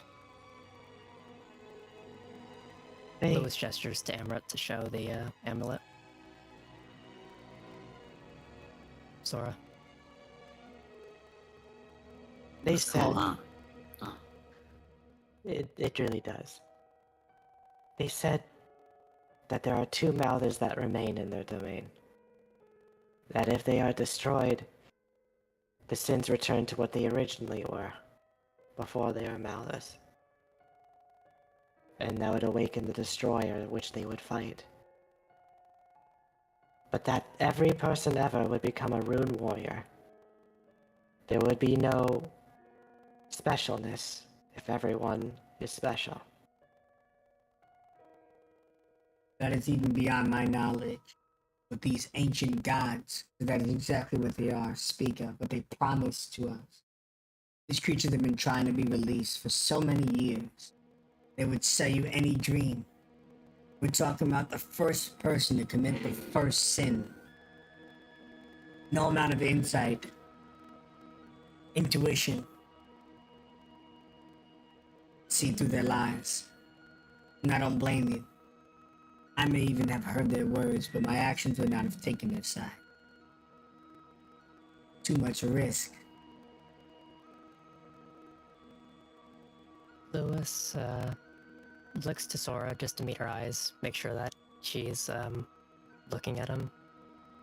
They, Lewis gestures to Amrit to show the amulet. Sora. they It's said cool, huh? it really does. They said that there are 2 Mouthers that remain in their domain. That if they are destroyed, the sins return to what they originally were, before they are Mouthers. And that would awaken the destroyer which they would fight. But that every person ever would become a rune warrior. There would be no specialness if everyone is special. That is even beyond my knowledge. with these ancient gods. That is exactly what they are, speak of, what they promise to us. These creatures have been trying to be released for so many years. They would sell you any dream. We're talking about the first person to commit the first sin. No amount of insight, intuition, see through their lies. And I don't blame you. I may even have heard their words, but my actions would not have taken their side. Too much risk. Lewis looks to Sora just to meet her eyes, make sure that she's looking at him,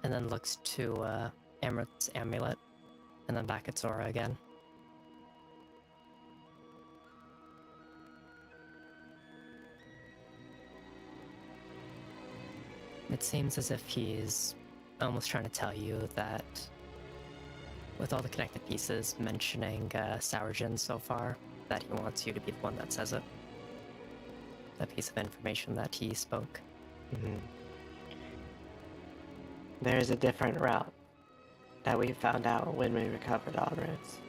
and then looks to Amrit's amulet, and then back at Sora again. It seems as if he's almost trying to tell you that with all the connected pieces mentioning Sourjin so far, that he wants you to be the one that says it. That piece of information that he spoke. Mhm. There's a different route that we found out when we recovered Amrit.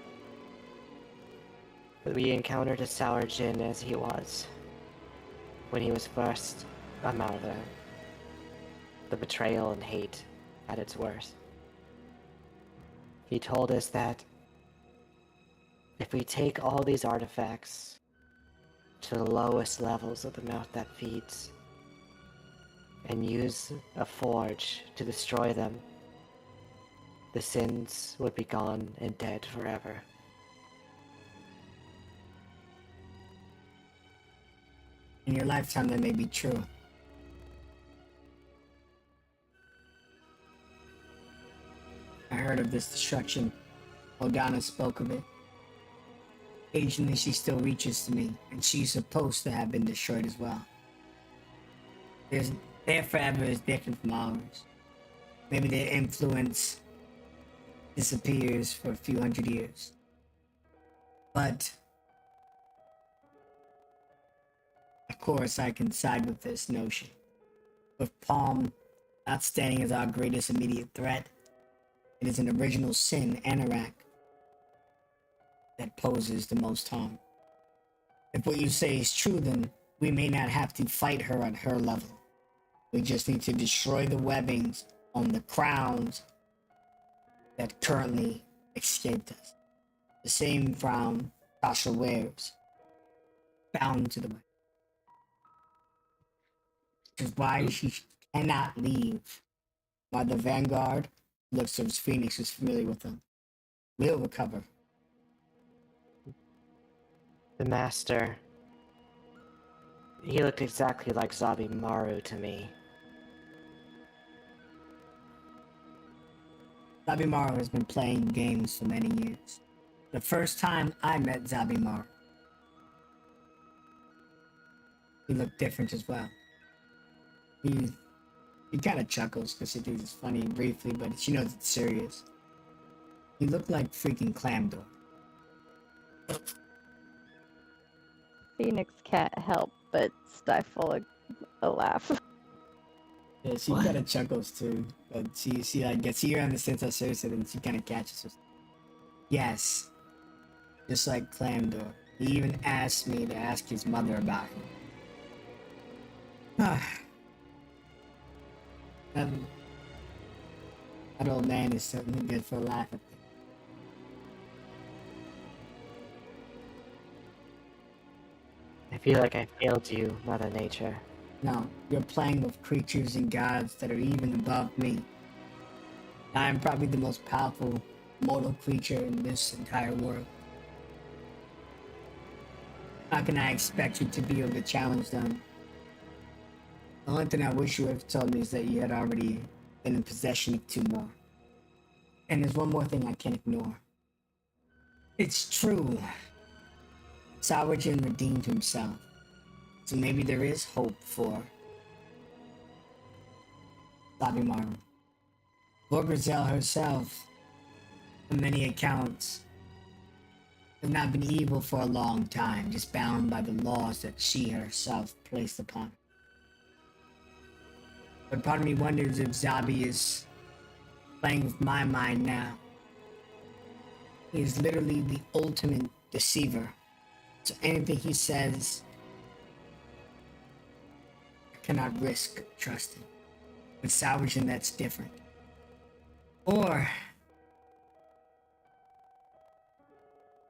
We encountered a Sourjin as he was, when he was first a Martha. The betrayal and hate at its worst. He told us that if we take all these artifacts to the lowest levels of the mouth that feeds, and use a forge to destroy them, the sins would be gone and dead forever. In your lifetime, that may be true. I heard of this destruction. Odana spoke of it. Occasionally, she still reaches to me, and she's supposed to have been destroyed as well. Their forever is different from ours. Maybe their influence disappears for a few hundred years. But, of course, I can side with this notion. With Palm not standing as our greatest immediate threat, it is an original sin, Anorak, that poses the most harm. If what you say is true, then we may not have to fight her at her level. We just need to destroy the webbings on the crowns that currently escaped us. The same crown Tasha wears, bound to the web. Which is why she cannot leave. While the Vanguard looks towards Phoenix, is familiar with them. We'll recover. The Master, he looked exactly like Zabi Maru to me. Zabimaru has been playing games for many years. The first time I met Zabimaru, he looked different as well. He kind of chuckles because he thinks it's funny briefly, but she knows it's serious. He looked like freaking Clamdor. Phoenix can't help but stifle a laugh. Yeah, she kind of chuckles too, but she like gets here on the sense how serious it is, and she kind of catches herself. Yes, just like Clamdor. He even asked me to ask his mother about him. That old man is certainly good for a laugh at. I feel like I failed you, Mother Nature. No, you're playing with creatures and gods that are even above me. I am probably the most powerful mortal creature in this entire world. How can I expect you to be able to challenge them? The only thing I wish you would have told me is that you had already been in possession of two more. And there's one more thing I can't ignore. It's true. Sourjin redeemed himself. So maybe there is hope for Zabimaru. Lord Grizel herself, on many accounts, has not been evil for a long time, just bound by the laws that she herself placed upon her. But part of me wonders if Zabi is playing with my mind now. He is literally the ultimate deceiver. So anything he says, I cannot risk trusting. With Salvation, that's different. Or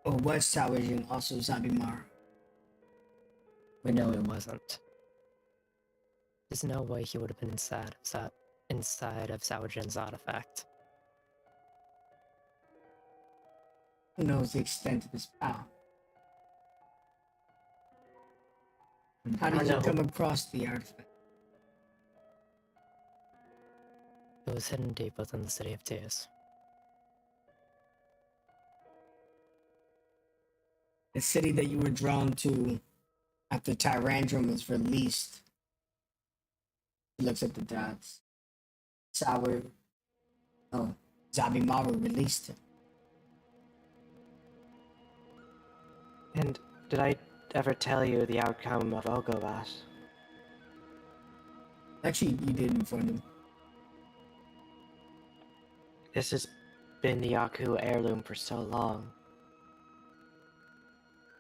was Salvation also Zabimaru? We know it wasn't. There's no way he would have been inside of Saojin's artifact. Who knows the extent of his power? How did you come across the artifact? It was hidden deep within the City of Tears. The city that you were drawn to after Tyrandrum was released. He looks at the dots. Zabimaru released him. And did I ever tell you the outcome of Ogobas? Actually, you did inform him. This has been the Yaku heirloom for so long.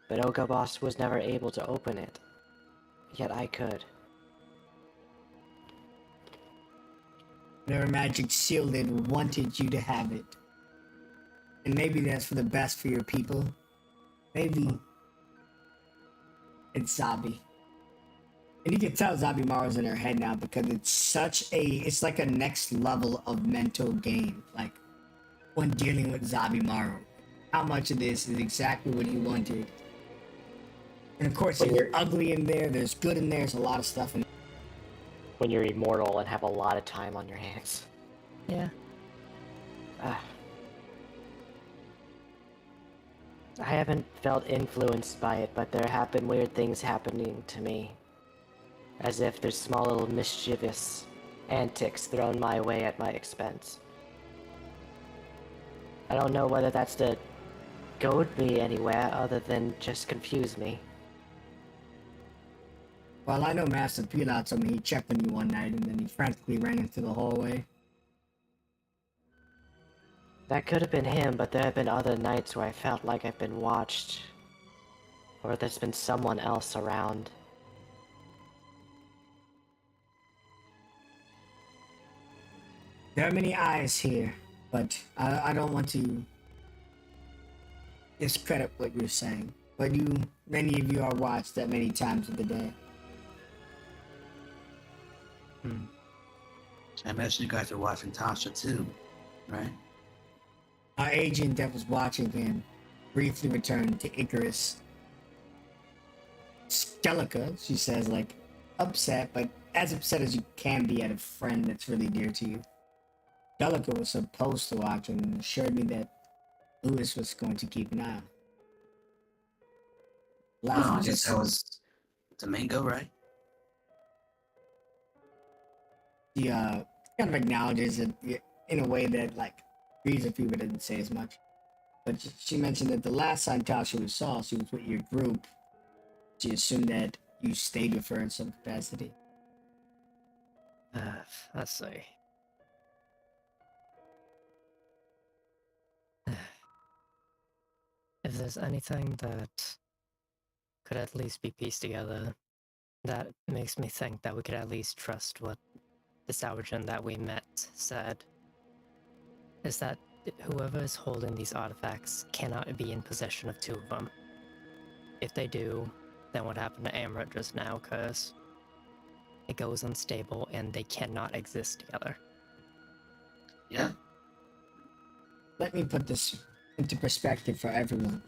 But Ogobas was never able to open it. Yet I could. Their magic shielded wanted you to have it. And maybe that's for the best for your people. Maybe it's Zabi. And you can tell Zabimaru's in her head now because it's like a next level of mental game. Like when dealing with Zabimaru. How much of this is exactly what he wanted. And of course, there's ugly in there, there's good in there, there's a lot of stuff in there. When you're immortal and have a lot of time on your hands. Yeah. I haven't felt influenced by it, but there have been weird things happening to me. As if there's small little mischievous antics thrown my way at my expense. I don't know whether that's to goad me anywhere other than just confuse me. Well, I know Master Pilar told me he checked on you one night and then he frantically ran into the hallway. That could have been him, but there have been other nights where I felt like I've been watched. Or there's been someone else around. There are many eyes here, but I don't want to discredit what you're saying. But many of you are watched that many times of the day. I imagine you guys are watching Tasha too, right? Our agent that was watching him briefly returned to Icarus. Skelica, she says, like, upset, but as upset as you can be at a friend that's really dear to you. Skelica was supposed to watch and assured me that Lewis was going to keep an eye on. I guess that was Domingo, right? She kind of acknowledges it in a way that, like, agrees with you but didn't say as much. But she mentioned that the last time Tasha was saw, she was with your group. She assumed that you stayed with her in some capacity. I see. If there's anything that could at least be pieced together, that makes me think that we could at least trust what the Saojin that we met said, is that whoever is holding these artifacts cannot be in possession of two of them. If they do, then what happened to Amrit just now occurs. It goes unstable and they cannot exist together. Yeah. Let me put this into perspective for everyone.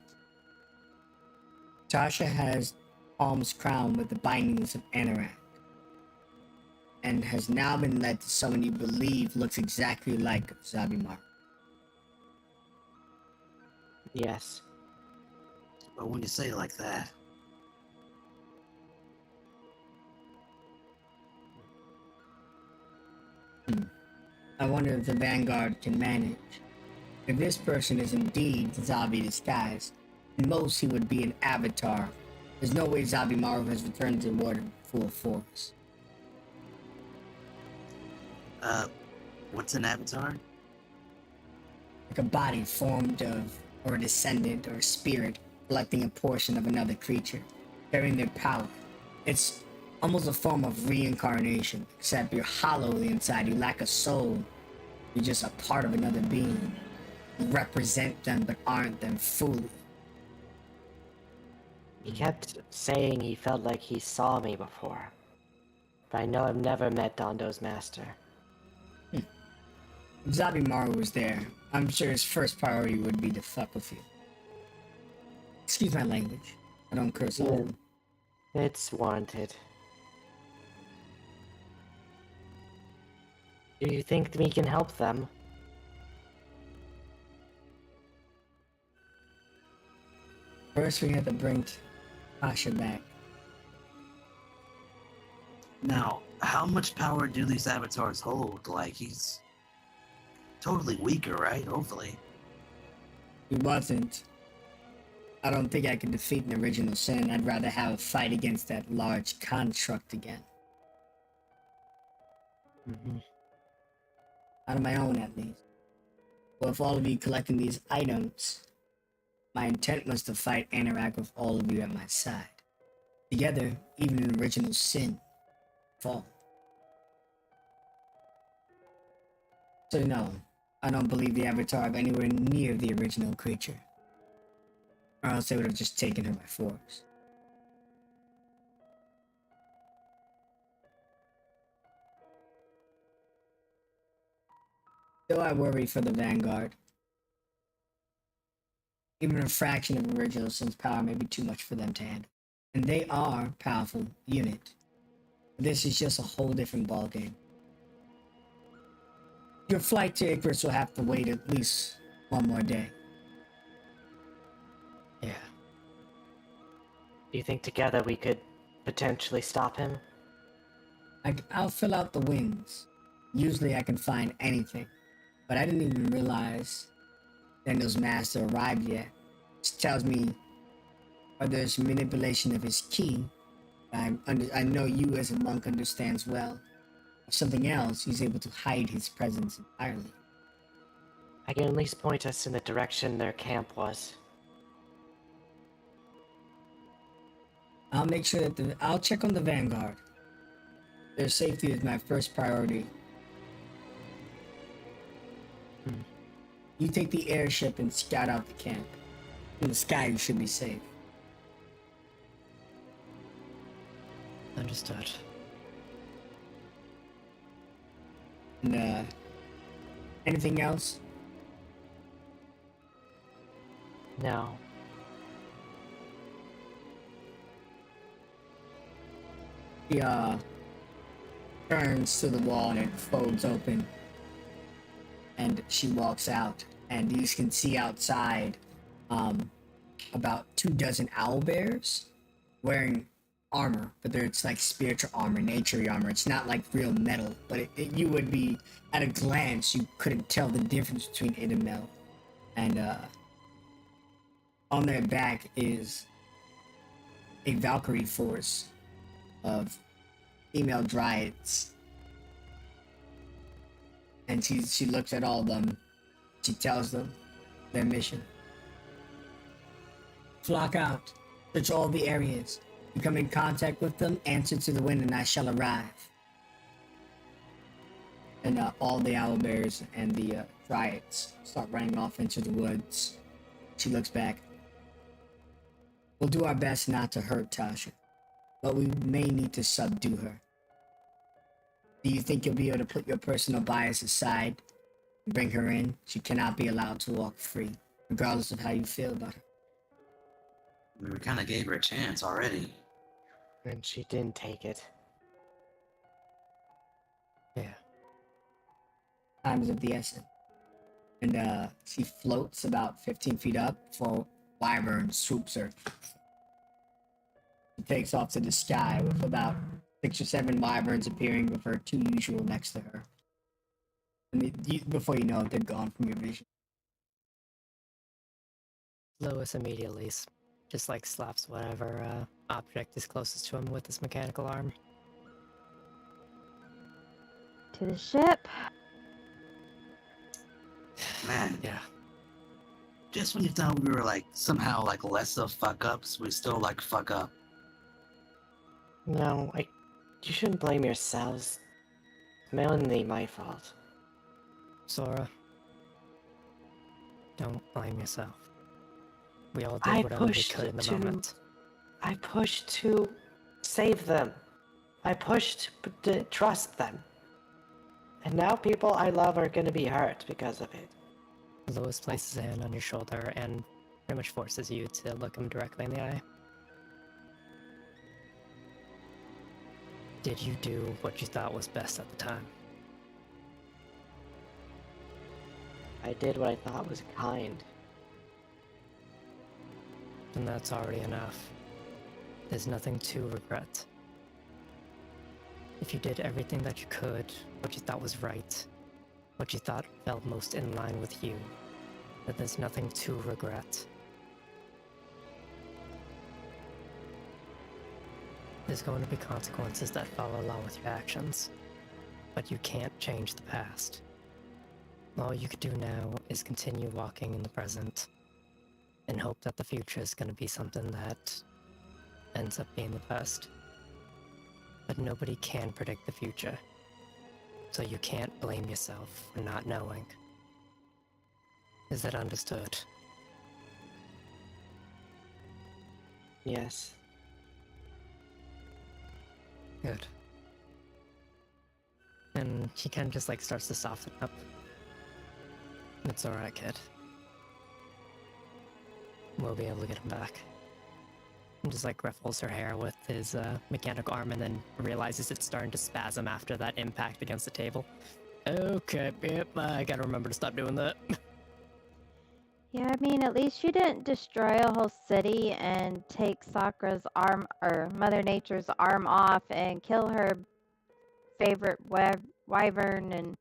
Tasha has Palm's crown with the bindings of Anorak, and has now been led to someone you believe looks exactly like Zabimaru. Yes. But when you say it like that, I wonder if the Vanguard can manage. If this person is indeed Zabi disguised, in most he would be an avatar. There's no way Zabimaru has returned to water full force. What's an avatar? Like a body formed of, or a descendant, or a spirit, collecting a portion of another creature, carrying their power. It's almost a form of reincarnation, except you're hollow inside, you lack a soul. You're just a part of another being. You represent them, but aren't them fully. He kept saying he felt like he saw me before. But I know I've never met Dondo's master. If Zabimaru was there, I'm sure his first priority would be to fuck with you. Excuse my language. I don't curse often. It's warranted. Do you think we can help them? First, we have to bring Tasha back. Now, how much power do these avatars hold? Like, he's totally weaker, right? Hopefully. He wasn't. I don't think I could defeat an original sin. I'd rather have a fight against that large construct again. Out of my own, at least. Well, if all of you collecting these items, my intent was to fight and interact with all of you at my side. Together, even an original sin fall. So no, I don't believe the Avatar of anywhere near the original creature. Or else they would have just taken her by force. Still, I worry for the Vanguard. Even a fraction of original sin's power may be too much for them to handle. And they are a powerful unit. This is just a whole different ballgame. Your flight to Icarus will have to wait at least one more day. Yeah. Do you think together we could potentially stop him? I'll fill out the winds. Usually I can find anything. But I didn't even realize Daniel's master arrived yet. Which tells me whether there's manipulation of his key. I know you as a monk understands well. If something else, he's able to hide his presence entirely. I can at least point us in the direction their camp was. I'll make sure that I'll check on the Vanguard. Their safety is my first priority. You take the airship and scout out the camp. In the sky, you should be safe. Understood. And, anything else? No. He, turns to the wall and it folds open. And she walks out. And you can see outside, about 24 owlbears wearing armor, but it's like spiritual armor, nature armor. It's not like real metal, but you would be, at a glance, you couldn't tell the difference between it and metal. And on their back is a Valkyrie force of female dryads. And she looks at all of them. She tells them their mission. Flock out, search all the areas. You come in contact with them, answer to the wind, and I shall arrive. And all the owlbears and the dryads start running off into the woods. She looks back. We'll do our best not to hurt Tasha, but we may need to subdue her. Do you think you'll be able to put your personal bias aside and bring her in? She cannot be allowed to walk free, regardless of how you feel about her. We kind of gave her a chance already. And she didn't take it. Yeah. Time is of the essence. And she floats about 15 feet up before Wyvern swoops her. She takes off to the sky with about 6 or 7 wyverns appearing with her 2 usual next to her. And before you know it, they're gone from your vision. Lewis immediately just like slaps whatever object is closest to him with his mechanical arm. To the ship. Man, Yeah. just when you thought we were like somehow like less of fuck ups, we still like fuck up. No, you shouldn't blame yourselves. Mainly my fault. Sora, don't blame yourself. We all I did whatever we pushed could in the to- moment. I pushed to save them. I pushed to trust them. And now people I love are gonna be hurt because of it. Lewis places a hand on your shoulder and pretty much forces you to look him directly in the eye. Did you do what you thought was best at the time? I did what I thought was kind. And that's already enough. There's nothing to regret. If you did everything that you could, what you thought was right, what you thought felt most in line with you, then there's nothing to regret. There's going to be consequences that follow along with your actions, but you can't change the past. All you could do now is continue walking in the present and hope that the future is going to be something that ends up being the best. But nobody can predict the future, so you can't blame yourself for not knowing. Is that understood? Yes. Good. And he kind of just like starts to soften up. It's alright, kid. We'll be able to get him back. And just like ruffles her hair with his mechanical arm and then realizes it's starting to spasm after that impact against the table. Okay, yep, I gotta remember to stop doing that. Yeah, I mean, at least you didn't destroy a whole city and take Sakura's arm, or Mother Nature's arm off and kill her favorite wyvern. And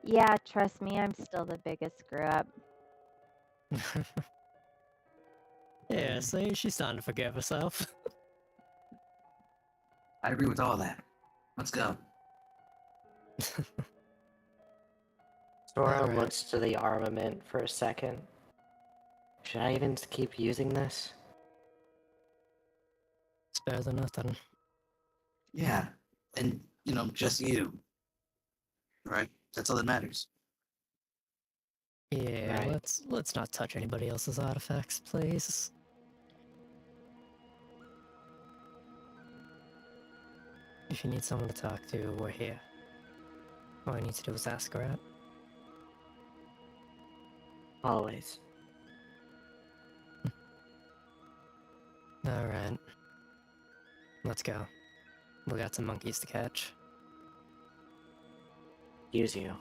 yeah, trust me, I'm still the biggest screw up. Yeah, see, she's starting to forgive herself. I agree with all that. Let's go. Sora Alright. looks to the armament for a second. Should I even keep using this? It's better than nothing. Yeah, and you know, just you. Right? That's all that matters. Yeah, Right. let's not touch anybody else's artifacts, please. If you need someone to talk to, we're here. All I need to do is ask her out. Always. Alright. Let's go. We got some monkeys to catch. Use you.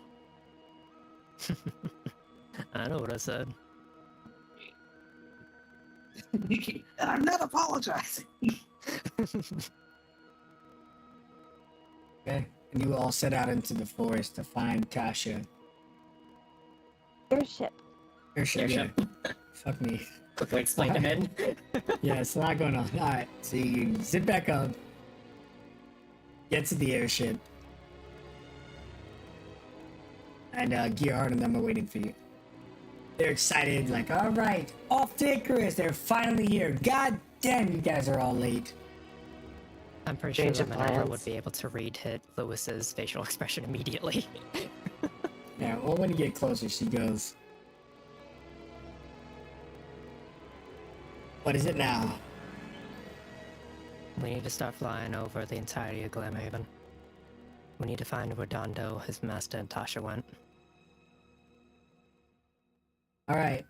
I know what I said. And I'm not apologizing. Okay. And you all set out into the forest to find Tasha. Airship. Airship. Airship. Yeah. Fuck me. Quickly explain him in. Yeah, it's a lot going on. Alright, so you zip back up, get to the airship, and Gearhart and them are waiting for you. They're excited, like, alright, off to Icarus, they're finally here. God damn, you guys are all late. I'm pretty sure Change that of Minerva plans. would be able to read hit Lewis's facial expression immediately. Yeah, well, when you get closer, she goes, what is it now? We need to start flying over the entirety of Glamhaven. We need to find where Dondo, his master, and Tasha went. Alright.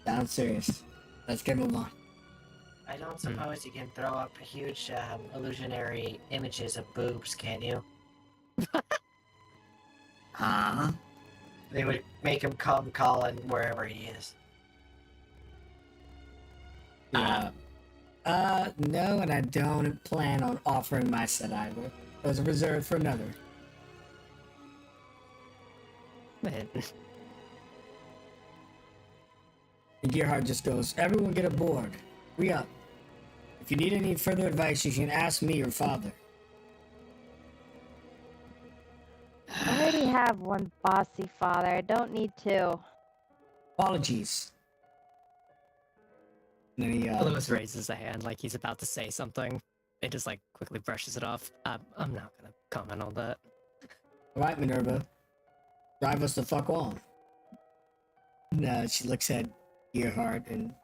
Sounds serious. Let's get moving on. I don't suppose you can throw up huge illusionary images of boobs, can you? Huh? They would make him come calling wherever he is. Yeah. No, and I don't plan on offering my set either. Those are reserved for another. Man, And Gearhart just goes, everyone get aboard. Hurry up. If you need any further advice, you can ask me or father. have one bossy father. I don't need two. Apologies. And then he, Lewis raises a hand like he's about to say something. It just like quickly brushes it off. I'm not gonna comment on that. all right, Minerva, drive us the fuck on. And she looks at Earhart and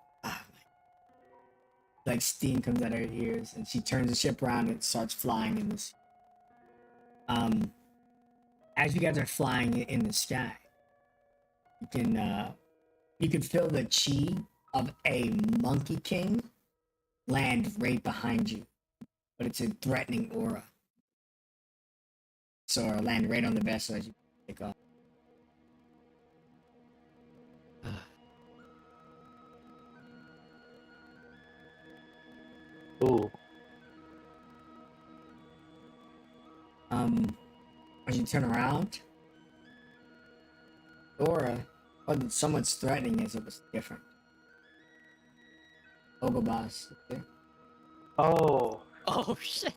like steam comes out of her ears, and she turns the ship around and starts flying in this. As you guys are flying in the sky, you can feel the chi of a Monkey King land right behind you, but it's a threatening aura. So it'll land right on the vessel as you take off. Ooh. As you turn around, aura wasn't so much threatening as it was different. Ogobas. Okay? Oh. Oh shit!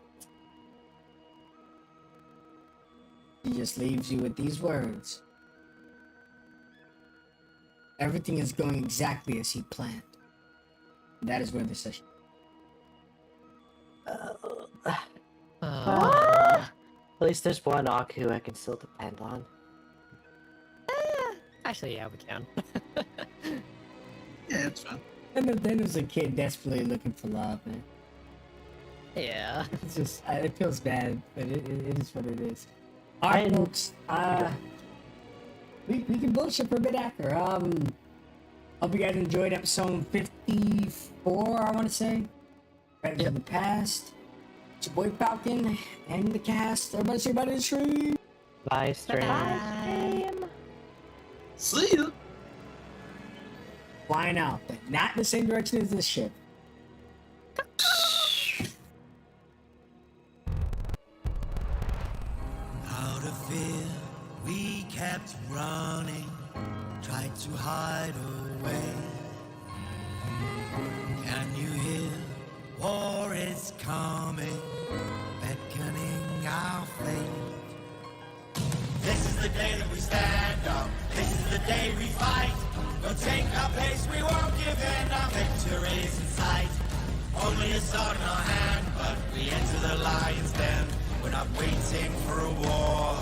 He just leaves you with these words. Everything is going exactly as he planned. That is where the session. At least there's one Aku I can still depend on. Actually, yeah, we can. Yeah, it's fun. And then there's a kid desperately looking for love, man. Yeah. It's just, it feels bad, but it is what it is. Alright, folks. We can bullshit for a bit after. Hope you guys enjoyed episode 54, I want to say. Right in the past. It's your boy Falcon and the cast. Everybody say bye to the stream. Bye, stream. Stream. See ya. Flying out, but not in the same direction as this ship. Out of fear, we kept running, tried to hide away. Can you hear? War is coming, beckoning our fate. This is the day that we stand up. This is the day we fight. We'll take our pace, we won't give in. Our victory's in sight. Only a sword in our hand, but we enter the lion's den. We're not waiting for a war.